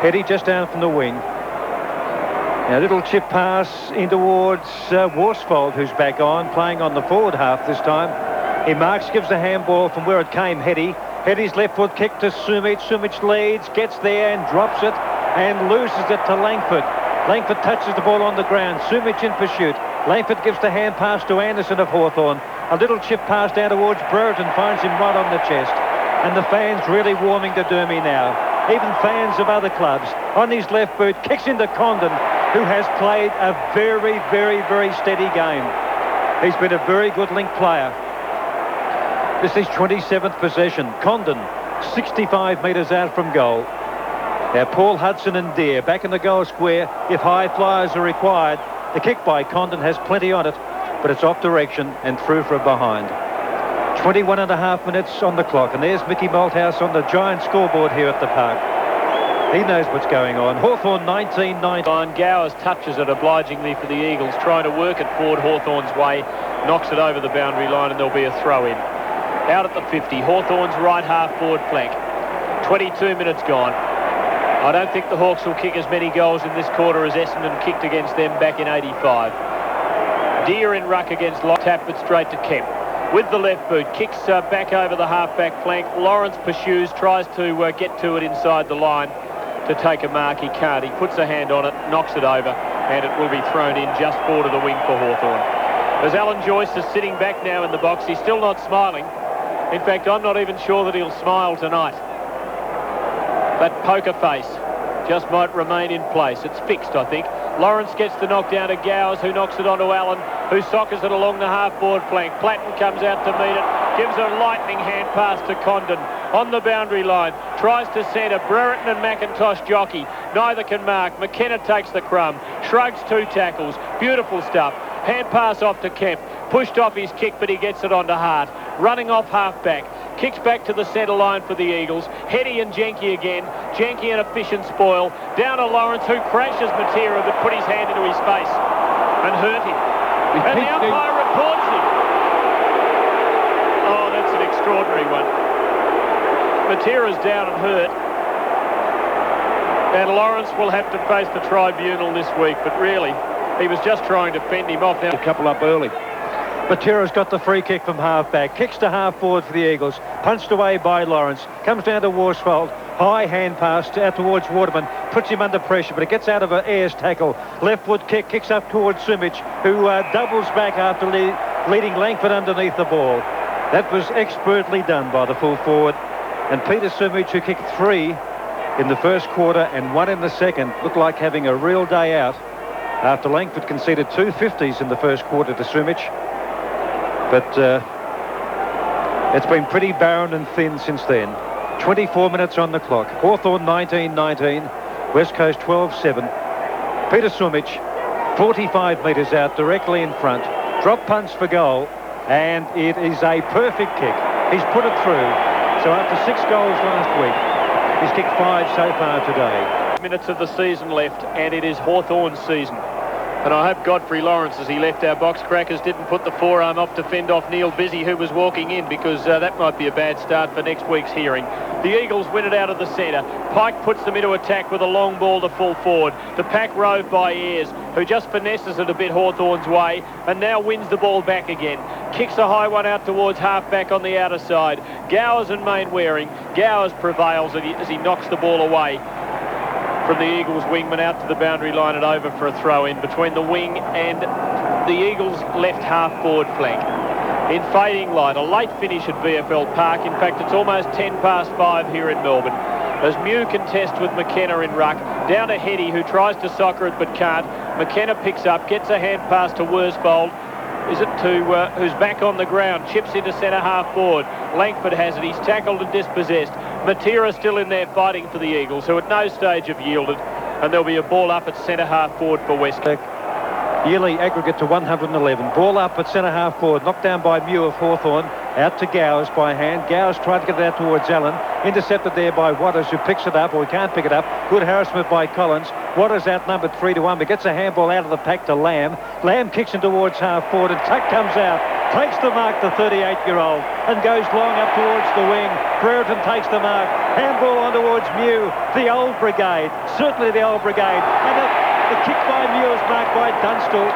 Hetty just down from the wing. A little chip pass in towards Worsfold, who's back on, playing on the forward half this time. He marks, gives the handball from where it came, Hetty. Hetty's left foot kick to Sumich. Sumich leads, gets there and drops it and loses it to Langford. Langford touches the ball on the ground. Sumich in pursuit. Langford gives the hand pass to Anderson of Hawthorn. A little chip pass down towards Brereton, finds him right on the chest. And the fans really warming to Dermy now. Even fans of other clubs. On his left boot, kicks into Condon, who has played a very, very, very steady game. He's been a very good link player. This is 27th possession. Condon, 65 metres out from goal. Now Paul Hudson and Deere back in the goal square if high flyers are required. The kick by Condon has plenty on it, but it's off direction and through from behind. 21 and a half minutes on the clock, and there's Mickey Malthouse on the giant scoreboard here at the park. He knows what's going on. Hawthorn 19-9. Gowers touches it obligingly for the Eagles, trying to work it forward Hawthorn's way, knocks it over the boundary line, and there'll be a throw in. Out at the 50, Hawthorn's right half forward flank. 22 minutes gone. I don't think the Hawks will kick as many goals in this quarter as Essendon kicked against them back in 85. Deere in ruck against Lawrence, tap it straight to Kemp. With the left boot, kicks back over the half-back flank. Lawrence pursues, tries to get to it inside the line to take a mark. He can't. He puts a hand on it, knocks it over, and it will be thrown in just forward of the wing for Hawthorn. As Alan Joyce is sitting back now in the box, he's still not smiling. In fact, I'm not even sure that he'll smile tonight. That poker face just might remain in place. It's fixed, I think. Lawrence gets the knock down to Gowers, who knocks it onto Allen, who soccers it along the half-board flank. Platten comes out to meet it, gives a lightning hand pass to Condon on the boundary line, tries to centre. Brereton and McIntosh jockey. Neither can mark. McKenna takes the crumb, shrugs 2 tackles. Beautiful stuff. Hand pass off to Kemp. Pushed off his kick, but he gets it onto Hart. Running off half-back. Kicks back to the centre line for the Eagles. Hetty and Jenke again. Jenke an efficient spoil. Down to Lawrence, who crashes Matera, but put his hand into his face and hurt him. And the umpire reports him. Oh, that's an extraordinary one. Matera's down and hurt. And Lawrence will have to face the tribunal this week, but really, he was just trying to fend him off. Now a couple up early. Matera's got the free kick from half-back. Kicks to half-forward for the Eagles. Punched away by Lawrence. Comes down to Worsfold. High hand pass out towards Waterman. Puts him under pressure, but it gets out of an Ayres tackle. Left foot kick. Kicks up towards Sumich, who doubles back after leading Langford underneath the ball. That was expertly done by the full forward. And Peter Sumich, who kicked 3 in the first quarter and 1 in the second, looked like having a real day out after Langford conceded 2 50s in the first quarter to Sumich. But it's been pretty barren and thin since then. 24 minutes on the clock. Hawthorn 19-19. West Coast 12-7. Peter Sumich, 45 metres out, directly in front. Drop punch for goal, and it is a perfect kick. He's put it through. So after 6 goals last week, he's kicked 5 so far today. Minutes of the season left, and it is Hawthorn's season. And I hope Godfrey Lawrence, as he left our box crackers, didn't put the forearm off to fend off Neil Busy, who was walking in, because that might be a bad start for next week's hearing. The Eagles win it out of the centre. Pike puts them into attack with a long ball to full forward. The pack rove by Ayres, who just finesses it a bit Hawthorn's way, and now wins the ball back again. Kicks a high one out towards half-back on the outer side. Gowers and Mainwaring. Gowers prevails as he knocks the ball away from the Eagles wingman out to the boundary line and over for a throw-in between the wing and the Eagles' left half-forward flank. In fading light, a late finish at VFL Park. In fact, it's almost 5:10 here in Melbourne. As Mew contests with McKenna in ruck, down to Hetty, who tries to soccer it but can't. McKenna picks up, gets a hand pass to Worsfold. Is it to who's back on the ground, chips into centre half forward. Langford has it, he's tackled and dispossessed. Matera still in there fighting for the Eagles, who at no stage have yielded, and there'll be a ball up at centre half forward for Westcote. Yearly aggregate to 111. Ball up at centre half forward, knocked down by Mew of Hawthorn. Out to Gowers by hand. Gowers tried to get it out towards Allen. Intercepted there by Waters, who picks it up, or he can't pick it up. Good harassment by Collins. Waters outnumbered 3-1, but gets a handball out of the pack to Lamb. Lamb kicks him towards half forward, and Tuck comes out. Takes the mark, the 38-year-old, and goes long up towards the wing. Brereton takes the mark. Handball on towards Mew. The old brigade. Certainly the old brigade. And the kick by Mew is marked by Dunstall.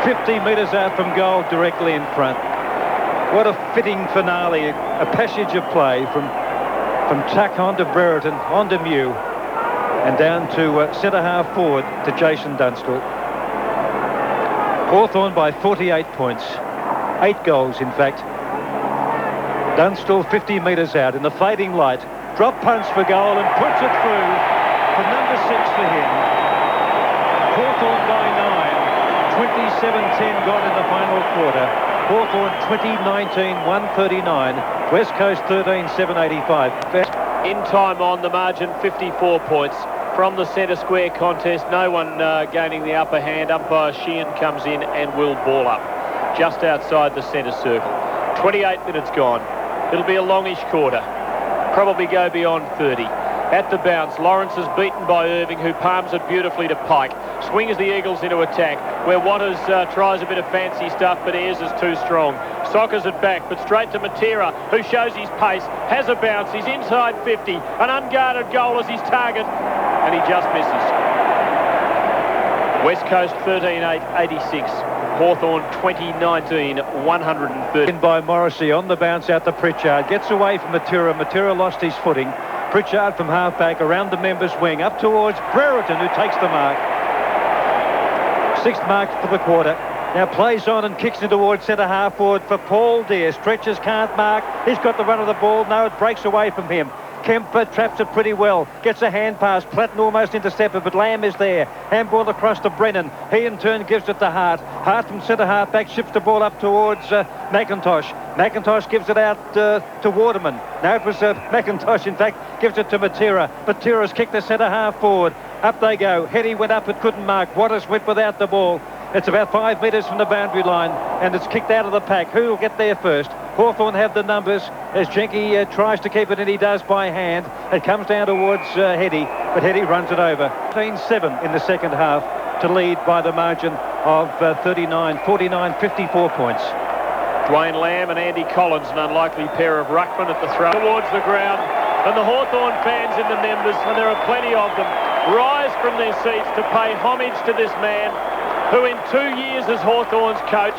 50 metres out from goal, directly in front. What a fitting finale. A passage of play from Tuck on to Brereton, on to Mew. And down to centre-half forward to Jason Dunstall. Hawthorn by 48 points. 8 goals, in fact. Dunstall 50 metres out in the fading light. Drop punch for goal and puts it through for number 6 for him. Hawthorn by 9. 27-10 gone in the final quarter. Hawthorn 20-19, 139. West Coast 13-7-85. In time on the margin, 54 points. From the centre square contest, no one gaining the upper hand. Umpire Sheehan comes in and will ball up just outside the centre circle. 28 minutes gone. It'll be a longish quarter. Probably go beyond 30. At the bounce, Lawrence is beaten by Irving, who palms it beautifully to Pike. Swings the Eagles into attack, where Waters tries a bit of fancy stuff, but Ayres is too strong. Sockers it back, but straight to Matera, who shows his pace, has a bounce, he's inside 50. An unguarded goal is his target, and he just misses. West Coast 13-8-86. Hawthorn 20-19, 130. By Morrissey on the bounce out to Pritchard. Gets away from Matera. Matera lost his footing. Pritchard from half-back around the members' wing up towards Brereton, who takes the mark. 6th mark for the quarter. Now plays on and kicks it towards centre-half forward for Paul Deere. Stretches, can't mark. He's got the run of the ball. No, it breaks away from him. Kemper traps it pretty well. Gets a hand pass. Platten almost intercepted, but Lamb is there. Handball across to Brennan. He in turn gives it to Hart. Hart from centre-half back shifts the ball up towards McIntosh. McIntosh gives it out to Waterman. Now it was McIntosh, in fact, gives it to Matera. Matera's kicked the centre-half forward. Up they go. Hetty went up, it couldn't mark. Waters went without the ball. It's about 5 metres from the boundary line, and it's kicked out of the pack. Who will get there first? Hawthorn have the numbers as Jenke tries to keep it, and he does by hand. It comes down towards Hetty, but Hetty runs it over. 13-7 in the second half to lead by the margin of 39, 49, 54 points. Dwayne Lamb and Andy Collins, an unlikely pair of ruckmen at the throw towards the ground. And the Hawthorn fans in the members, and there are plenty of them, rise from their seats to pay homage to this man who in 2 years as Hawthorn's coach,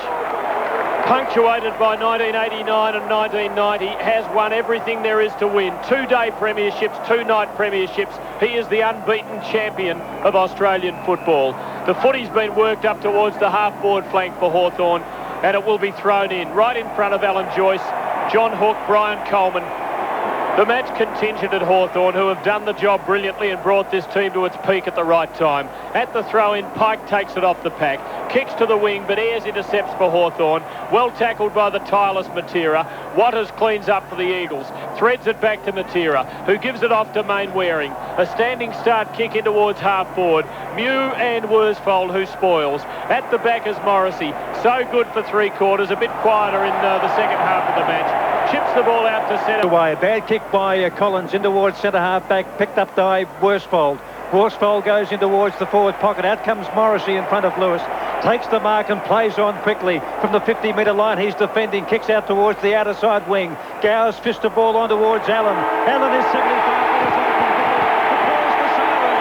punctuated by 1989 and 1990, has won everything there is to win. 2-day premierships, 2-night premierships. He is the unbeaten champion of Australian football. The footy's been worked up towards the half-forward flank for Hawthorn, and it will be thrown in right in front of Alan Joyce, John Hook, Brian Coleman. The match contingent at Hawthorn, who have done the job brilliantly and brought this team to its peak at the right time. At the throw-in, Pike takes it off the pack, kicks to the wing, but Ayres intercepts for Hawthorn. Well tackled by the tireless Matera. Waters cleans up for the Eagles, threads it back to Matera, who gives it off to Mainwaring. A standing start kick in towards half-forward. Mew and Worsfold, who spoils. At the back is Morrissey. So good for 3 quarters, a bit quieter in the second half of the match. Chips the ball out to centre. Away. A bad kick by Collins in towards centre-half back, picked up by Worsfold. Worsfold goes in towards the forward pocket. Out comes Morrissey in front of Lewis. Takes the mark and plays on quickly. From the 50-metre line, he's defending. Kicks out towards the outer side wing. Gowers fists the ball on towards Allen. Allen is 75 metres open. Applause for Simon.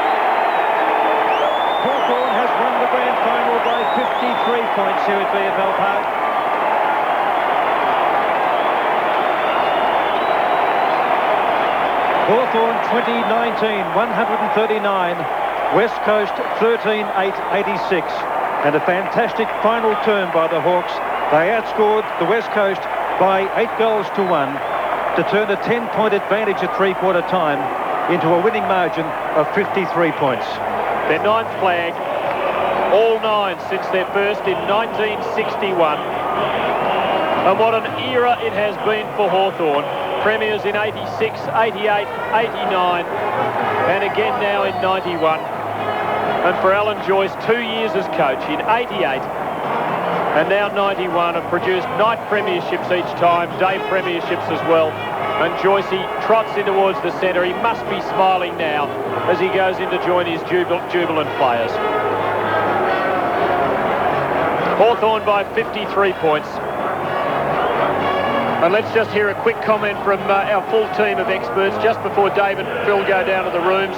Hawthorn has won the grand final by 53 points here at VFL Park. Hawthorn 2019, 139. West Coast 13-8-86. And a fantastic final turn by the Hawks. They outscored the West Coast by 8 goals to 1 to turn a 10-point advantage at three-quarter time into a winning margin of 53 points. Their 9th flag, all 9 since their first in 1961. And what an era it has been for Hawthorn. Premiers in 86, 88, 89, and again now in 91. And for Alan Joyce, 2 years as coach in 88 and now 91, have produced night premierships each time, day premierships as well. And Joycey trots in towards the centre. He must be smiling now as he goes in to join his jubilant players. Hawthorn by 53 points. And let's just hear a quick comment from our full team of experts just before Dave and Phil go down to the rooms.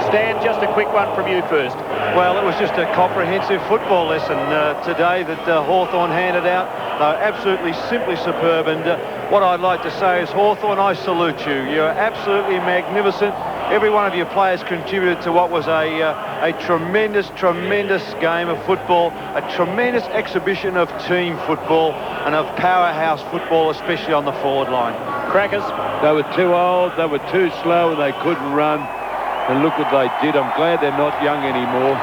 Stan, just a quick one from you first. Well, it was just a comprehensive football lesson today that Hawthorn handed out. They're absolutely simply superb, and what I'd like to say is, Hawthorn, I salute you. You're absolutely magnificent. Every one of your players contributed to what was a tremendous game of football, a tremendous exhibition of team football and of powerhouse football, especially on the forward line. Crackers. They were too old, they were too slow, and they couldn't run. And look what they did. I'm glad they're not young anymore,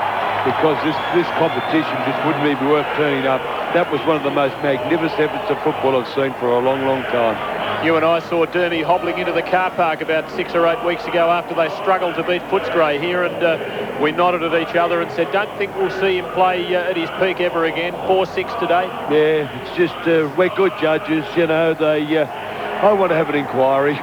because this competition just wouldn't be worth turning up. That was one of the most magnificent efforts of football I've seen for a long time. You and I saw Dermy hobbling into the car park about 6 or 8 weeks ago after they struggled to beat Footscray here, and we nodded at each other and said, don't think we'll see him play at his peak ever again. 4-6 today. Yeah, it's just, we're good judges, you know. I want to have an inquiry.